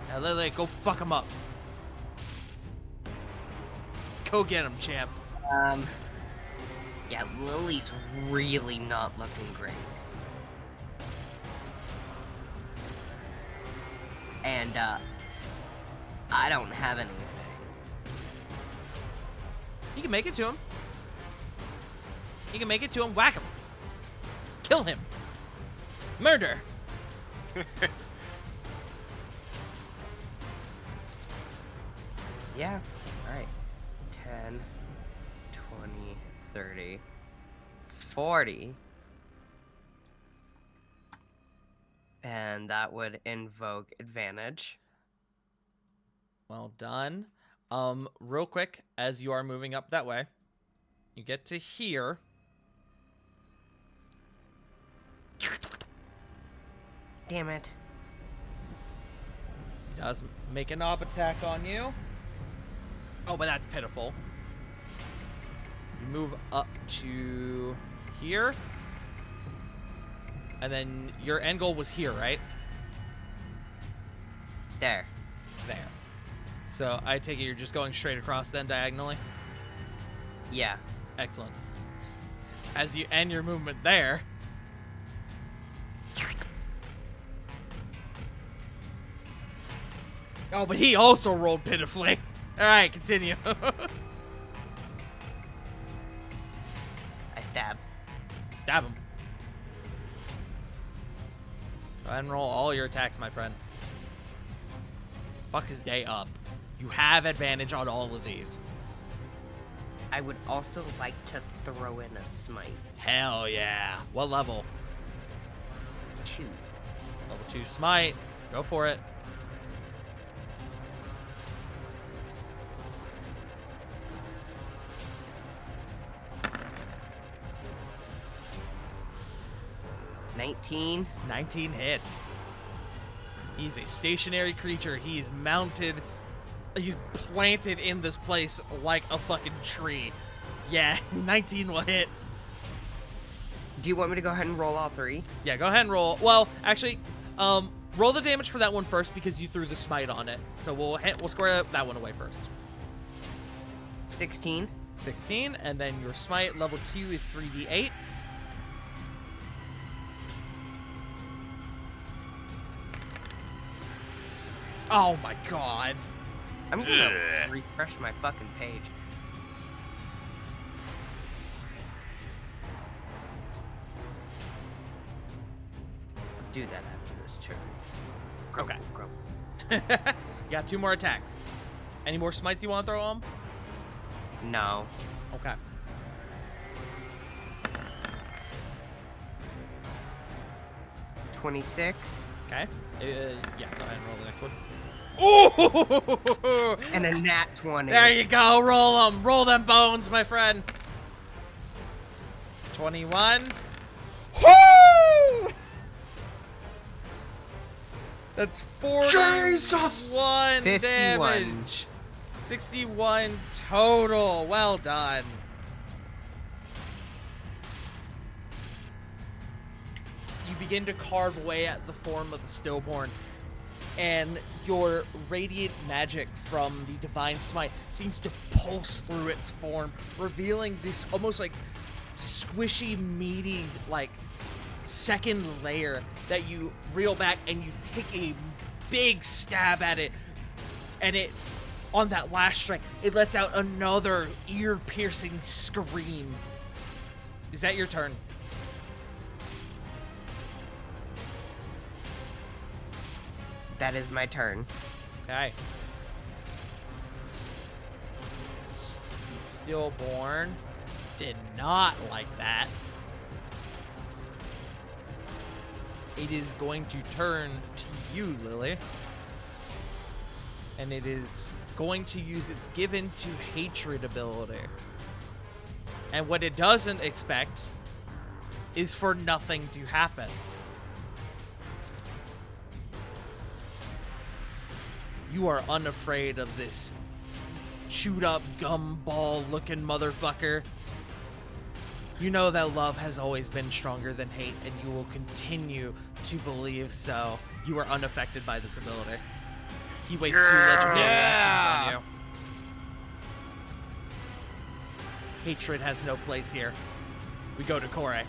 A: Now, Lily, go fuck him up. Go get him, champ.
H: Yeah, Lily's really not looking great. And, I don't have anything.
A: You can make it to him. You can make it to him. Whack him. Kill him. Murder.
H: Yeah, alright. 10, 20, 30, 40. And that would invoke advantage.
A: Well done. Real quick, as you are moving up that way, you get to here.
H: Damn it.
A: He does make an ob attack on you. Oh, but that's pitiful. You move up to here. And then your end goal was here, right?
H: There.
A: There. So I take it you're just going straight across then diagonally?
H: Yeah.
A: Excellent. As you end your movement there. Oh, but he also rolled pitifully. Alright, continue.
H: I stab.
A: Stab him. Go ahead and roll all your attacks, my friend. Fuck his day up. You have advantage on all of these.
H: I would also like to throw in a smite.
A: Hell yeah. What level?
H: 2.
A: Level 2 smite. Go for it.
H: $19.
A: 19 hits. He's a stationary creature. He's mounted. He's planted in this place like a fucking tree. Yeah, 19 will hit.
H: Do you want me to go ahead and roll all 3?
A: Yeah, go ahead and roll. Well, actually, roll the damage for that one first because you threw the smite on it. So we'll square that one away first.
H: 16.
A: 16, and then your smite level 2 is 3d8. Oh my god.
H: I'm gonna refresh my fucking page. I'll do that after this turn.
A: Okay.
H: Grumble.
A: You got 2 more attacks. Any more smites you want to throw on him?
H: No.
A: Okay.
H: $26.
A: Okay. Yeah, go ahead and roll the next one. Ooh!
H: And a nat 20.
A: There you go. Roll them. Roll them bones, my friend. 21. Woo! That's 41
H: 51.
A: damage. 61 total. Well done. You begin to carve away at the form of the stillborn, and your radiant magic from the divine smite seems to pulse through its form, revealing this almost like squishy, meaty, like second layer that you reel back and you take a big stab at it, and it, on that last strike, it lets out another ear-piercing scream. Is that your turn?
H: That is my turn.
A: Okay. Stillborn did not like that. It is going to turn to you, Lily. And it is going to use its given to hatred ability. And what it doesn't expect is for nothing to happen. You are unafraid of this chewed up gumball looking motherfucker. You know that love has always been stronger than hate, and you will continue to believe so. You are unaffected by this ability. He wastes 2 legendary actions on you. Hatred has no place here. We go to Kore.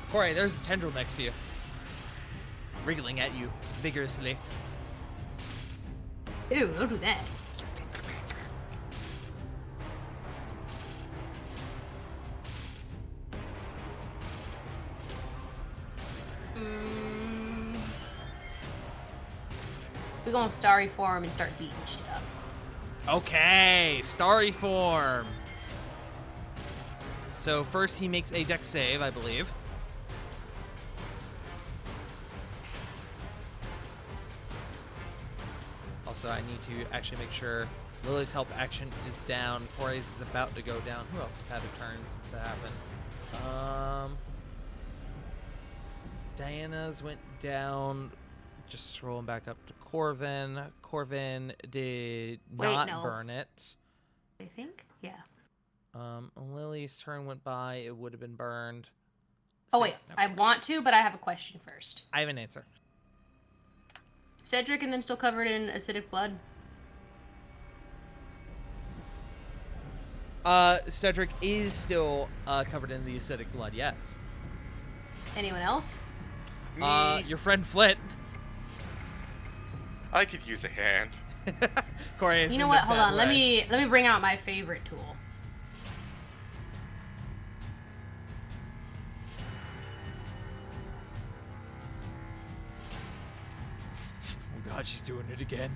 A: Kore, there's a tendril next to you, wriggling at you vigorously.
D: Ew, don't do that. We're gonna starry form and start beating shit up.
A: Okay, starry form. So first he makes a dex save, I believe. Also, I need to actually make sure Lily's help action is down. Kore's is about to go down. Who else has had a turn since that happened? Diana's went down. Just scrolling back up to Corvin. Corvin did not burn it.
D: I think? Yeah.
A: Lily's turn went by. It would have been burned.
D: Oh, wait. I want to, but I have a question first.
A: I have an answer.
D: Cedric and them still covered in acidic blood?
A: Cedric is still covered in the acidic blood, yes.
D: Anyone else?
B: Me,
A: Your friend Flit.
B: I could use a hand.
A: Corey is
D: You know
A: in
D: what?
A: the
D: Hold
A: bad
D: on. Let
A: way.
D: me bring out my favorite tool.
A: Oh god, she's doing it again.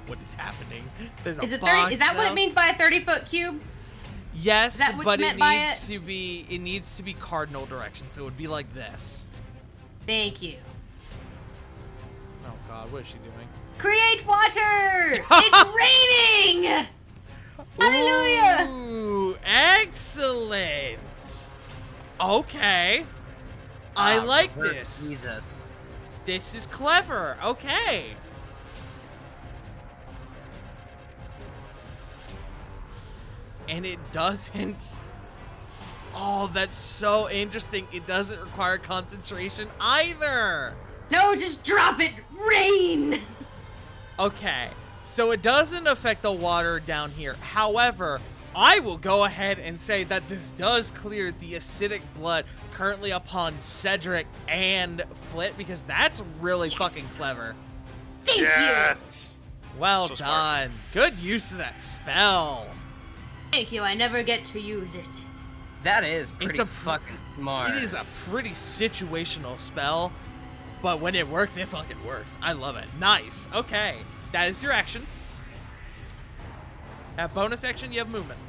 A: What is happening? There's a
D: Is it
A: box
D: 30? Is that what
A: now?
D: it means by a 30-foot cube?
A: Yes,
D: Is that what's
A: but it
D: meant by
A: needs to be cardinal direction, so it would be like this.
D: Thank you.
A: Oh god, what is she doing?
D: Create water! It's raining! Hallelujah!
A: Ooh, excellent. Okay. I like this.
H: Jesus.
A: This is clever. Okay. And it doesn't. Oh, that's so interesting. It doesn't require concentration either.
D: No, just drop it! Rain!
A: Okay. So it doesn't affect the water down here. However, I will go ahead and say that this does clear the acidic blood currently upon Cedric and Flit, because that's really fucking clever.
D: Thank
B: Yes.
A: Well
B: So smart.
A: done. Good use of that spell.
D: Thank you. I never get to use it.
H: That is pretty
A: a-
H: fucking smart.
A: It is a pretty situational spell, but when it works, it fucking works. I love it. Nice. Okay. That is your action. Have bonus action, you have movement.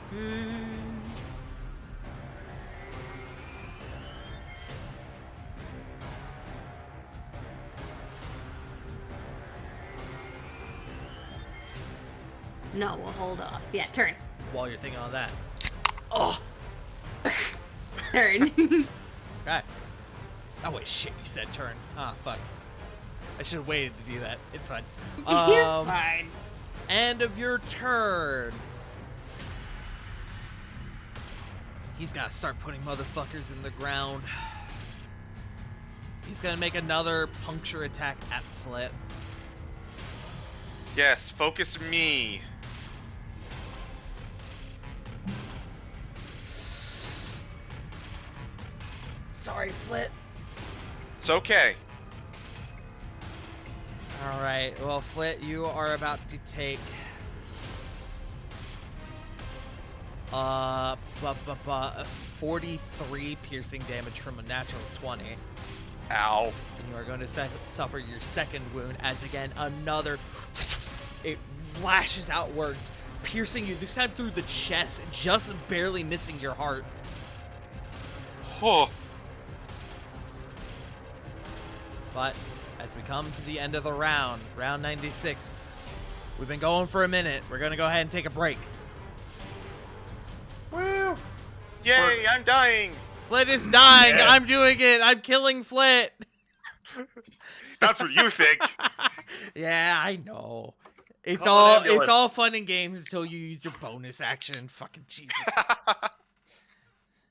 D: Hmm. No, we'll hold off. Yeah, turn.
A: While you're thinking on that. Oh,
D: Turn.
A: right. Oh, wait, shit, you said turn. Ah, fuck. I should have waited to do that. It's fine.
D: You're fine.
A: End of your turn. He's got to start putting motherfuckers in the ground. He's going to make another puncture attack at Flit.
B: Yes, focus me.
A: Sorry, Flit.
B: It's okay.
A: All right. Well, Flit, you are about to take 43 piercing damage from a natural 20.
B: Ow.
A: And you are going to suffer your second wound as again another it lashes outwards, piercing you this time through the chest, just barely missing your heart.
B: Oh.
A: But as we come to the end of the round 96, we've been going for a minute. We're going to go ahead and take a break.
C: Woo!
B: Yay, I'm dying.
A: Flit is dying.
C: Yeah.
A: I'm doing it. I'm killing Flit.
B: That's what you think.
A: Yeah, I know. It's
B: Call an
A: all
B: ambulance.
A: it's all fun and games until you use your bonus action. Fucking Jesus. All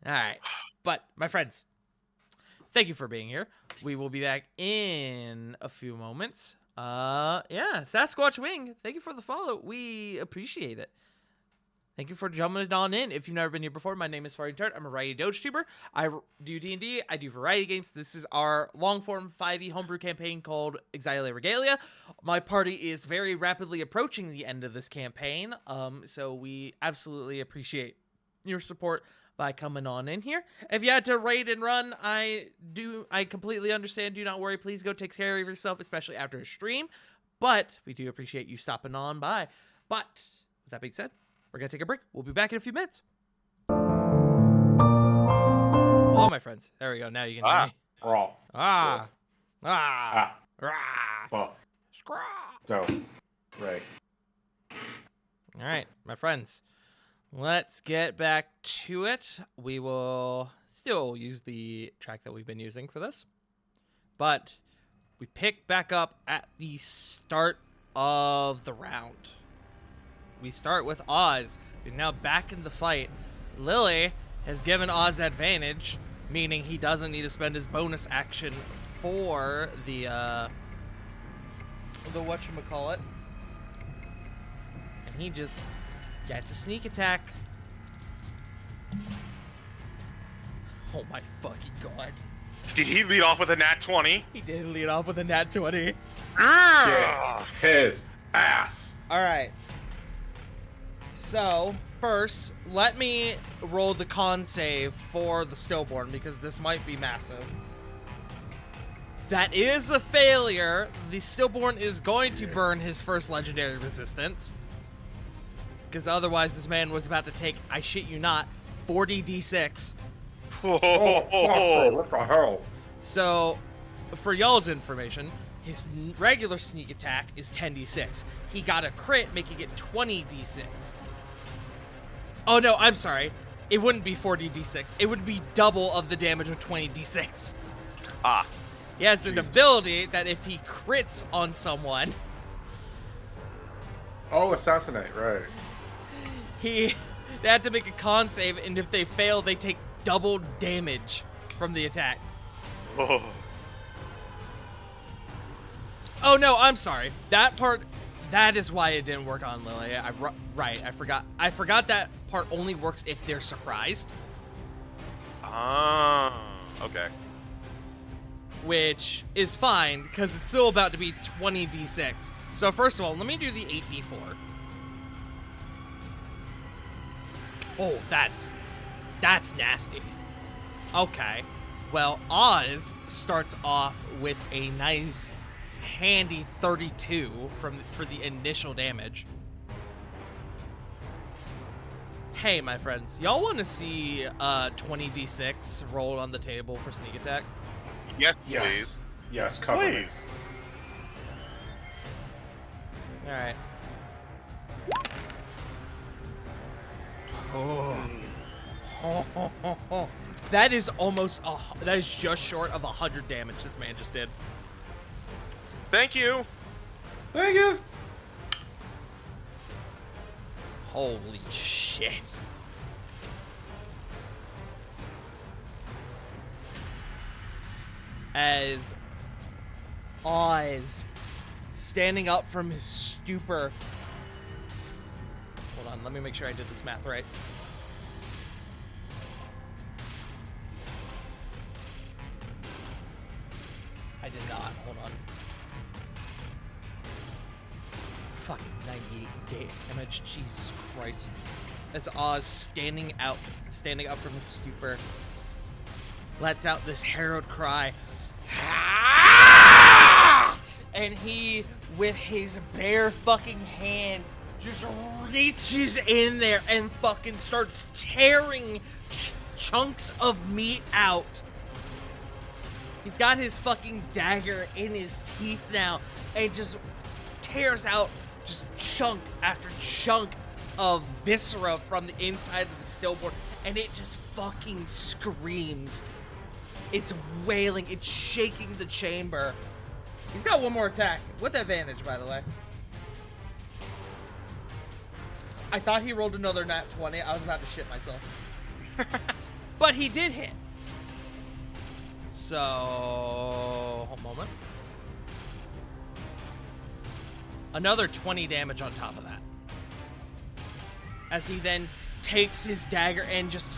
A: right. But my friends, thank you for being here. We will be back in a few moments. Yeah, Sasquatch Wing, thank you for the follow. We appreciate it. Thank you for jumping on in. If you've never been here before, my name is Farting Tart. I'm a variety Doge tuber. I do D&D. I do variety games. This is our long-form 5e homebrew campaign called Exilia Regalia. My party is very rapidly approaching the end of this campaign, so we absolutely appreciate your support by coming on in here. If you had to raid and run, I completely understand. Do not worry. Please go take care of yourself, especially after a stream. But we do appreciate you stopping on by. But with that being said, we're going to take a break. We'll be back in a few minutes. Hello, my friends. There we go. Now you can hear me.
C: Raw.
A: Ah. Ah.
C: Ah.
A: Ah.
C: Well,
A: Scraw.
C: so, Ray.
A: All right, my friends. Let's get back to it. We will still use the track that we've been using for this. But we pick back up at the start of the round. We start with Oz, who's now back in the fight. Lily has given Oz advantage, meaning he doesn't need to spend his bonus action for the whatchamacallit. And he just gets a sneak attack. Oh my fucking god.
B: Did he lead off with a nat 20?
A: He did lead off with a nat 20.
C: Yeah. His ass.
A: Alright. So, first, let me roll the con save for the stillborn because this might be massive. That is a failure. The stillborn is going to burn his first legendary resistance. Because otherwise this man was about to take, I shit you not, 40 d6.
C: Oh, fuck, bro, what the hell?
A: So, for y'all's information, his regular sneak attack is 10d6. He got a crit, making it 20d6. Oh no, I'm sorry. It wouldn't be 40d6. It would be double of the damage of 20d6.
B: Ah.
A: He has an ability that if he crits on someone,
C: Oh, assassinate, right.
A: they have to make a con save, and if they fail, they take double damage from the attack.
B: Oh.
A: Oh no, I'm sorry. That part, that is why it didn't work on Lily. Right, I forgot that part only works if they're surprised.
B: okay.
A: Which is fine, because it's still about to be 20d6. So first of all, let me do the 8d4. Oh, that's nasty. Okay. Well, Oz starts off with a nice, handy 32 for the initial damage. Hey, my friends, y'all want to see 20d6 rolled on the table for sneak attack?
B: Yes,
C: Yes.
B: please.
C: Yes, cover me.
E: Please.
A: All right. Oh. That is that is just short of 100 damage this man just did.
B: Thank you.
C: Thank you.
A: Holy shit. As Oz, standing up from his stupor. Hold on, let me make sure I did this math right. I did not. Hold on. Fucking 98 damage. Jesus Christ. As Oz standing up from his stupor, lets out this harrowed cry. And he, with his bare fucking hand, just reaches in there and fucking starts tearing chunks of meat out. He's got his fucking dagger in his teeth now and just tears out just chunk after chunk of viscera from the inside of the stillborn, and it just fucking screams. It's wailing, it's shaking the chamber. He's got one more attack, with advantage, by the way. I thought he rolled another nat 20. I was about to shit myself. But he did hit. So, hold a moment. Another 20 damage on top of that. As he then takes his dagger and just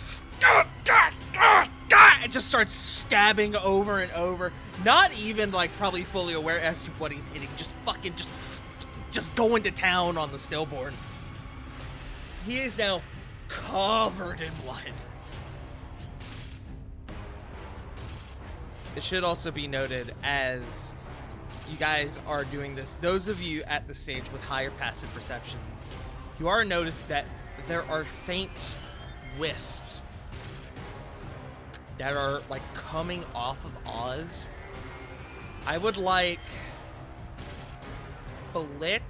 A: and just starts stabbing over and over. Not even like probably fully aware as to what he's hitting. Just fucking just going to town on the stillborn. He is now covered in blood. It should also be noted, as you guys are doing this, those of you at the stage with higher passive perception, you are notice that there are faint wisps that are like coming off of Oz. I would like Flit.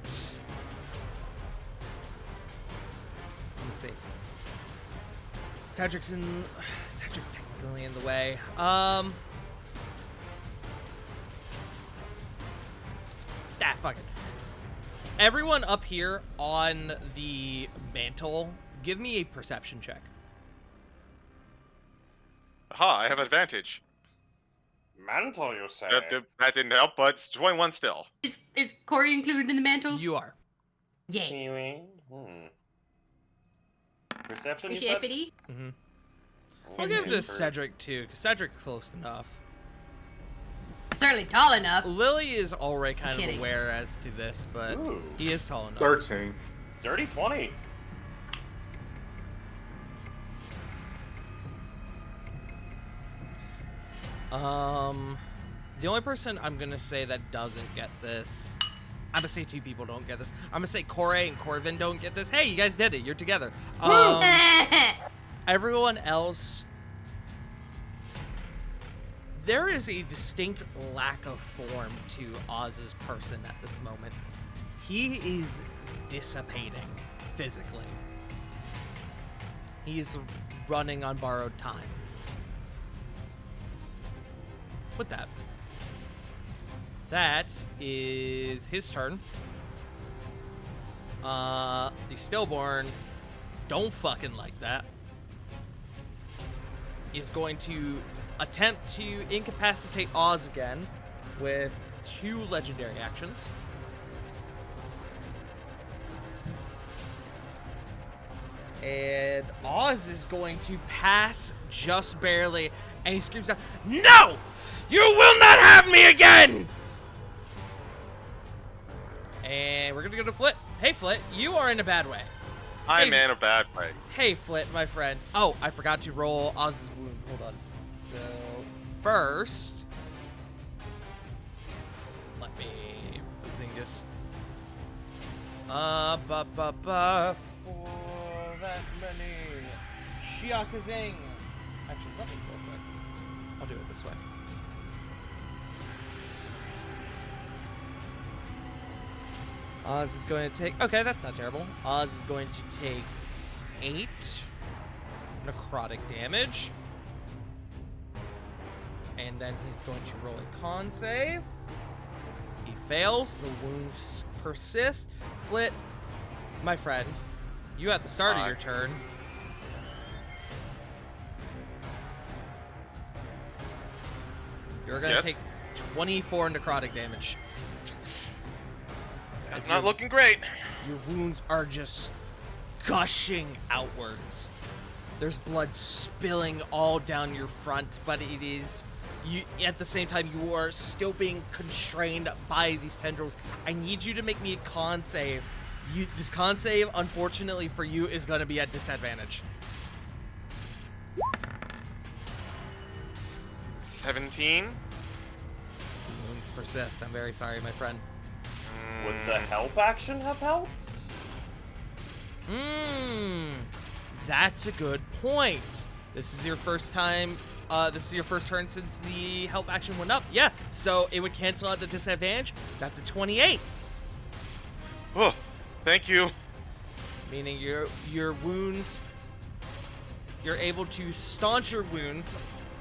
A: Let's see. Cedric's technically in the way. Fuck it. Everyone up here on the mantle, give me a perception check.
B: Aha, I have advantage.
E: Mantle, you say?
B: That didn't help, but it's 21 still.
D: Is Corey included in the mantle?
A: You are.
D: Yay.
E: Perception, you
D: Is
E: said?
D: Deputy?
A: Mm-hmm. I'll give it to
D: 17.
A: Cedric too, because Cedric's close enough.
D: Certainly tall enough.
A: Lily is already kind of
D: Kidding.
A: aware as to this, but
E: Ooh.
A: he is tall enough.
C: 13.
E: Dirty 20.
A: The only person I'm gonna say that doesn't get this, I'm gonna say two people don't get this. I'm gonna say Corey and Corvin don't get this. Hey, you guys did it. You're together. Everyone else, there is a distinct lack of form to Oz's person at this moment. He is dissipating physically. He's running on borrowed time. With that, that is his turn. The stillborn don't fucking like that. Is going to attempt to incapacitate Oz again with 2 legendary actions. And Oz is going to pass just barely, and he screams out, "No! You will not have me again!" And we're gonna go to Flit. Hey, Flit, you are in a bad way.
B: I'm
A: Hey.
B: in a bad way.
A: Hey, Flit, my friend. Oh, I forgot to roll Oz's wound. Hold on. So, first, let me Bazingus. For that many. Shiakazing. Actually, let me real quick. I'll do it this way. Oz is going to take... Okay, that's not terrible. Oz is going to take 8 necrotic damage. And then he's going to roll a con save. He fails. The wounds persist. Flit, my friend, you at the start of your turn. You're going to take 24 necrotic damage.
B: That's not looking great.
A: Your wounds are just gushing outwards. There's blood spilling all down your front, but it is you at the same time you are still being constrained by these tendrils. I need you to make me a con save. This con save, unfortunately for you, is going to be at disadvantage.
B: 17.
A: Wounds persist. I'm very sorry, my friend.
E: Would the help action have helped?
A: That's a good point. This is your first time. This is your first turn since the help action went up. Yeah, so it would cancel out the disadvantage. That's a 28.
B: Oh, thank you.
A: Meaning your wounds, you're able to staunch your wounds,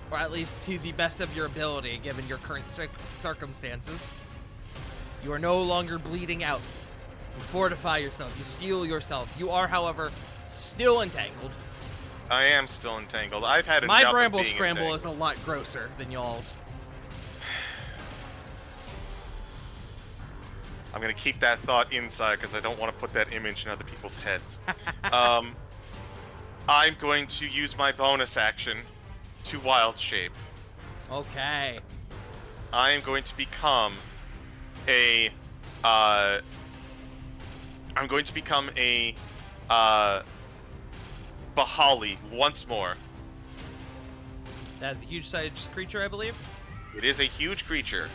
A: or at least to the best of your ability, given your current circumstances. You are no longer bleeding out. You fortify yourself. You steel yourself. You are, however, still entangled.
B: I am still entangled. I've had
A: My
B: enough of
A: bramble
B: being
A: scramble
B: entangled.
A: is a lot grosser than y'all's.
B: I'm gonna keep that thought inside because I don't want to put that image in other people's heads. I'm going to use my bonus action to wild shape.
A: Okay.
B: I am going to become a Bahali once more.
A: That's a huge-sized creature, I believe.
B: It is a huge creature.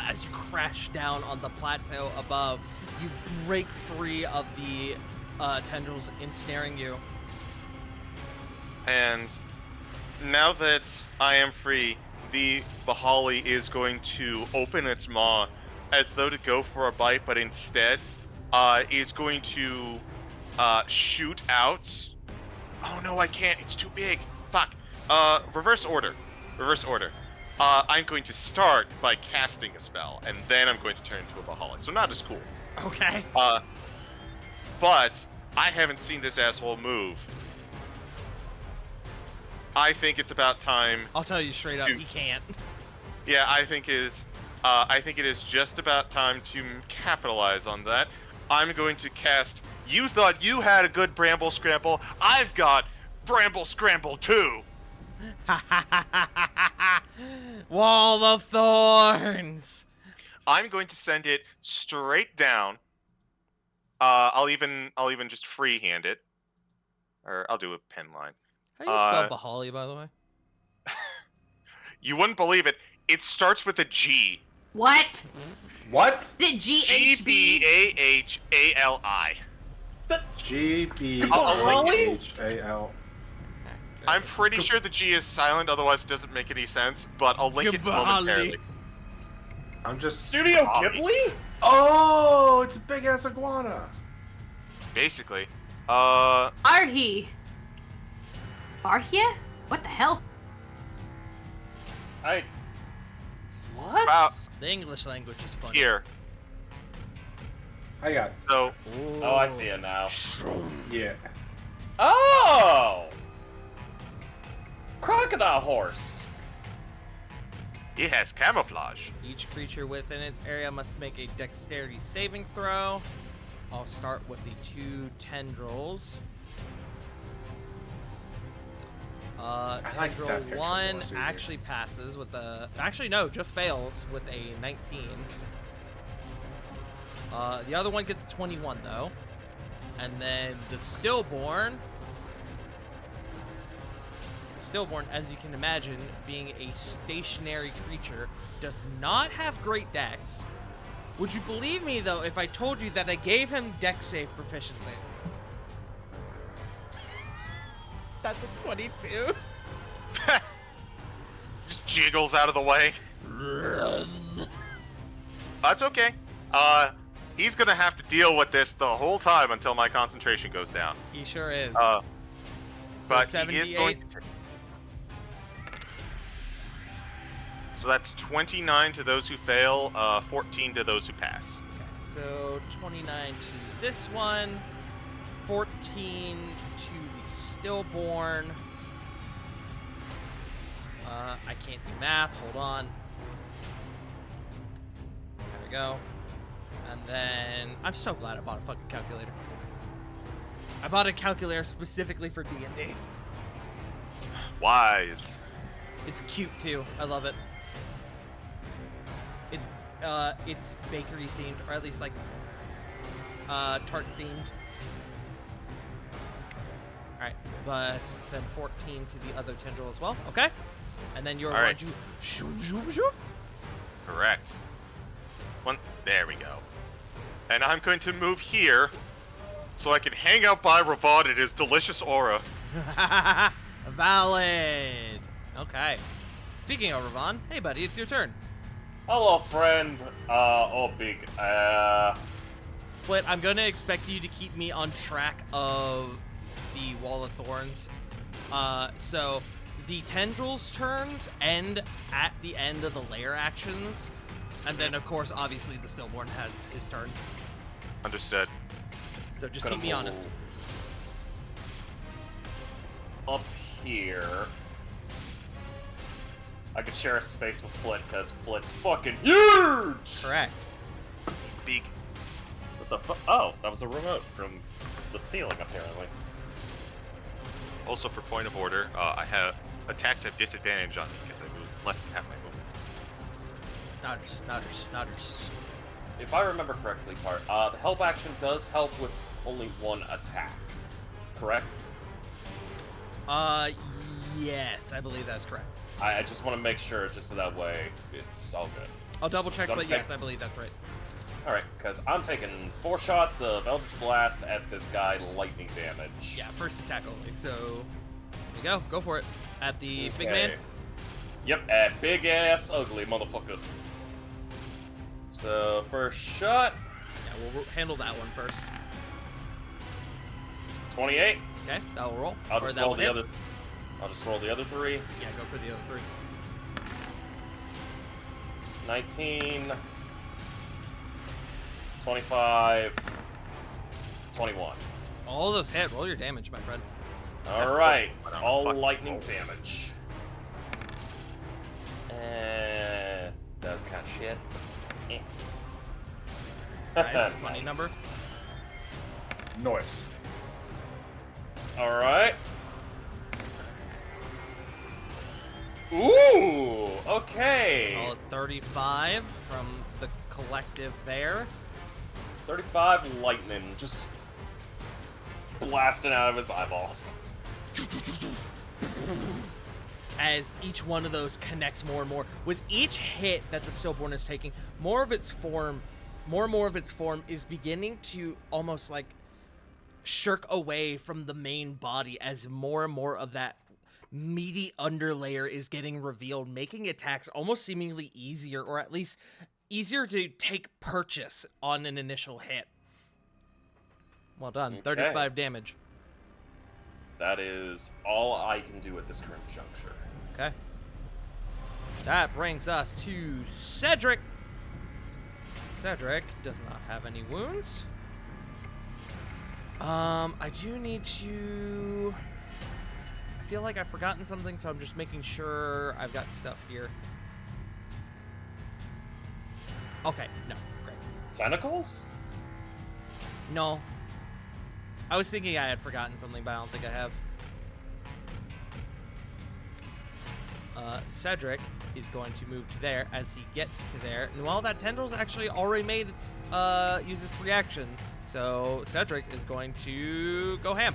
A: As you crash down on the plateau above, you break free of the tendrils ensnaring you.
B: And now that I am free, the Bahali is going to open its maw as though to go for a bite, but instead is going to shoot out. Oh no, I can't. It's too big. Fuck. Reverse order. Reverse order. I'm going to start by casting a spell, and then I'm going to turn into a Bahali. So not as cool.
A: Okay.
B: But I haven't seen this asshole move. I think it's about time.
A: I'll tell you straight up, he can't.
B: Yeah, I think it is just about time to capitalize on that. I'm going to cast. You thought you had a good Bramble Scramble. I've got Bramble Scramble too.
A: Wall of Thorns.
B: I'm going to send it straight down. I'll even just freehand it, or I'll do a pen line.
A: How do you spell Bahali, by the way?
B: You wouldn't believe it. It starts with a G.
D: What?
C: What?
D: Did GHB?
B: GBAHALI.
C: GBAHAL.
B: I'm pretty sure the G is silent, otherwise it doesn't make any sense, but I'll link it
A: Gabali.
B: momentarily.
C: I'm just.
E: Studio
B: Bahali.
E: Ghibli?
C: Oh, it's a big ass iguana.
B: Basically.
D: Arhi. Arhia? What the hell?
E: What?
B: About
A: The English language is funny.
B: here.
C: I got.
B: So,
E: Oh, I see it now.
C: Yeah.
E: Oh! Crocodile horse.
B: it has camouflage.
A: Each creature within its area must make a dexterity saving throw. I'll start with the 2 tendrils.
C: like
A: Tendril
C: that picture
A: 1
C: more, it's easier.
A: actually passes with a... Actually, no, just fails with a 19. The other one gets 21, though. And then the Stillborn... Stillborn, as you can imagine, being a stationary creature, does not have great dex. Would you believe me, though, if I told you that I gave him dex save proficiency? That's a 22.
B: Just jiggles out of the way. That's okay. He's gonna have to deal with this the whole time until my concentration goes down.
A: He sure is.
B: But
A: So
B: he is
A: 78?
B: going to. So that's 29 to those who fail, 14 to those who pass.
A: Okay, so 29 to this one, 14 to the Stillborn. I can't do math. Hold on. There we go. And then I'm so glad I bought a fucking calculator. I bought a calculator specifically for D&D.
B: Wise.
A: It's cute too. I love it. It's bakery themed, or at least like tart themed. All right, but then 14 to the other tendril as well. Okay, and then you're
B: All right.
A: going to shoot, shoot, shoot.
B: Correct. One. There we go. And I'm going to move here so I can hang out by Ravon in his delicious aura.
A: Valid. Okay. Speaking of Ravon, hey buddy, it's your turn.
E: Hello, friend. Big.
A: Flit, I'm gonna expect you to keep me on track of the Wall of Thorns. So the tendrils turns end at the end of the lair actions, and then of course, obviously, the Stillborn has his turn.
B: Understood.
A: So just
E: Gonna
A: keep me honest.
E: move Up here. I could share a space with Flit because Flit's fucking huge.
A: Correct.
B: Big.
E: What the fuck? Oh, that was a remote from the ceiling, apparently.
B: Also, for point of order, I have attacks have disadvantage on me because I move less than half my movement.
A: Nodders.
E: If I remember correctly, Tart, the help action does help with only one attack, correct?
A: Yes, I believe that's correct.
E: I just want to make sure, just so that way it's all good.
A: I'll double check, but
E: Okay.
A: yes, I believe that's right.
E: Alright, because I'm taking 4 shots of Eldritch Blast at this guy, lightning damage.
A: Yeah, first attack only. So there you go. Go for it. At the big
E: Okay.
A: man.
E: Yep, at big ass ugly motherfucker. So, first shot,
A: Yeah, we'll handle that one first.
E: 28.
A: Okay, that will roll.
E: I'll
A: Or
E: just
A: that
E: roll
A: will
E: the
A: hit.
E: other. I'll just roll the other 3.
A: Yeah, go for the other 3.
E: 19, 25, 21.
A: All those hit. Roll your damage, my friend.
E: Alright,
B: Fuck.
E: all
B: Fuck.
E: lightning damage. And that was kind of shit. Eh.
A: Nice, funny
E: Nice.
A: number.
C: Noise.
E: Alright. Ooh, okay.
A: Solid 35 from the collective there.
E: 35 lightning, just blasting out of his eyeballs.
A: As each one of those connects more and more. With each hit that the Stillborn is taking, more and more of its form is beginning to almost like shirk away from the main body as more and more of that meaty underlayer is getting revealed, making attacks almost seemingly easier, or at least easier to take purchase on an initial hit. Well done.
E: Okay.
A: 35 damage.
E: That is all I can do at this current juncture.
A: Okay. That brings us to Cedric. Cedric does not have any wounds. I do need to... I feel like I've forgotten something, so I'm just making sure I've got stuff here. Okay, no, great.
E: Tentacles?
A: No. I was thinking I had forgotten something, but I don't think I have. Cedric is going to move to there as he gets to there. And while that tendril's actually already made its use its reaction, so Cedric is going to go ham.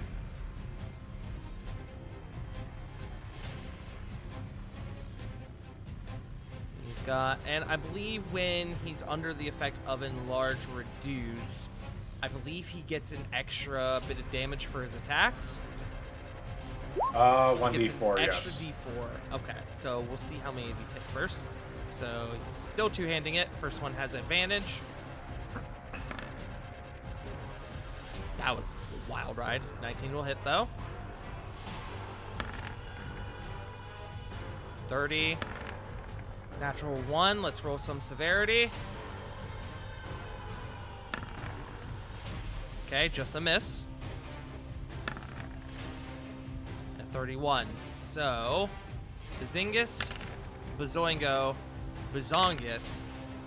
A: He's got, and I believe when he's under the effect of Enlarge Reduce, I believe he gets an extra bit of damage for his attacks.
C: 1d4, yes.
A: Extra d4. Okay, so we'll see how many of these hit first. So he's still two-handing it. First one has advantage. That was a wild ride. 19 will hit though. 30. Natural 1. Let's roll some severity. Okay, just a miss. 31. So, Bazingus, Bazoingo, Bazongus,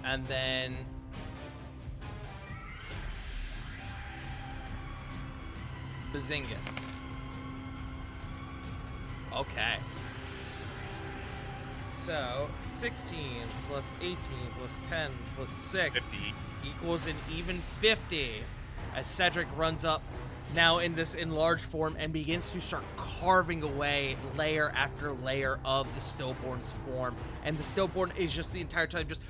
A: and then Bazingus. Okay. So, 16 plus 18 plus 10 plus 6
B: 50.
A: equals an even 50 as Cedric runs up now in this enlarged form and begins to start carving away layer after layer of the Stillborn's form. And the Stillborn is just the entire time just...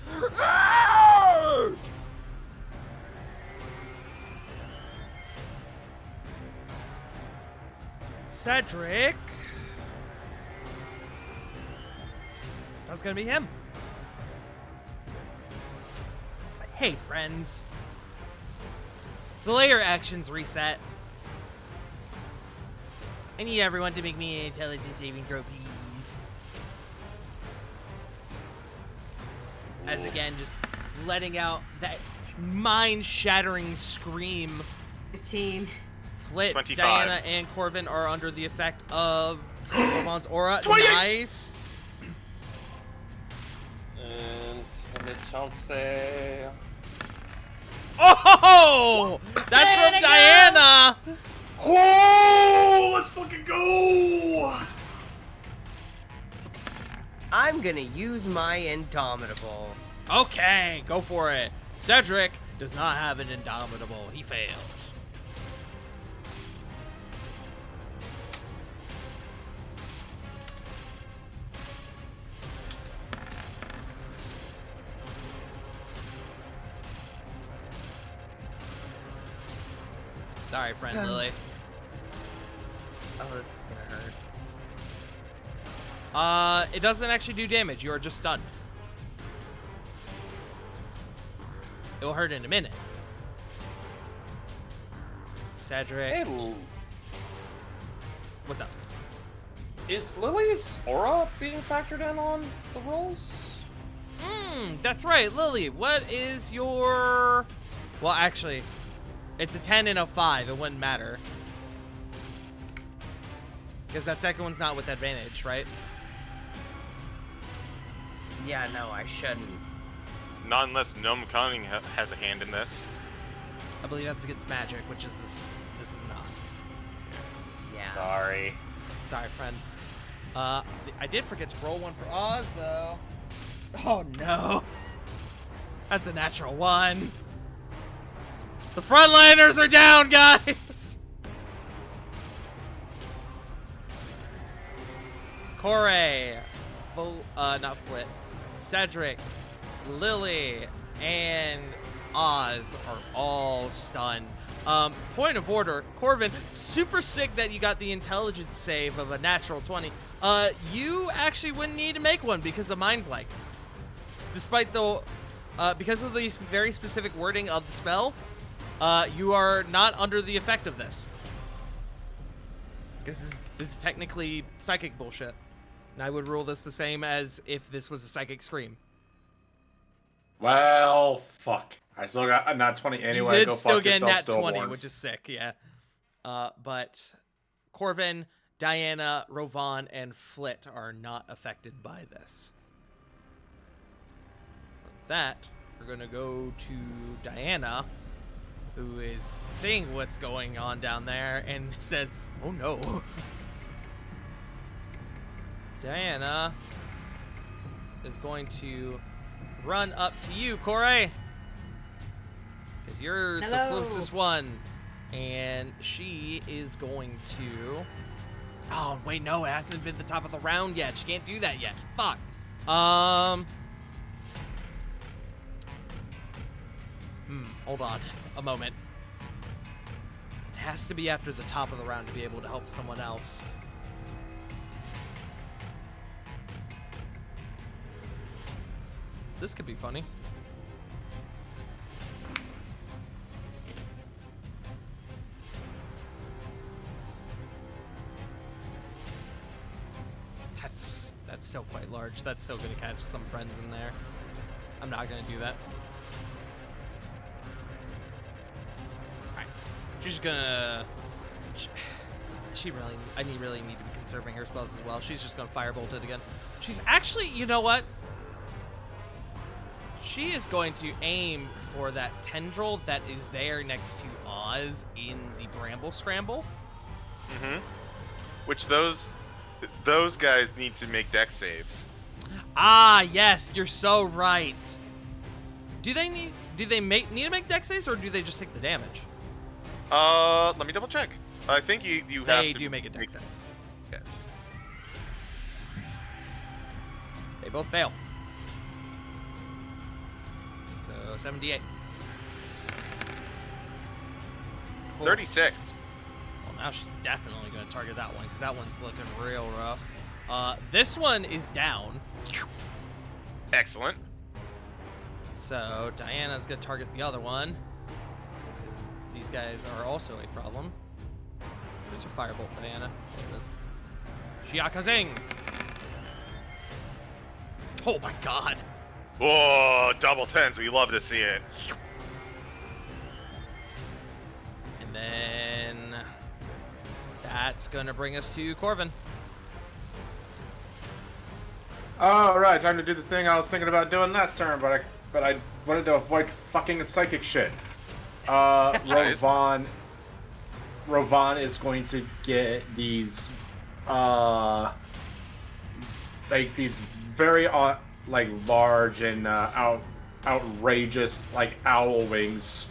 A: Cedric. That's gonna be him. Hey, friends. The layer actions reset. I need everyone to make me an intelligence saving throw, please. As again, just letting out that mind-shattering scream.
D: 15.
A: Flit,
B: 25.
A: Diana, and Corvin are under the effect of Orvan's aura.
E: 28.
A: Nice.
E: And let chance say.
A: Oh! That's from Diana!
E: Oh, let's fucking go!
H: I'm gonna use my Indomitable.
A: Okay, go for it. Cedric does not have an Indomitable. He fails. Sorry, friend Lily.
H: Oh, this is gonna hurt.
A: It doesn't actually do damage. You are just stunned. It will hurt in a minute. Cedric.
E: Hey,
A: What's up?
E: is Lily's aura being factored in on the rolls?
A: That's right, Lily. What is your... Well, actually, it's a 10 and a 5. It wouldn't matter. Because that second one's not with advantage, right?
H: Yeah, no, I shouldn't.
B: Not unless Gnome Cunning has a hand in this.
A: I believe that's against magic, which is this. This is not.
H: Yeah.
E: Sorry.
A: Sorry, friend. I did forget to roll one for Oz, though. Oh, no. That's a natural 1. The frontliners are down, guys! Corey, not Flit, Cedric, Lily, and Oz are all stunned. Point of order, Corvin, super sick that you got the intelligence save of a natural 20. You actually wouldn't need to make one because of Mind Blank. Despite the, because of the very specific wording of the spell, you are not under the effect of this. Because this is technically psychic bullshit. And I would rule this the same as if this was a psychic scream.
C: Well, fuck. I still got a nat 20 anyway.
A: You did
C: Go
A: still
C: fuck
A: get
C: yourself,
A: nat 20,
C: Stillborn.
A: which is sick, yeah. But Corvin, Diana, Rovan, and Flit are not affected by this. With that, we're going to go to Diana, who is seeing what's going on down there, and says, oh no. Diana, is going to run up to you, Corey. Because you're the
D: Hello.
A: closest one. And she is going to... Oh, wait, no, it hasn't been the top of the round yet. She can't do that yet. Fuck. Hold on a moment. It has to be after the top of the round to be able to help someone else. This could be funny. That's still quite large. That's still gonna catch some friends in there. I'm not gonna do that. Alright. She's gonna... I really need to be conserving her spells as well. She's just gonna firebolt it again. She's actually, you know what? She is going to aim for that tendril that is there next to Oz in the Bramble Scramble.
B: Mm-hmm. Which those guys need to make dex saves.
A: Ah, yes, you're so right. Do they need to make dex saves, or do they just take the damage?
B: Let me double check. I think you have
A: They
B: to
A: do make a dex save.
B: Yes.
A: They both fail. So 78. Cool.
B: 36.
A: Well, now she's definitely going to target that one, because that one's looking real rough. This one is down.
B: Excellent.
A: So Diana's going to target the other one. These guys are also a problem. There's your firebolt, Diana. There it is. Shiakazing! Oh my god.
B: Whoa, double tens. We love to see it.
A: And then that's going to bring us to Corvin.
C: All right, time to do the thing I was thinking about doing last turn, but I wanted to avoid fucking psychic shit. Rovan is going to get these like these very like large and outrageous like owl wings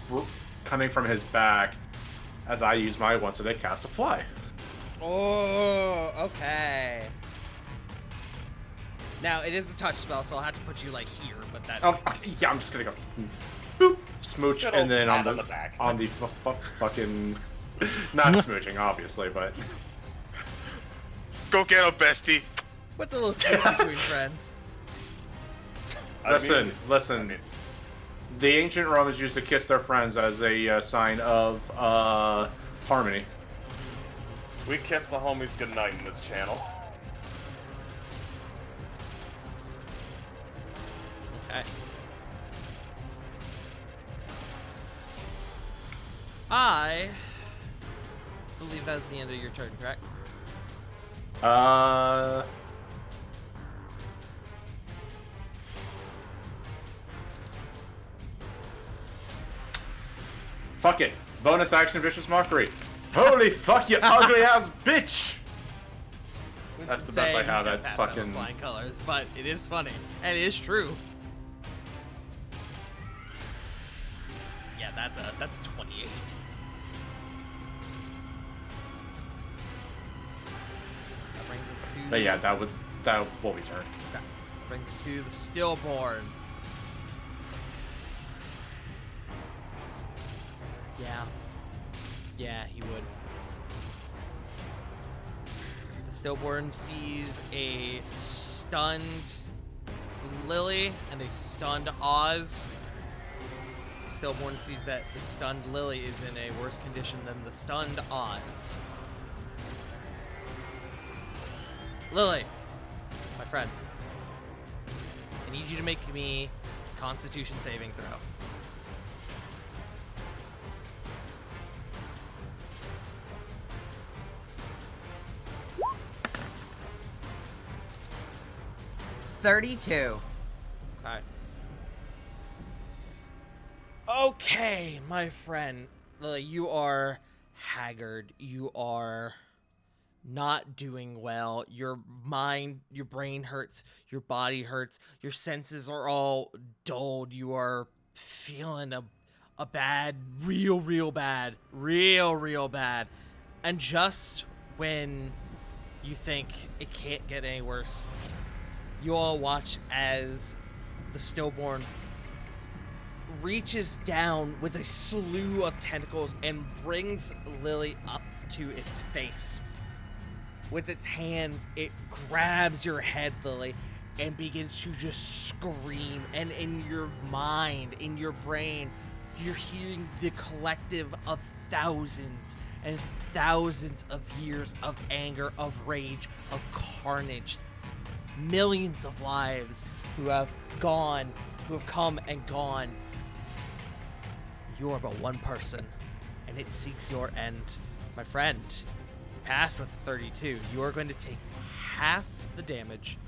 C: coming from his back as I use my one, so they cast a fly.
A: Oh, okay. Now, it is a touch spell, so I'll have to put you, like, here, but that's...
C: Oh, yeah, I'm just gonna go boop, smooch,
E: Good
C: and
E: old
C: then
E: pat on the back.
C: on the fucking not smooching, obviously, but
B: Go get him, bestie.
A: What's a little space between friends?
C: listen. The ancient Romans used to kiss their friends as a sign of harmony.
E: We kiss the homies goodnight in this channel.
A: Okay. I believe that was the end of your turn, correct?
C: Fuck it. Bonus action, vicious mockery. Holy fuck, you ugly ass bitch! That's the best I have at fucking
A: flying colors, but it is funny and it is true. Yeah, that's a 28. That brings us to.
C: But yeah, that will be turn.
A: Okay. Brings us to the stillborn. Yeah, he would. The stillborn sees a stunned Lily and a stunned Oz. The stillborn sees that the stunned Lily is in a worse condition than the stunned Oz. Lily, my friend, I need you to make me a Constitution saving throw.
H: $32.
A: Okay. Okay, my friend. Lily, you are haggard. You are not doing well. Your mind, your brain hurts, your body hurts, your senses are all dulled. You are feeling a bad, real bad. And just when you think it can't get any worse, you all watch as the stillborn reaches down with a slew of tentacles and brings Lily up to its face. With its hands, it grabs your head, Lily, and begins to just scream. And in your mind, in your brain, you're hearing the collective of thousands and thousands of years of anger, of rage, of carnage. Millions of lives who have gone, who have come and gone. You are but one person, and it seeks your end. My friend, you pass with 32. You are going to take half the damage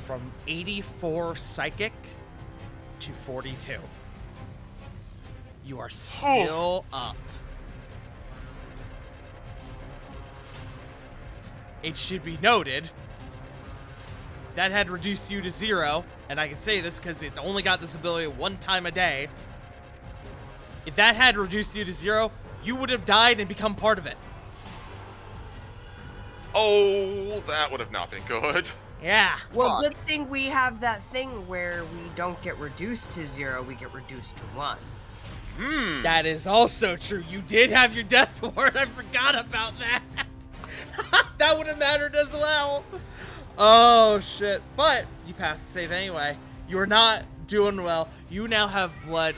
A: from 84 psychic to 42. You are still up. It should be noted that had reduced you to 0, and I can say this because it's only got this ability one time a day. If that had reduced you to 0, you would have died and become part of it.
B: Oh, that would have not been good.
A: Yeah.
H: Well,
B: Fuck.
H: good thing we have that thing where we don't get reduced to 0, we get reduced to 1.
A: That is also true. You did have your death ward. I forgot about that. That would have mattered as well. Oh, shit. But you passed the save anyway. You're not doing well. You now have blood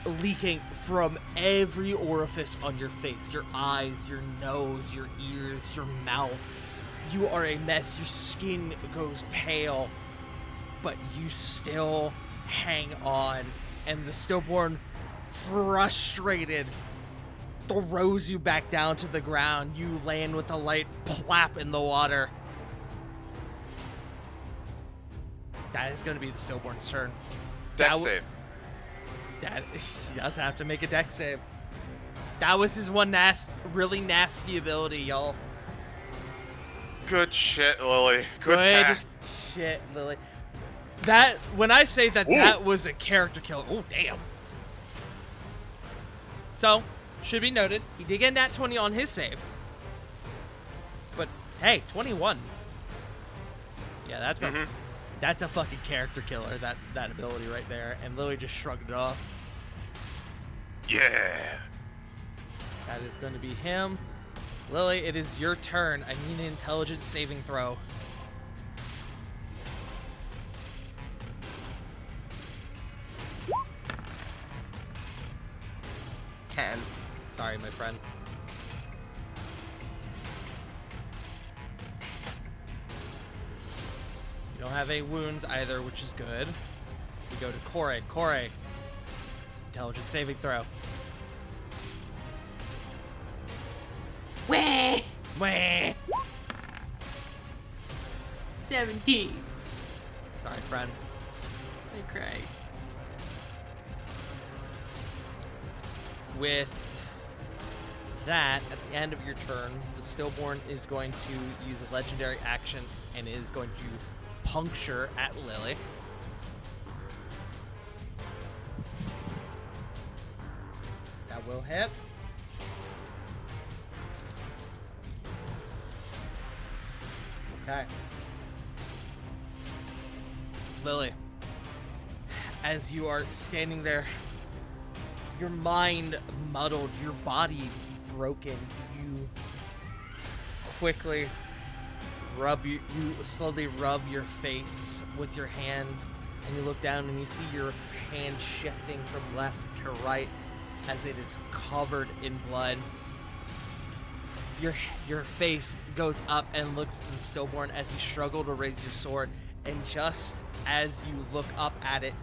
A: leaking from every orifice on your face. Your eyes, your nose, your ears, your mouth. You are a mess. Your skin goes pale. But you still hang on. And the stillborn, frustrated, throws you back down to the ground. You land with a light plap in the water. That is going to be the stillborn's turn.
B: Dex save.
A: That he does have to make a dex save. That was his one really nasty ability, y'all.
B: Good shit, Lily. Good pass.
A: Shit, Lily. That when I say that,
B: Ooh.
A: that was a character killer. Oh damn. So should be noted, he did get nat 20 on his save. But hey, 21. Yeah, that's a fucking character killer. That ability right there. And Lily just shrugged it off.
B: Yeah.
A: That is going to be him. Lily, it is your turn. I need an intelligence saving throw.
H: Ten.
A: Sorry, my friend. You don't have any wounds either, which is good. We go to Kore. Kore. Intelligence saving throw.
D: Wah!
A: Wah!
D: 17.
A: Sorry, friend.
D: I cry.
A: With that, at the end of your turn, the stillborn is going to use a legendary action and is going to puncture at Lily. That will hit. Okay. Lily, as you are standing there, your mind muddled, your body broken, you quickly you slowly rub your face with your hand, and you look down and you see your hand shifting from left to right as it is covered in blood. Your face goes up and looks to the stillborn as you struggle to raise your sword, and just as you look up at it,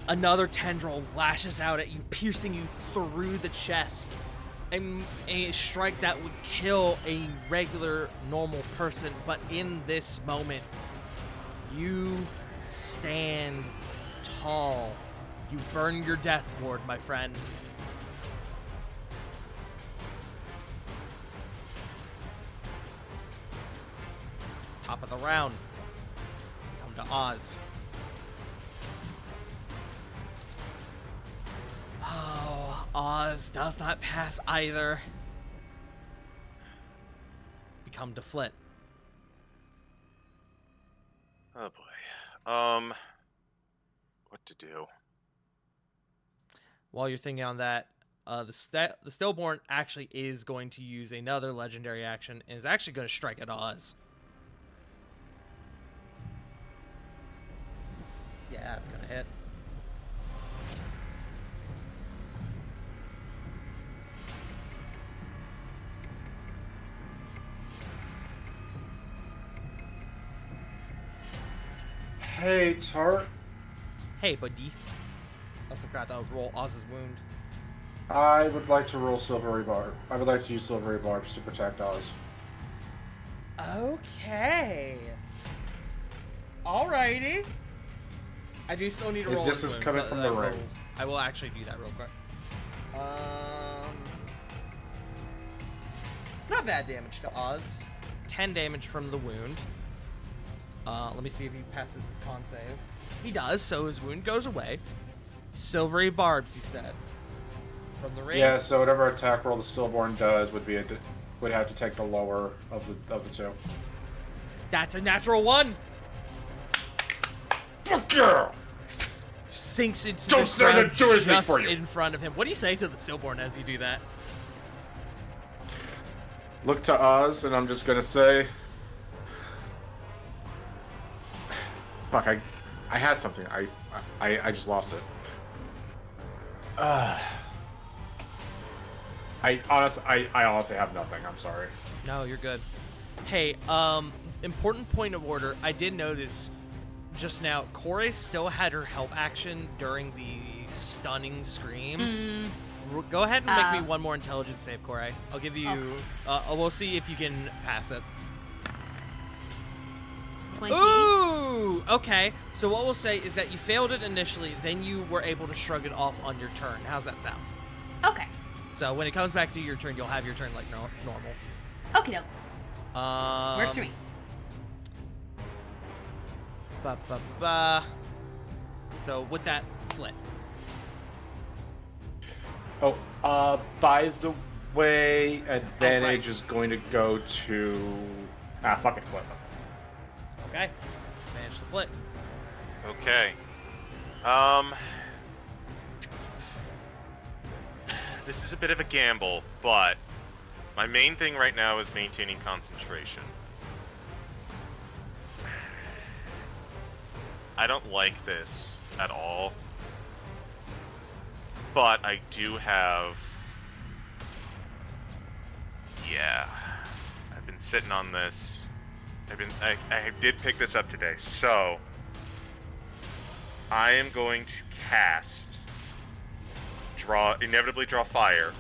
A: another tendril lashes out at you, piercing you through the chest. And a strike that would kill a regular, normal person. But in this moment, you stand tall. You burn your death ward, my friend. Top of the round. We come to Oz. Oh, Oz does not pass either. We come to Flit.
B: Oh boy. What to do?
A: While you're thinking on that, the Stillborn actually is going to use another legendary action and is actually going to strike at Oz. Yeah, it's going to hit.
C: Hey, Tart.
A: Hey, buddy. Also forgot to roll Oz's wound.
C: I would like to roll Silvery Barb. I would like to use Silvery Barbs to protect Oz.
A: Okay. Alrighty. I do still need to roll
C: This
A: his
C: is
A: wound,
C: coming
A: so
C: from
A: I
C: the
A: will-
C: ring.
A: I will actually do that real quick. Not bad damage to Oz. 10 damage from the wound. Let me see if he passes his con save. He does, so his wound goes away. Silvery barbs, he said. From the ring.
C: Yeah, so whatever attack roll the Stillborn does would have to take the lower of the two.
A: That's a natural 1.
C: Fuck yeah!
A: Sinks into
C: Don't
A: the
C: say
A: ground
C: to do anything
A: just
C: for you.
A: in front of him. What do you say to the Stillborn as you do that?
C: Look to Oz, and I'm just gonna say, fuck, I had something. I just lost it. I honestly have nothing. I'm sorry.
A: No, you're good. Hey, important point of order. I did notice just now, Corey still had her help action during the stunning scream. Go ahead and make me one more intelligence save, Corey. I'll give you. We'll see if you can pass it.
D: 20.
A: Ooh! Okay. So what we'll say is that you failed it initially, then you were able to shrug it off on your turn. How's that sound?
D: Okay.
A: So when it comes back to your turn, you'll have your turn like normal.
D: Okay, doke. Works for me.
A: So with that, Flit.
C: Oh, by the way, advantage is going to go to fuck it, Flip.
A: Okay. Manage to Flit.
B: Okay. This is a bit of a gamble, but my main thing right now is maintaining concentration. I don't like this at all, but I do have... Yeah. I've been sitting on this. I did pick this up today, so I am going to cast inevitably draw fire.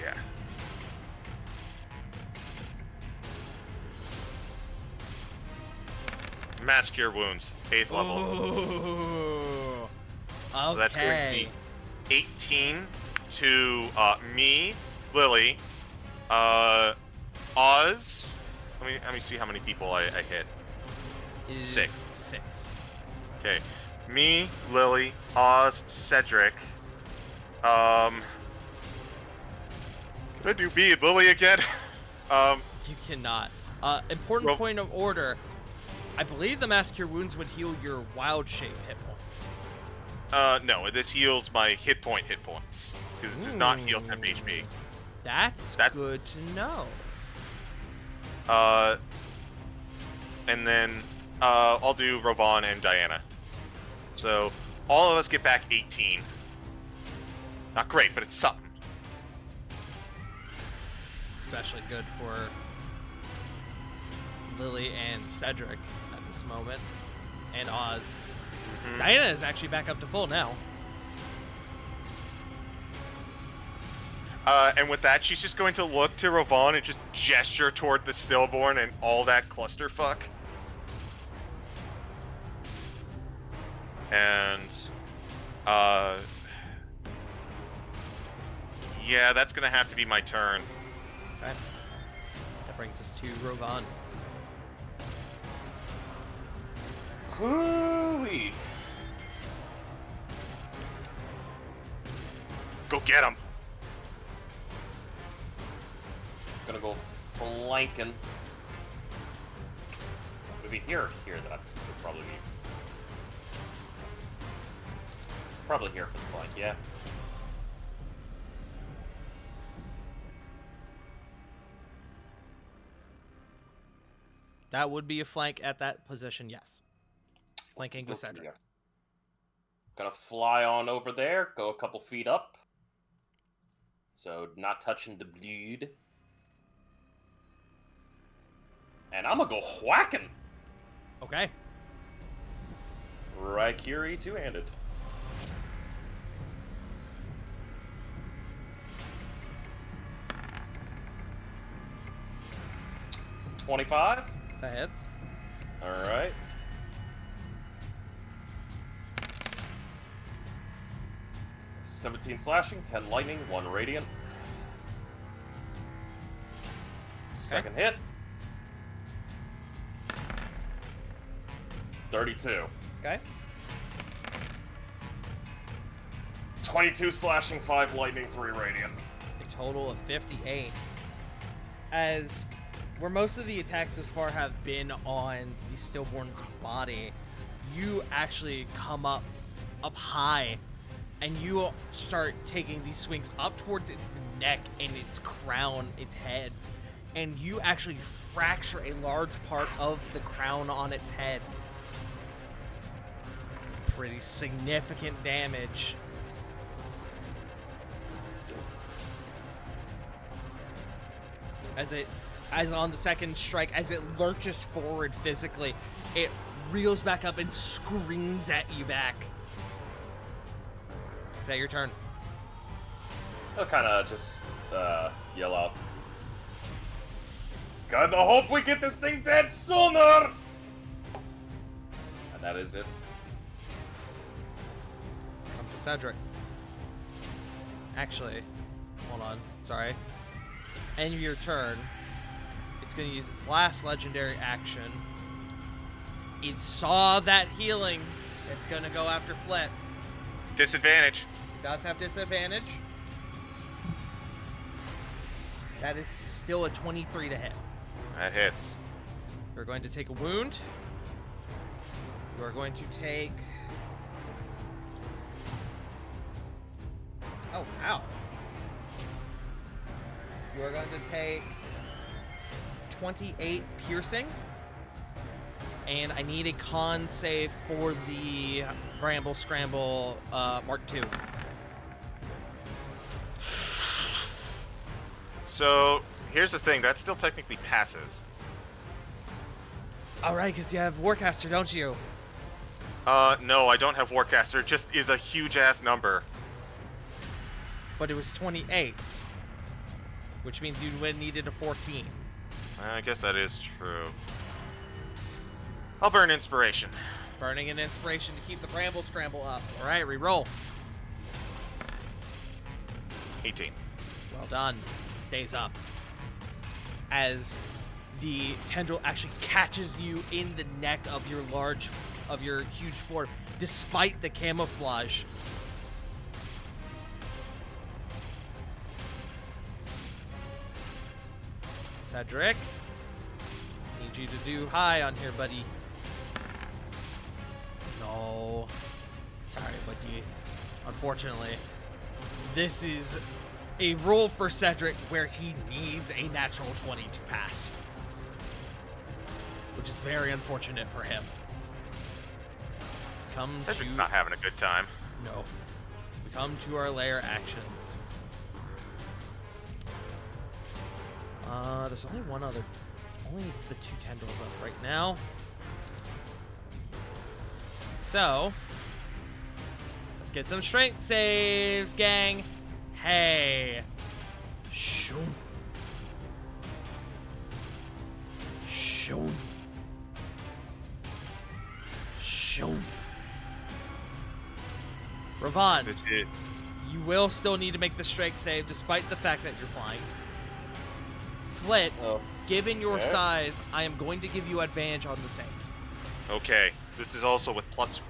B: Yeah. Mass Cure Wounds, 8th level.
A: Ooh. Okay.
B: So that's going to be 18 to me, Lily, Oz. Let me see how many people I hit.
A: Is
B: 6.
A: 6.
B: Okay, me, Lily, Oz, Cedric. Can I do me and Lily again?
A: You cannot. Important point of order. I believe the Mass Cure Wounds would heal your wild shape hit points.
B: No, this heals my hit points because it does not heal temp HP.
A: That's good to know.
B: And then I'll do Rovan and Diana. So all of us get back 18. Not great, but it's something.
A: Especially good for Lily and Cedric at this moment. And Oz.
B: Mhm.
A: Diana is actually back up to full now.
B: And with that, she's just going to look to Rovan and just gesture toward the Stillborn and all that clusterfuck. And Yeah, that's gonna have to be my turn.
A: Okay. That brings us to Rovan.
E: Hooey.
B: Go get him.
E: Gonna go flanking. Would it be here or here that I would probably be? Probably here for the flank, yeah.
A: That would be a flank at that position, yes. Flanking with Cedric.
E: Yeah. Gonna fly on over there, go a couple feet up. So, not touching the bleed. And I'm gonna go whacking!
A: Okay.
E: Raikiri two-handed. $25.
A: That hits.
E: Alright. $17 slashing, 10 lightning, 1 radiant. Second hit. 32.
A: Okay.
E: 22 slashing, 5 lightning, 3 radiant.
A: A total of 58. As where most of the attacks thus far have been on the stillborn's body, you actually come up high, and you start taking these swings up towards its neck and its crown, its head, and you actually fracture a large part of the crown on its head. Pretty significant damage. As on the second strike, as it lurches forward physically, it reels back up and screams at you back. Is that your turn?
E: I'll kind of just yell out. Gotta hope we get this thing dead sooner! And that is it.
A: Come to Cedric. Actually, hold on. Sorry. End of your turn. It's going to use its last legendary action. It saw that healing. It's going to go after Flit.
B: Disadvantage.
A: It does have disadvantage. That is still a 23 to hit.
B: That hits.
A: You're going to take a wound. You are going to take... Oh, ow. You are going to take 28 piercing. And I need a con save for the Bramble Scramble Mark II.
B: So, here's the thing. That still technically passes.
A: All right, because you have Warcaster, don't you?
B: No, I don't have Warcaster. It just is a huge-ass number.
A: But it was 28. Which means you would have needed a 14.
B: I guess that is true. I'll burn Inspiration.
A: Burning an inspiration to keep the Bramble Scramble up. All right, reroll.
B: 18.
A: Well done. Stays up. As the tendril actually catches you in the neck of your huge form, despite the camouflage. Cedric, need you to do high on here, buddy. No. Sorry, buddy. Unfortunately, this is a roll for Cedric where he needs a natural 20 to pass. Which is very unfortunate for him.
B: Cedric's not having a good time.
A: No. We come to our lair actions. There's only the 2 tendrils up right now. So, let's get some strength saves, gang. Hey. Shoom. Shoom. Shoom. Ravon,
B: This is
A: You will still need to make the strength save despite the fact that you're flying. Flit,
E: Oh.
A: given your
E: Okay.
A: size, I am going to give you advantage on the save.
B: Okay. This is also with plus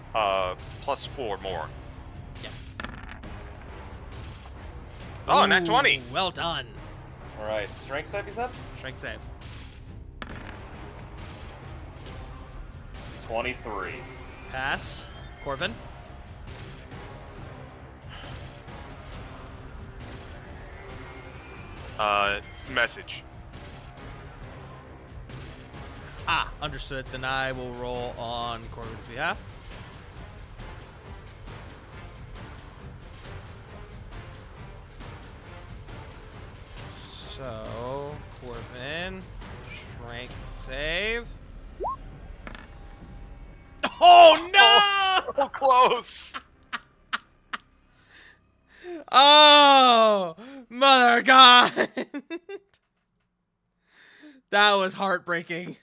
B: 4 more.
A: Yes.
B: Oh, nat 20.
A: Ooh, well done.
E: Alright, strength save is up?
A: Strength save.
E: 23.
A: Pass. Corvin.
B: Message.
A: Ah, understood. Then I will roll on Corvin's behalf. So, Corvin, strength save. Oh no!
B: So close.
A: Oh, mother God! That was heartbreaking.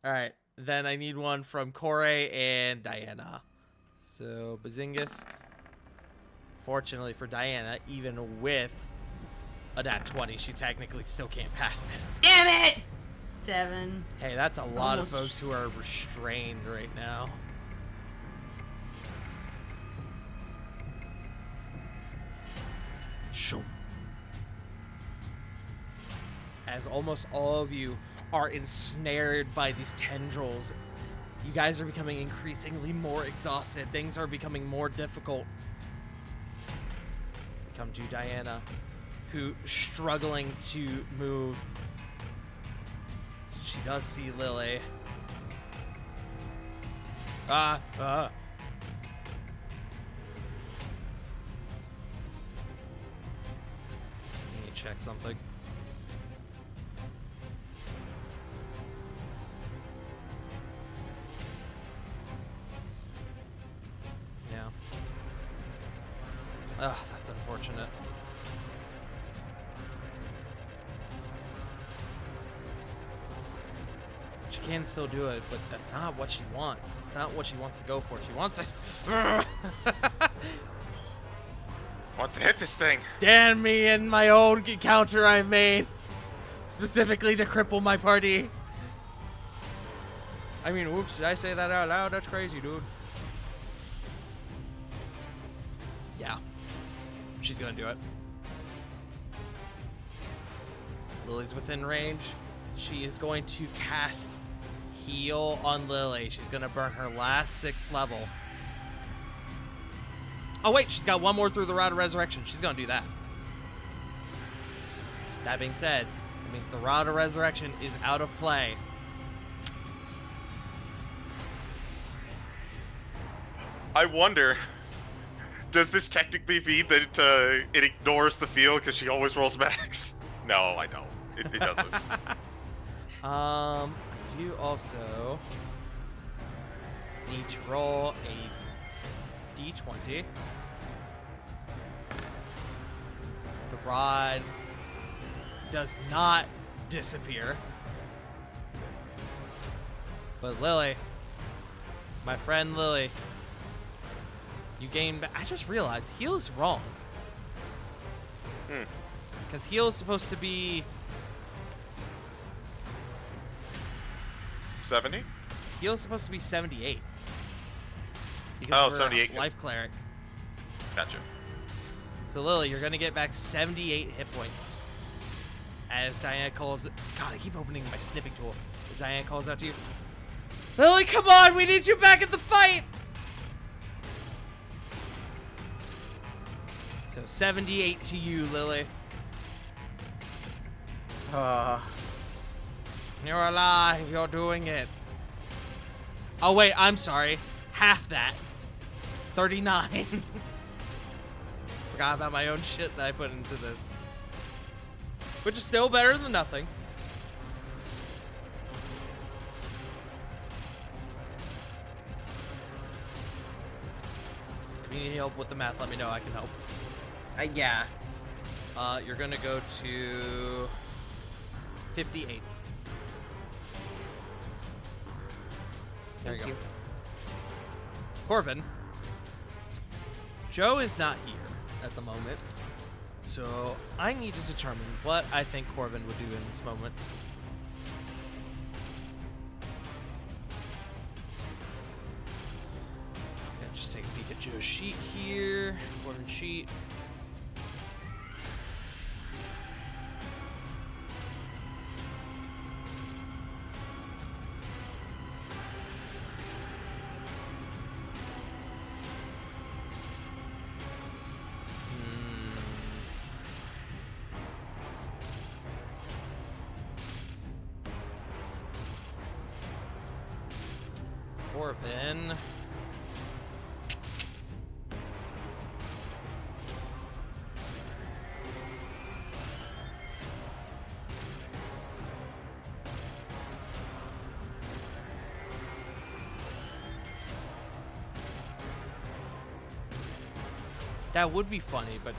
A: All right, then I need one from Corey and Diana. So Bazingus. Fortunately for Diana, even with a nat 20, she technically still can't pass this.
D: Damn it! 7.
A: Hey, that's a lot of
C: Almost.
A: folks who are restrained right now. Shoo. As almost all of you are ensnared by these tendrils, you guys are becoming increasingly more exhausted. Things are becoming more difficult. Come to Diana, who struggling to move. She does see Lily. Let me check something. Yeah. Ugh, that's unfortunate. She can still do it, but that's not what she wants. It's not what she wants to go for. She wants to...
B: Wants to hit this thing.
A: Damn me and my own counter I've made. Specifically to cripple my party. I mean, whoops, did I say that out loud? That's crazy, dude. Yeah. She's gonna do it. Lily's within range. She is going to cast Heal on Lily. She's gonna burn her last 6th level. Oh wait, she's got one more through the Rod of Resurrection. She's gonna do that. That being said, it means the Rod of Resurrection is out of play.
B: I wonder, does this technically mean that it ignores the field because she always rolls max? No, I don't. It doesn't.
A: I do also need to roll a d20. The rod does not disappear. But Lily, my friend Lily, you gain back. I just realized heal is wrong. Because heal is supposed to be
B: 70?
A: Heal is supposed to be 78.
B: Oh,
A: Because we're a
B: 78.
A: Life cleric.
B: Gotcha.
A: So Lily, you're gonna get back 78 hit points. As Diana calls, God, I keep opening my snipping tool. As Diana calls out to you, Lily, come on, we need you back in the fight. So 78 to you, Lily. You're alive. You're doing it. Oh wait, I'm sorry. Half that. 39. Forgot about my own shit that I put into this. Which is still better than nothing. If you need help with the math, let me know. I can help.
H: Yeah.
A: You're gonna go to 58. There you
H: Thank
A: go. Corvin, Joe is not here. at the moment. So I need to determine what I think Corbin would do in this moment. Yeah, just take a peek at Joe's sheet here. Corbin's sheet. Corbin. That would be funny, but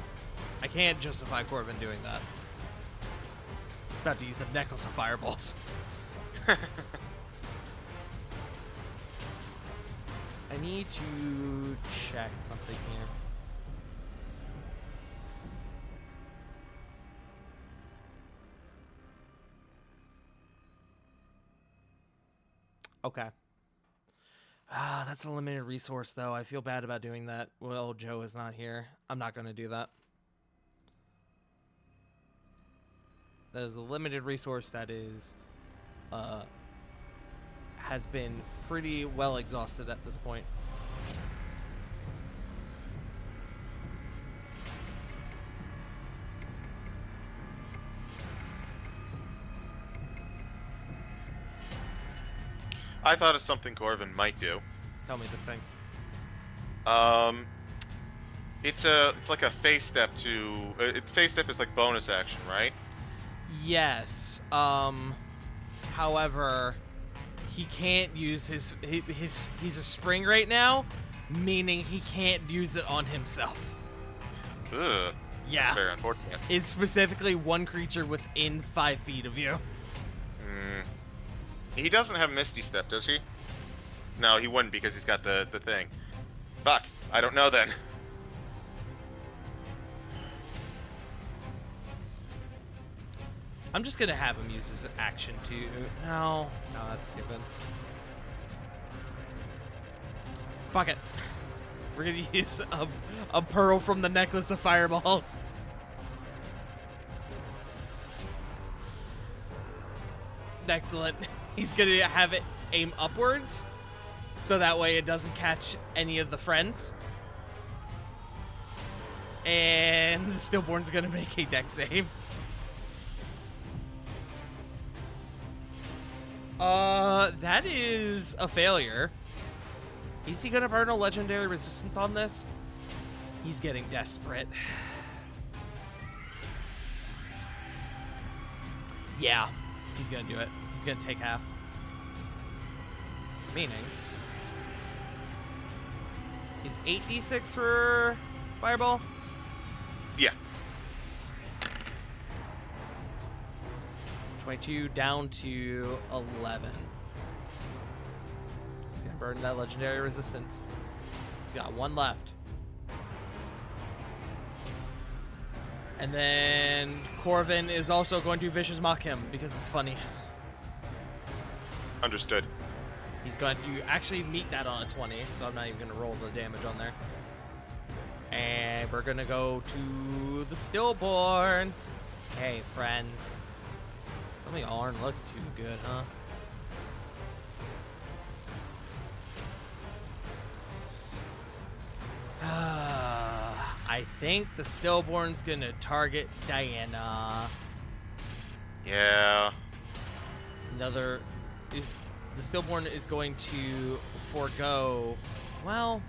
A: I can't justify Corbin doing that. About to use the necklace of fireballs. I need to check something here. Okay. Ah, that's a limited resource, though. I feel bad about doing that. Well, Joe is not here. I'm not going to do that. That is a limited resource that is, has been pretty well exhausted at this point.
B: I thought of something Corvin might do.
A: Tell me this thing.
B: It's like a phase step to. Phase step is like bonus action, right?
A: Yes. However, he can't use his he's a spring right now, meaning he can't use it on himself.
B: Ugh.
A: Yeah.
B: That's very unfortunate.
A: It's specifically one creature within 5 feet of you.
B: He doesn't have Misty Step, does he? No, he wouldn't because he's got the thing. Fuck. I don't know then.
A: I'm just gonna have him use his action to. No, that's stupid. Fuck it. We're gonna use a pearl from the necklace of fireballs. Excellent. He's gonna have it aim upwards, so that way it doesn't catch any of the friends. And the Stillborn's gonna make a dex save. That is a failure. Is he gonna burn a legendary resistance on this? He's getting desperate. Yeah, he's gonna do it. He's gonna take half. Meaning, is 8d6 for fireball?
B: Yeah.
A: 22 down to 11. He's gonna burn that legendary resistance. He's got one left. And then Corvin is also going to Vicious Mock him because it's funny.
B: Understood.
A: He's going to actually meet that on a 20, so I'm not even going to roll the damage on there. And we're going to go to the Stillborn. Hey, friends. Some of y'all aren't looking too good, huh? I think the Stillborn's going to target Diana.
B: Yeah.
A: The Stillborn is going to forego. Well,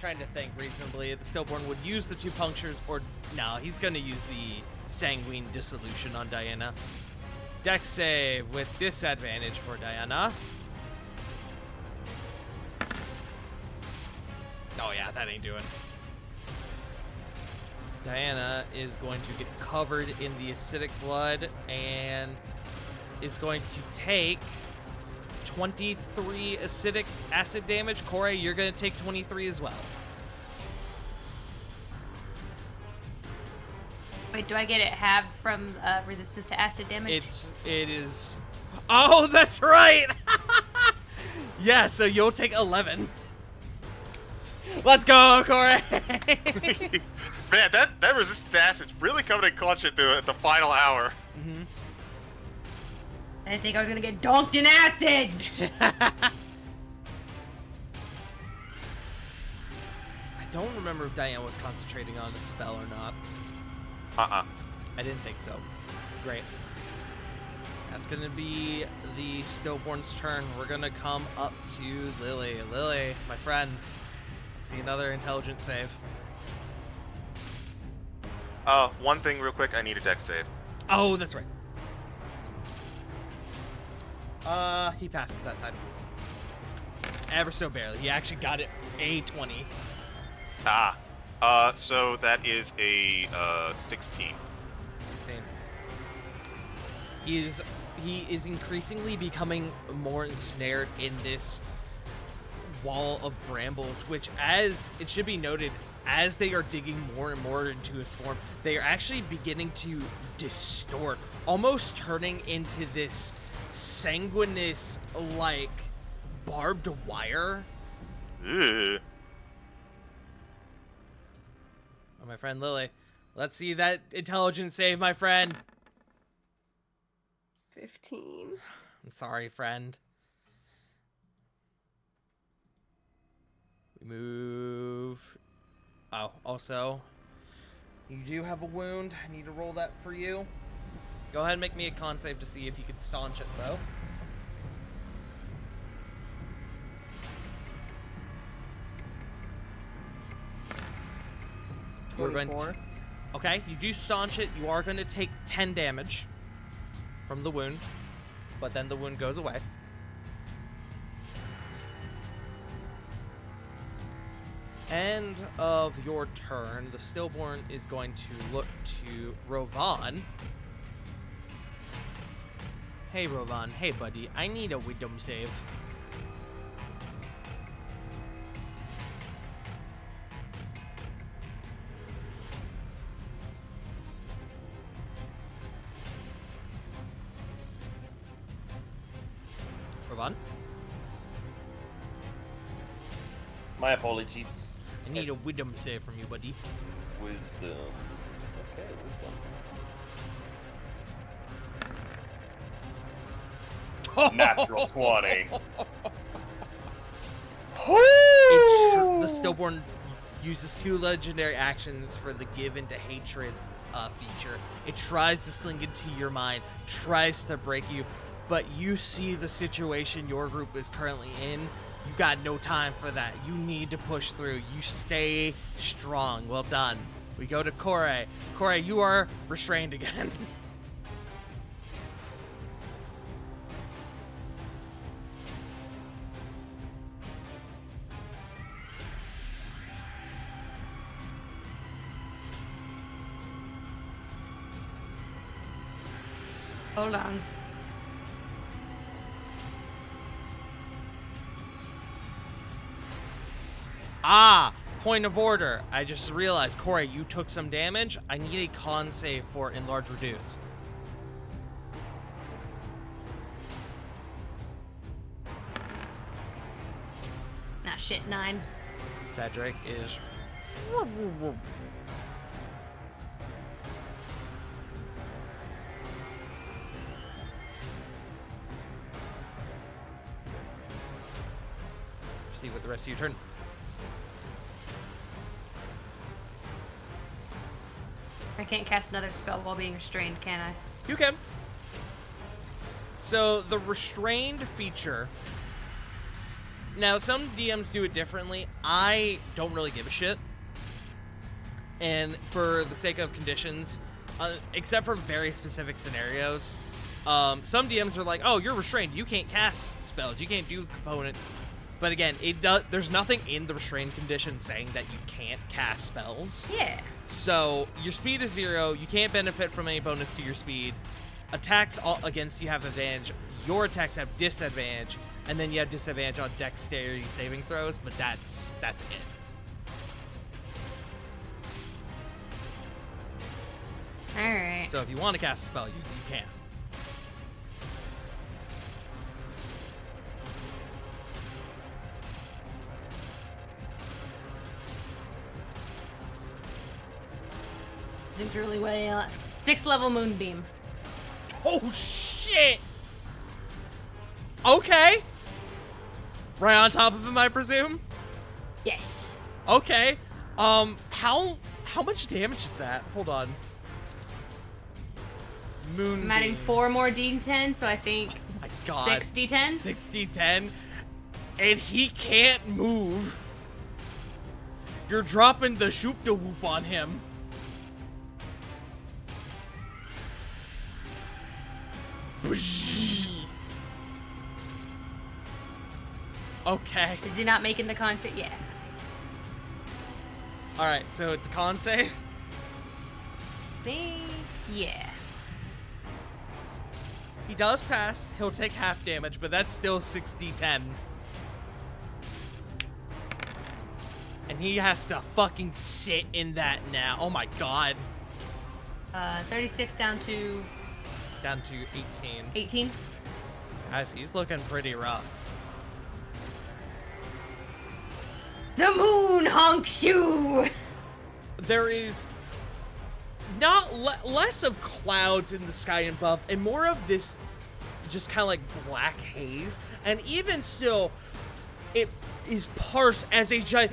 A: trying to think reasonably. The Stillborn would use the 2 punctures, or no, he's going to use the Sanguine Dissolution on Diana. Dex save with disadvantage for Diana. Oh yeah, that ain't doing. Diana is going to get covered in the acidic blood and is going to take 23 acidic acid damage. Corey, you're going to take 23 as well.
D: Wait, do I get it halved from resistance to acid damage?
A: It is. Oh, that's right. Yeah, so you'll take 11. Let's go, Corey.
B: Man, that resistance to acid's really coming in clutch at the final hour.
A: Mm-hmm.
D: I didn't think I was gonna get donked in acid!
A: I don't remember if Diane was concentrating on the spell or not.
B: Uh-uh.
A: I didn't think so. Great. That's gonna be the Stillborn's turn. We're gonna come up to Lily. Lily, my friend. Let's see another intelligence save.
B: One thing real quick, I need a dex save.
A: Oh, that's right. He passes that time. Ever so barely. He actually got it a 20.
B: So that is a 16.
A: Same. He is increasingly becoming more ensnared in this wall of brambles, which, as it should be noted, as they are digging more and more into his form, they are actually beginning to distort, almost turning into this sanguinous, like, barbed wire.
B: Ugh.
A: Oh, my friend Lily. Let's see that intelligence save, my friend.
H: 15.
A: I'm sorry, friend. We move. Oh, also, you do have a wound. I need to roll that for you. Go ahead and make me a con save to see if you can staunch it, though. We're going to-
H: 24.
A: Okay, you do staunch it. You are going to take 10 damage from the wound, but then the wound goes away. End of your turn, the Stillborn is going to look to Rovan. Hey, Rovan. Hey, buddy. I need a wisdom save. Rovan?
E: My apologies.
A: I need a wisdom save from you, buddy.
E: Wisdom. Okay, wisdom. Natural 20.
A: The Stillborn uses 2 legendary actions for the give into hatred feature. It tries to sling into your mind, tries to break you, but you see the situation your group is currently in. You got no time for that. You need to push through. You stay strong. Well done. We go to Corey. Corey, you are restrained again.
D: Hold on.
A: Ah, point of order. I just realized, Corey, you took some damage. I need a con save for Enlarge Reduce.
D: Nah, shit, 9.
A: Cedric is... Proceed with the rest of your turn.
D: I can't cast another spell while being restrained, can I?
A: You can. So the restrained feature. Now some DMs do it differently. I don't really give a shit. And for the sake of conditions, except for very specific scenarios, some DMs are like, "Oh, you're restrained. You can't cast spells. You can't do components." But again, there's nothing in the restrained condition saying that you can't cast spells.
D: Yeah.
A: So your speed is 0. You can't benefit from any bonus to your speed. Attacks against you have advantage. Your attacks have disadvantage, and then you have disadvantage on dexterity saving throws. But that's it.
D: All right.
A: So if you want to cast a spell, you can.
D: It's really well. 6th level Moonbeam.
A: Oh shit! Okay. Right on top of him, I presume.
D: Yes.
A: Okay. How much damage is that? Hold on. Moon.
D: I'm adding 4 more D10, so I think
A: Oh my god.
D: 6 D10.
A: 60-10. And he can't move. You're dropping the shoop de whoop on him. Okay.
D: Is he not making the con save? Yeah.
A: Alright, so it's a con save.
D: Think. Yeah.
A: He does pass. He'll take half damage, but that's still 60-10. And he has to fucking sit in that now. Oh my god.
D: 36 down to
A: Down to 18.
D: 18.
A: Guys, he's looking pretty rough.
D: The moon honks you.
A: There is not less of clouds in the sky above and more of this just kind of like black haze. And even still, it is parsed as a giant,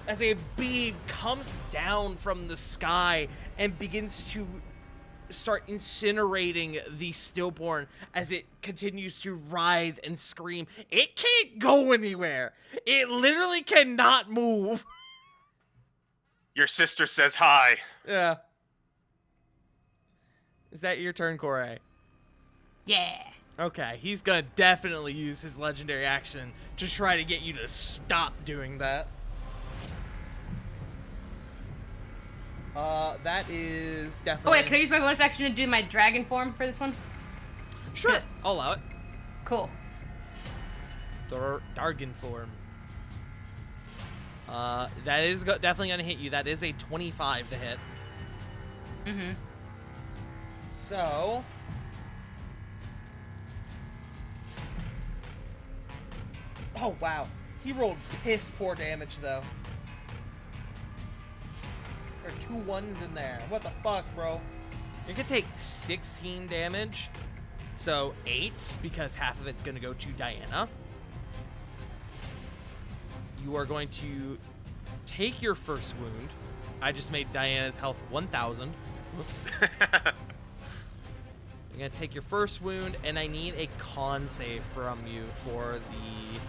A: as a beam comes down from the sky and begins to start incinerating the stillborn as it continues to writhe and scream. It can't go anywhere. It literally cannot move.
B: Your sister says hi.
A: Yeah. Is that your turn, Corey?
D: Yeah.
A: Okay, he's gonna definitely use his legendary action to try to get you to stop doing that. That is
D: Oh
A: definitely...
D: wait, can I use my bonus action to do my dragon form for this one?
A: Sure,
D: Good.
A: I'll allow it.
D: Cool.
A: Dargon form. That is definitely gonna hit you. That is a 25 to hit.
D: Mm-hmm.
A: So... Oh, wow. He rolled piss poor damage, though. There are 2 1s in there. What the fuck, bro? You're gonna take 16 damage. So 8, because half of it's gonna go to Diana. You are going to take your first wound. I just made Diana's health 1,000. Whoops. You're gonna take your first wound, and I need a con save from you for the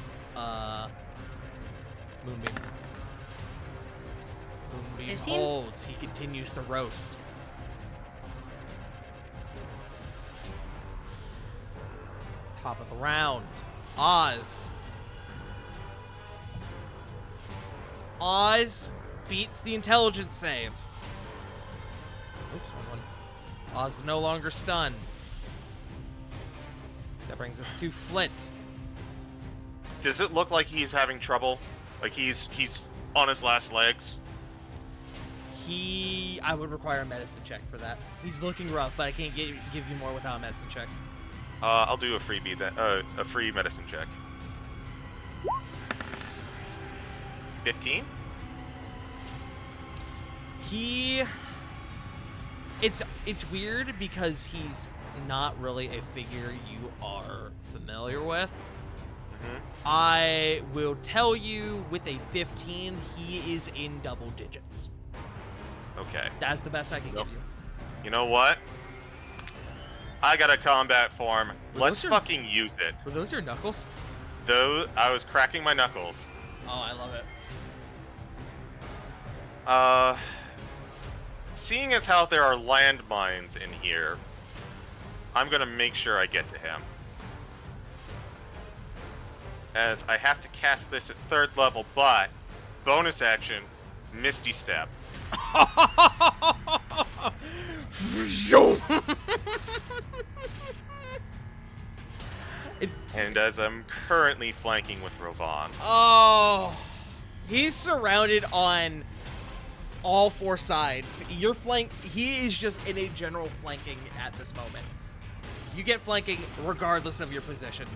A: Moonbeam. Moonbeam
D: 15?
A: holds. He continues to roast. Top of the round. Oz. Oz beats the intelligence save. Oops, wrong one. Oz is no longer stunned. That brings us to Flint.
B: Does it look like he's having trouble? Like he's on his last legs?
A: I would require a medicine check for that. He's looking rough, but I can't give you more without a medicine check.
B: I'll do a freebie then. A free medicine check. 15?
A: It's weird because he's not really a figure you are familiar with.
B: Mm-hmm.
A: I will tell you with a 15, he is in double digits.
B: Okay.
A: That's the best I can
B: Nope.
A: give you.
B: You know what? I got a combat form.
A: Were
B: Let's
A: those your-
B: fucking use it.
A: Were those your knuckles?
B: Though I was cracking my knuckles.
A: Oh, I love it.
B: Seeing as how there are landmines in here, I'm gonna make sure I get to him. as I have to cast this at 3rd level, but bonus action, Misty Step. And as I'm currently flanking with Rovan.
A: Oh, he's surrounded on all 4 sides. Your flank, he is just in a general flanking at this moment. You get flanking regardless of your position.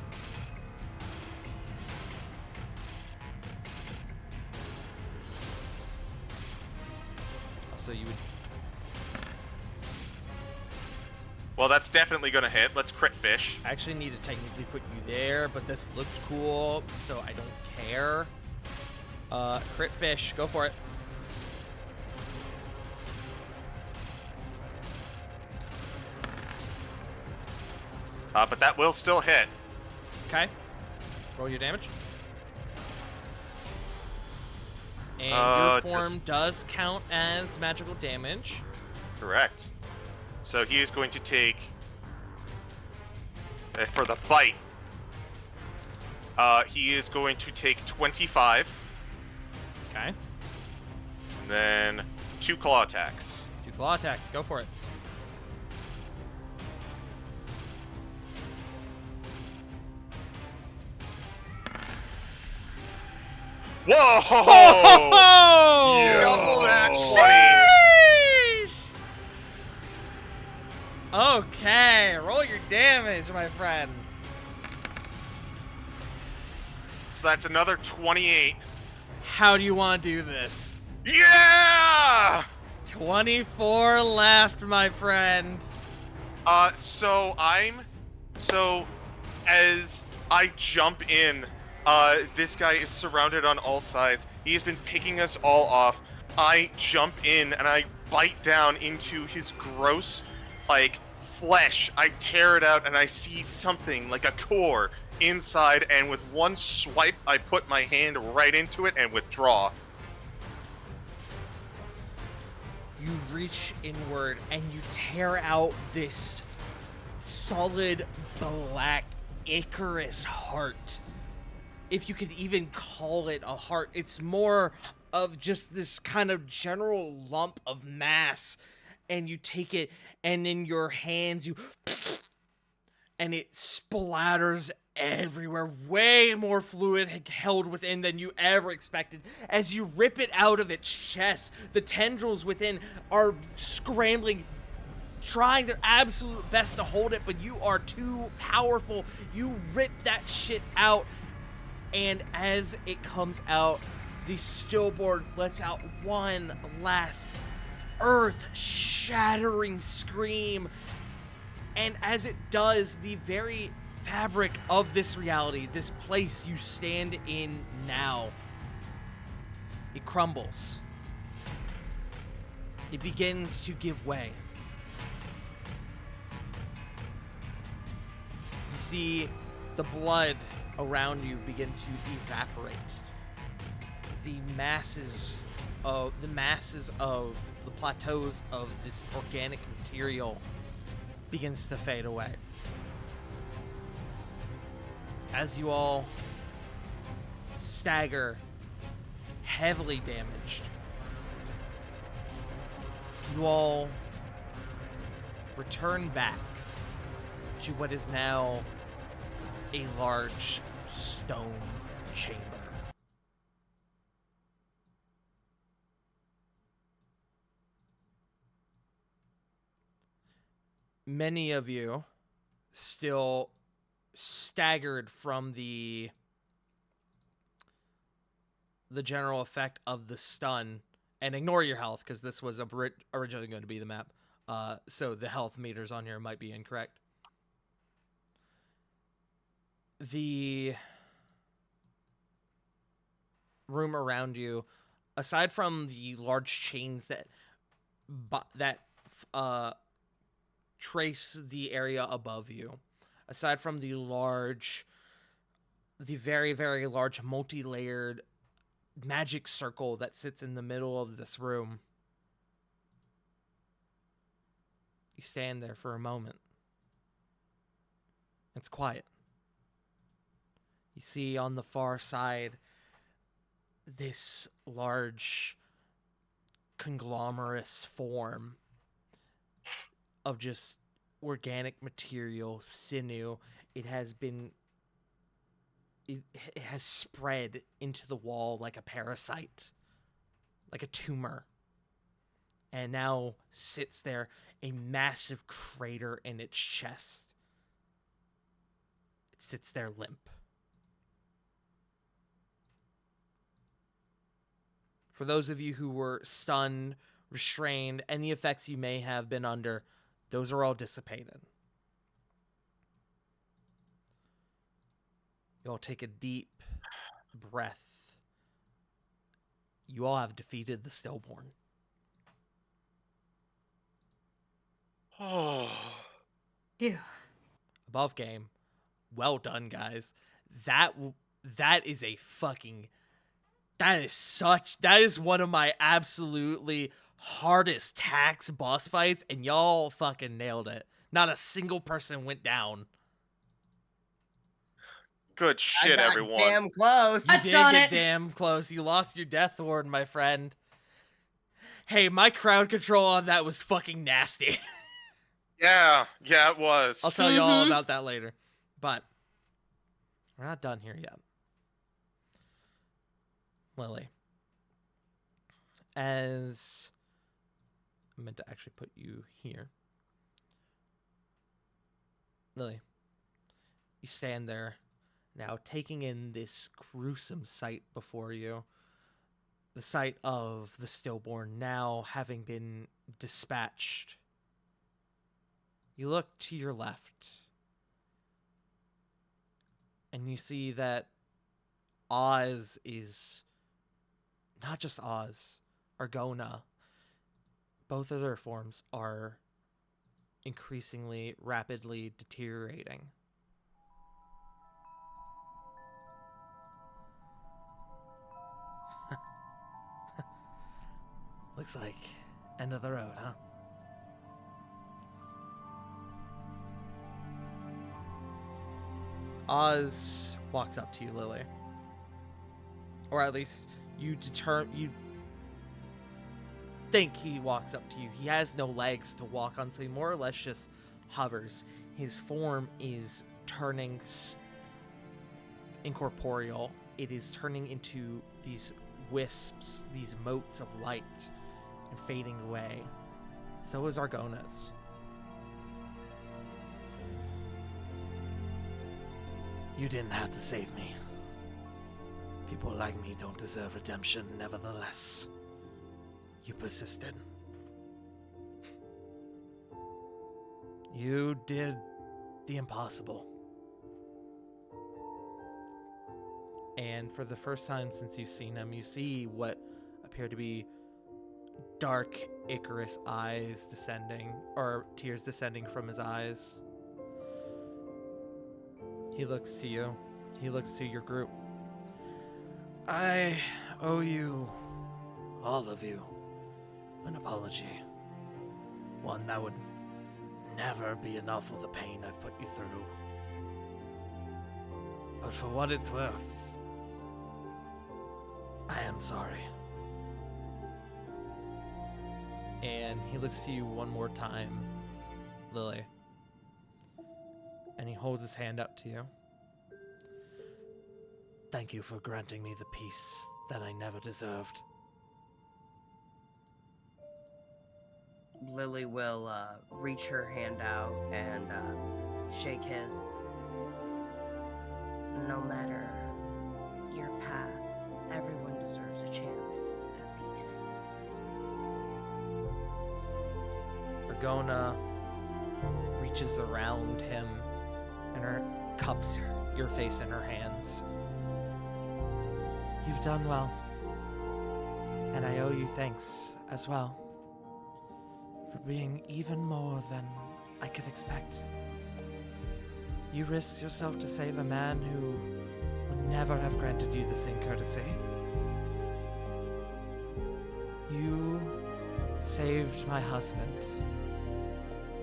A: Also, you would.
B: Well, that's definitely gonna hit. Let's crit fish.
A: I actually need to technically put you there, but this looks cool, so I don't care. Crit fish, go for it.
B: But that will still hit.
A: Okay. Roll your damage. And your form does count as magical damage.
B: Correct. So he is going to take, for the bite, he is going to take 25,
A: Okay.
B: and then 2 claw attacks.
A: 2 claw attacks, go for it.
B: Whoa!
A: Oh!
B: Double that 20.
A: Sheesh! Okay, roll your damage, my friend.
B: So that's another 28.
A: How do you want to do this?
B: Yeah!
A: 24 left, my friend.
B: So as I jump in, this guy is surrounded on all sides. He has been picking us all off. I jump in and I bite down into his gross, like, flesh. I tear it out and I see something like a core inside, and with one swipe, I put my hand right into it and withdraw.
A: You reach inward and you tear out this solid black Icarus heart. If you could even call it a heart, it's more of just this kind of general lump of mass. And you take it, and in your hands, you. And it splatters everywhere. Way more fluid held within than you ever expected. As you rip it out of its chest, the tendrils within are scrambling, trying their absolute best to hold it, but you are too powerful. You rip that shit out, and as it comes out, the stillboard lets out one last earth-shattering scream. And as it does, the very fabric of this reality, this place you stand in now, it crumbles. It begins to give way. You see the blood around you begin to evaporate. The masses of the plateaus of this organic material begins to fade away. As you all stagger, heavily damaged, you all return back to what is now a large stone chamber. Many of you still staggered from the general effect of the stun, and ignore your health because this was originally going to be the map, so the health meters on here might be incorrect. The room around you, aside from the large chains that trace the area above you, aside from the very, very large multi-layered magic circle that sits in the middle of this room, you stand there for a moment. It's quiet. You see on the far side this large conglomerous form of just organic material, sinew. It has spread into the wall like a parasite, like a tumor, and now sits there, a massive crater in its chest. It sits there limp. For those of you who were stunned, restrained, any effects you may have been under, those are all dissipated. You all take a deep breath. You all have defeated the Stillborn.
B: Oh.
D: Phew.
A: Above game. Well done, guys. That is a fucking... That is one of my absolutely hardest tax boss fights, and y'all fucking nailed it. Not a single person went down.
B: Good shit,
H: I got
B: everyone.
H: damn close.
A: You
D: Touched
A: did
D: on
A: get
D: it.
A: damn close. You lost your Death Ward, my friend. Hey, my crowd control on that was fucking nasty.
B: Yeah, it was.
A: I'll tell you all
D: Mhm.
A: about that later. But we're not done here yet. Lily. As I meant to actually put you here. Lily. You stand there now taking in this gruesome sight before you. The sight of the Stillborn now having been dispatched. You look to your left. And you see that Oz is not just Oz, Argona. Both of their forms are increasingly, rapidly deteriorating. Looks like end of the road, huh? Oz walks up to you, Lily. Or at least you think he walks up to you. He has no legs to walk on, so he more or less just hovers. His form is turning incorporeal. It is turning into these wisps, these motes of light, and fading away. So is Argona's. You didn't have to save me. People like me don't deserve redemption, nevertheless. You persisted. You did the impossible. And for the first time since you've seen him, you see what appear to be dark Icarus eyes descending, or tears descending from his eyes. He looks to you. He looks to your group. I owe you, all of you, an apology. One that would never be enough of the pain I've put you through. But for what it's worth, I am sorry. And he looks to you one more time, Lily. And he holds his hand up to you. Thank you for granting me the peace that I never deserved.
H: Lily will reach her hand out and shake his. No matter your path, everyone deserves a chance at peace.
A: Argona reaches around him and her cups your face in her hands. You've done well, and I owe you thanks as well for being even more than I could expect. You risked yourself to save a man who would never have granted you the same courtesy. You saved my husband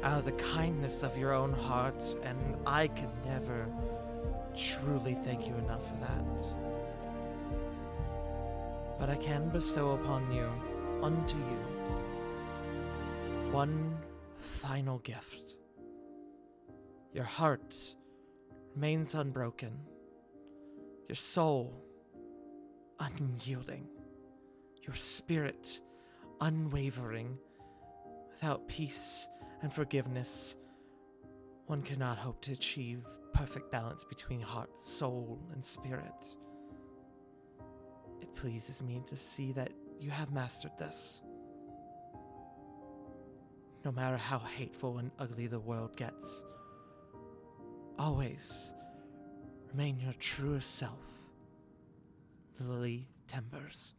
A: out of the kindness of your own heart, and I could never
F: truly thank you enough for that. But I can bestow upon you, unto you, one final gift. Your heart remains unbroken, your soul unyielding, your spirit unwavering. Without peace and forgiveness, one cannot hope to achieve perfect balance between heart, soul, and spirit. It pleases me to see that you have mastered this. No matter how hateful and ugly the world gets, always remain your truest self, Lily Timbers.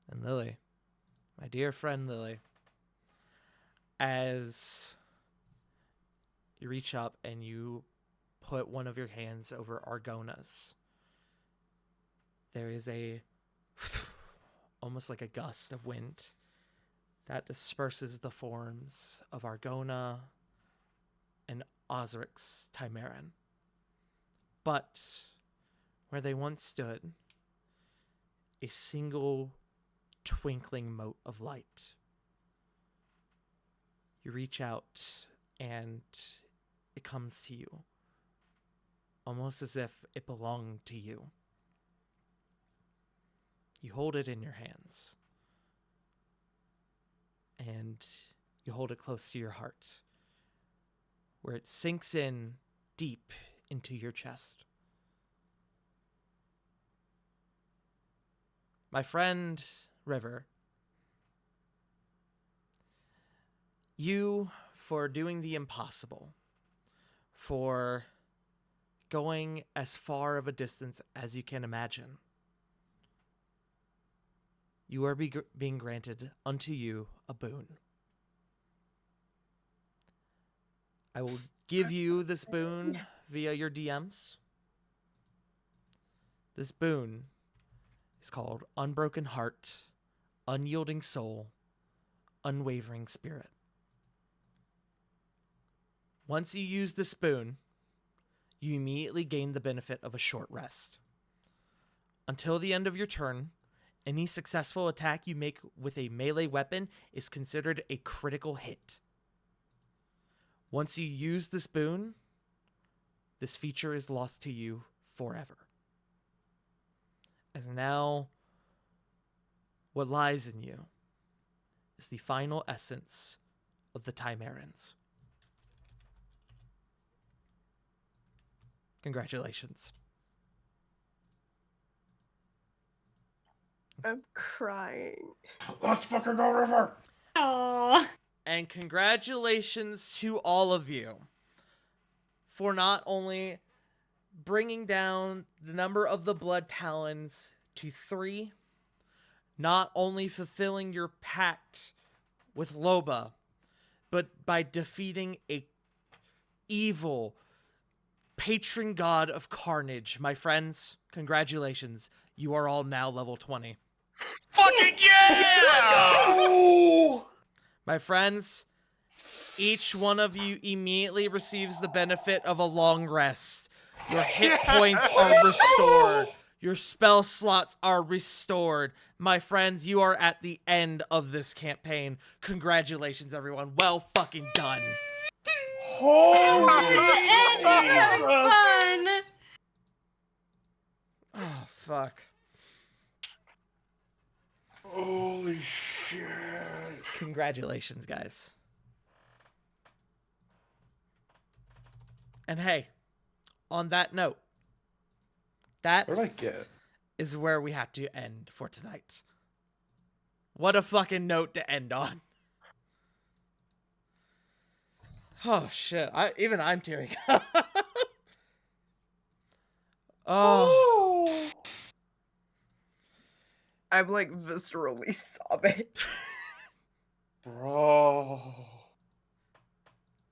F: And Lily, my dear friend Lily, as you reach up and you put one of your hands over Argona's, there is a almost like a gust of wind that disperses the forms of Argona and Osric's Chimeran. But where they once stood, a single twinkling mote of light. You reach out and it comes to you, almost as if it belonged to you. You hold it in your hands, and you hold it close to your heart, where it sinks in deep into your chest. My friend River, you, for doing the impossible, for going as far of a distance as you can imagine, you are being granted unto you a boon. I will give you this boon via your DMs. This boon is called Unbroken Heart, Unyielding Soul, Unwavering Spirit. Once you use this boon, you immediately gain the benefit of a short rest. Until the end of your turn, any successful attack you make with a melee weapon is considered a critical hit. Once you use this boon, this feature is lost to you forever. As now, what lies in you is the final essence of the Chimerans. Congratulations.
H: I'm crying.
C: Let's fucking go, River!
D: Aww.
F: And congratulations to all of you for not only bringing down the number of the Blood Talons to 3, not only fulfilling your pact with Loba, but by defeating a evil patron god of carnage. My friends, congratulations. You are all now level 20.
B: Fucking yeah!
F: My friends, each one of you immediately receives the benefit of a long rest. Your hit points are restored. Your spell slots are restored. My friends, you are at the end of this campaign. Congratulations, everyone. Well fucking done.
C: Holy
D: Fun.
F: Oh, fuck.
C: Holy shit.
F: Congratulations, guys. And hey, on that note, that
C: What did I get?
F: is where we have to end for tonight. What a fucking note to end on. Oh shit! I'm tearing up. Oh,
H: I'm like viscerally sobbing.
E: Bro.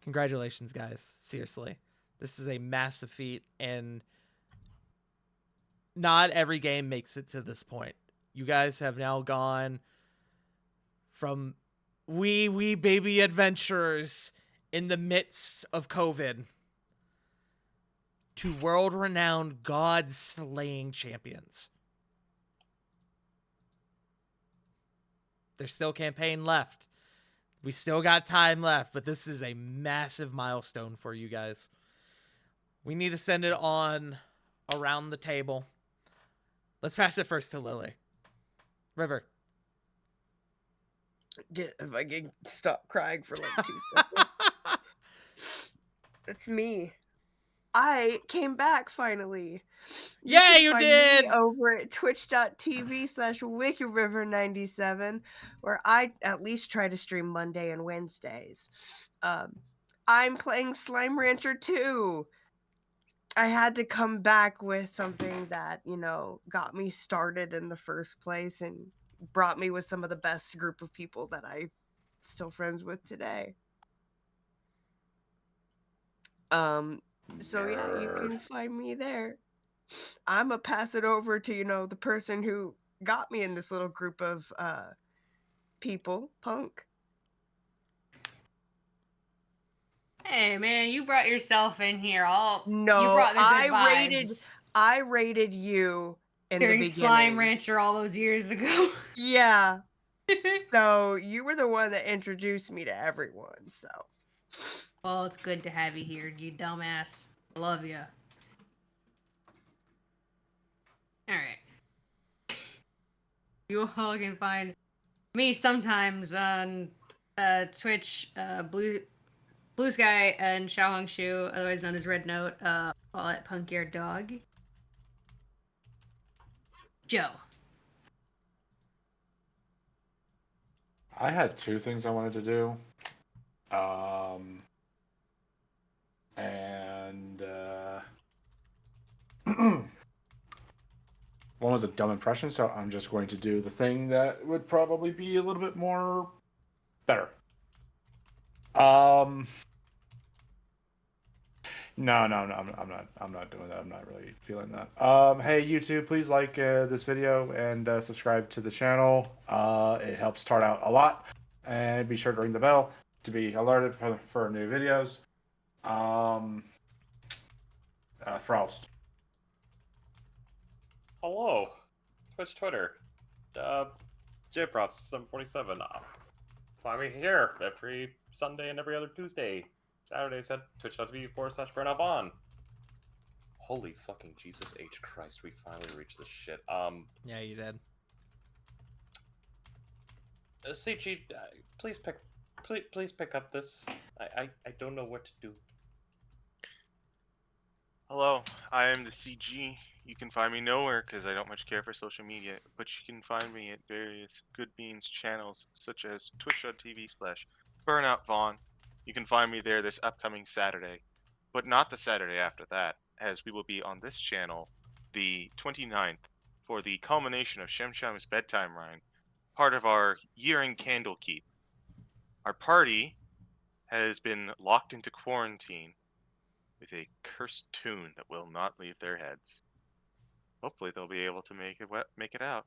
F: congratulations, guys! Seriously, this is a massive feat, and not every game makes it to this point. You guys have now gone from wee baby adventurers
A: in the midst of COVID to world-renowned god-slaying champions. There's still campaign left. We still got time left, but this is a massive milestone for you guys. We need to send it on around the table. Let's pass it first to Lily. River.
H: If I can stop crying for like 2 seconds. It's me. I came back finally.
A: Yeah,
H: can
A: you
H: find
A: did!
H: Me over at twitch.tv/WickedRiver97, where I at least try to stream Monday and Wednesdays. I'm playing Slime Rancher 2. I had to come back with something that, got me started in the first place and brought me with some of the best group of people that I'm still friends with today. So yeah, you can find me there. I'ma pass it over to, the person who got me in this little group of people, Punk.
D: Hey man, you brought yourself in here.
H: No,
D: you brought the good
H: I rated you in
D: during
H: the beginning.
D: Slime Rancher all those years ago.
H: Yeah. So you were the one that introduced me to everyone, so.
D: Well, it's good to have you here, you dumbass. I love you. Alright. You all can find me sometimes on Twitch, Blue Sky and Xiaohong Shu, otherwise known as Red Note, all at Punk Ear Dog. Joe.
C: I had 2 things I wanted to do. One was a dumb impression, so I'm just going to do the thing that would probably be a little bit more better. No, I'm not doing that. I'm not really feeling that. Hey YouTube, please like this video and subscribe to the channel. It helps start out a lot, and be sure to ring the bell to be alerted for new videos. Frost.
E: Hello, Twitch, Twitter, JFrost747. Find me here every Sunday and every other Tuesday. Saturdays at twitch.tv/burnoutbon. Holy fucking Jesus H. Christ, we finally reached this shit.
A: Yeah, you did.
E: CG, please pick up this. I don't know what to do.
B: Hello, I am the CG. You can find me nowhere because I don't much care for social media, but you can find me at various Good Beans channels such as twitch.tv/BurnoutVaughn. You can find me there this upcoming Saturday, but not the Saturday after that, as we will be on this channel the 29th for the culmination of Shemsham's bedtime rhyme, part of our year-end candle keep. Our party has been locked into quarantine with a cursed tune that will not leave their heads. Hopefully they'll be able to make it out.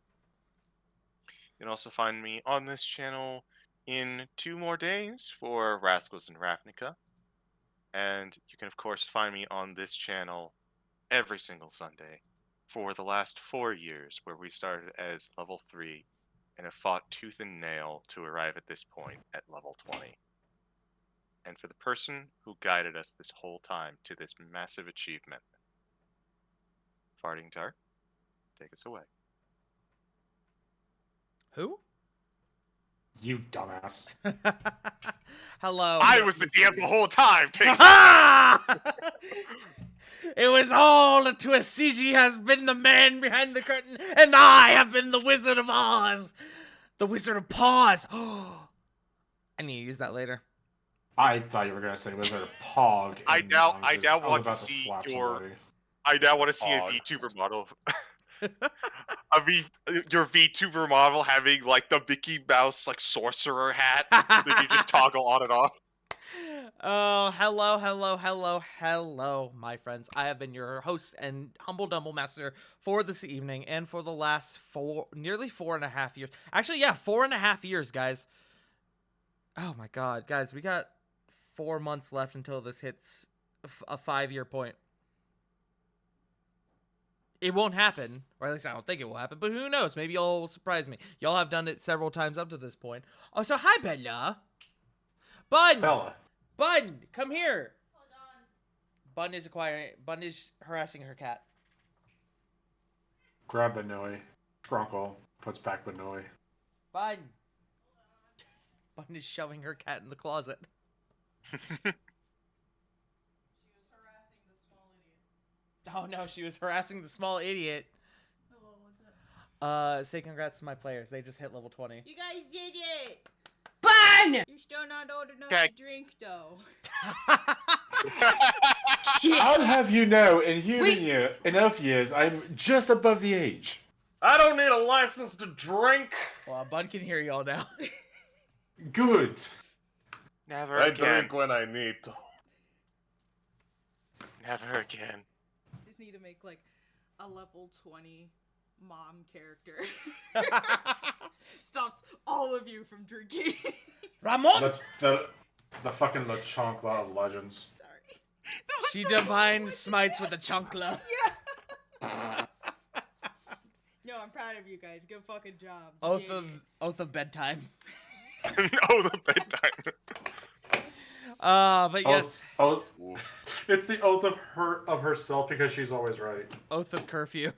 B: You can also find me on this channel in 2 more days for Rascals and Ravnica. And you can of course find me on this channel every single Sunday for the last 4 years, where we started as level 3 and have fought tooth and nail to arrive at this point at level 20. And for the person who guided us this whole time to this massive achievement, Farting Dark, take us away.
A: Who?
C: You dumbass.
A: Hello.
B: I was the DM the whole time! Take us
A: It was all a twist. CG has been the man behind the curtain, and I have been the Wizard of Oz. The Wizard of Paws. I need to use that later.
C: I thought you were gonna say Wizard of Pog.
B: I
C: and
B: now
C: was
B: want to
C: about
B: see
C: slap
B: your.
C: somebody.
B: I now want to see
E: Pog.
B: a VTuber model. Your VTuber model having like the Mickey Mouse like sorcerer hat that you just toggle on and off.
A: Oh, hello, my friends. I have been your host and humble dumble master for this evening and for the last nearly 4.5 years. Actually, yeah, 4.5 years, guys. Oh my god, guys, we got 4 months left until this hits a 5-year point. It won't happen, or at least I don't think it will happen, but who knows? Maybe y'all will surprise me. Y'all have done it several times up to this point. Oh, so hi, Bella. Bun!
C: Bella.
A: Bun, come here. Hold on. Bun is harassing her cat.
C: Grab Benoy. Grunkle puts back Benoy.
A: Bun. Bun is shoving her cat in the closet. Oh no, she was harassing the small idiot.
I: Hello, what's up?
A: Say congrats to my players. They just hit level 20.
I: You guys did it!
D: Bun!
I: You're still not old enough
B: Okay.
I: to drink, though.
D: Shit.
C: I'll have you know, in
D: Wait.
C: enough years, I'm just above the age.
E: I don't need a license to drink.
A: Well, Bun can hear y'all now.
C: Good.
B: Never
E: I
B: again.
E: drink when I need to.
B: Never again.
I: Just need to make, like, a level 20 mom character. Stops all of you from drinking.
A: Ramon!
C: The fucking LeChonkla of legends.
I: Sorry.
A: She divine smites with a chunkla.
I: Yeah. No, I'm proud of you guys. Good fucking job.
A: Oath of bedtime.
B: Oh, the bedtime.
A: But yes,
C: Oh, it's the oath of herself because she's always right.
A: oath of curfew.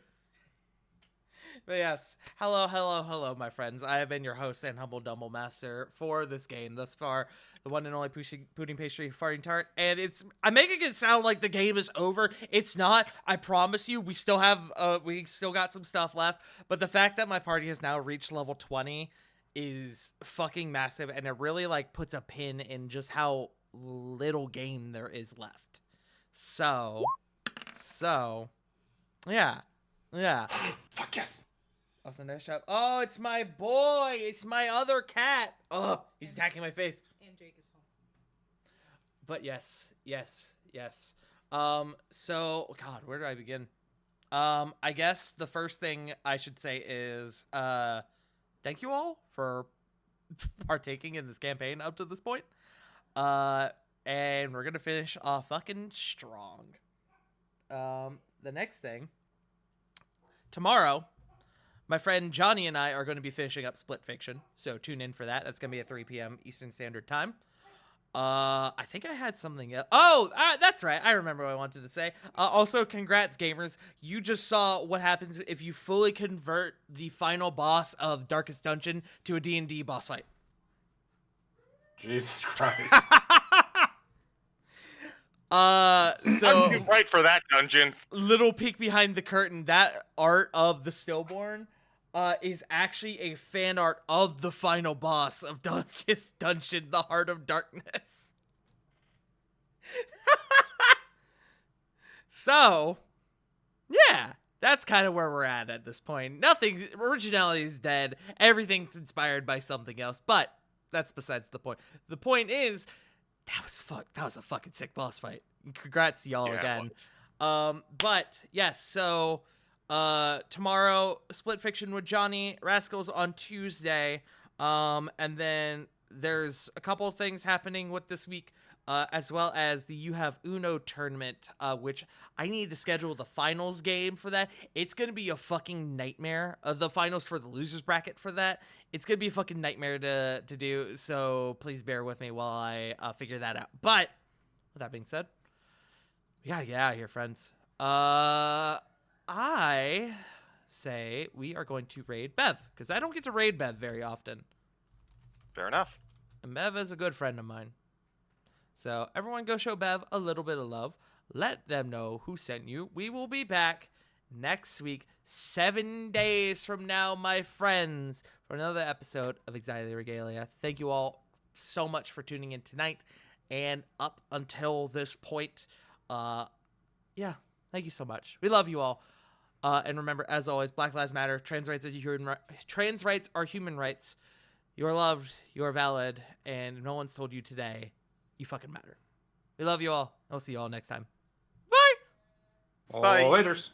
A: But yes, hello, my friends. I have been your host and humble dumble master for this game thus far, the one and only pudding pastry farting tart. And I'm making it sound like the game is over. It's not. I promise you, we still got some stuff left. But the fact that my party has now reached level 20 is fucking massive, and it really like puts a pin in just how little game there is left. So, yeah.
C: Fuck yes.
A: Also, nice job. Oh, it's my boy. It's my other cat. Oh, he's attacking my face.
I: And Jake is home.
A: But yes. So, God, where do I begin? I guess the first thing I should say is, thank you all for partaking in this campaign up to this point. And we're gonna finish off fucking strong. The next thing, tomorrow, my friend Johnny and I are going to be finishing up Split Fiction, so tune in for that. That's going to be at 3 p.m. Eastern Standard Time. I think I had something else. Oh, that's right. I remember what I wanted to say. Also, congrats, gamers. You just saw what happens if you fully convert the final boss of Darkest Dungeon to a D&D boss fight.
C: Jesus Christ.
A: So
B: I'm right for that dungeon.
A: little peek behind the curtain, that art of the stillborn is actually a fan art of the final boss of Darkest Dungeon, the Heart of Darkness. So, yeah, that's kind of where we're at this point. Nothing, originality is dead. Everything's inspired by something else, but that's besides the point. The point is, that was a fucking sick boss fight. Congrats to y'all
B: Yeah, it
A: again.
B: was.
A: But yes, so tomorrow Split Fiction with Johnny, Rascals on Tuesday. And then there's a couple of things happening with this week, as well as the You Have Uno tournament, which I need to schedule the finals game for that. It's gonna be a fucking nightmare. The finals for the losers bracket for that. It's gonna be a fucking nightmare to do. So please bear with me while I figure that out. But with that being said, we gotta get out of here, friends. I say we are going to raid Bev, because I don't get to raid Bev very often.
B: Fair enough.
A: And Bev is a good friend of mine. So everyone go show Bev a little bit of love. Let them know who sent you. We will be back next week, 7 days from now, my friends, for another episode of Anxiety Regalia. Thank you all so much for tuning in tonight and up until this point. Yeah, thank you so much. We love you all. And remember, as always, Black Lives Matter. Trans rights are human rights. You're loved, you're valid, and no one's told you today you fucking matter. We love you all. I'll see you all next time. Bye!
B: Bye.
C: Laters.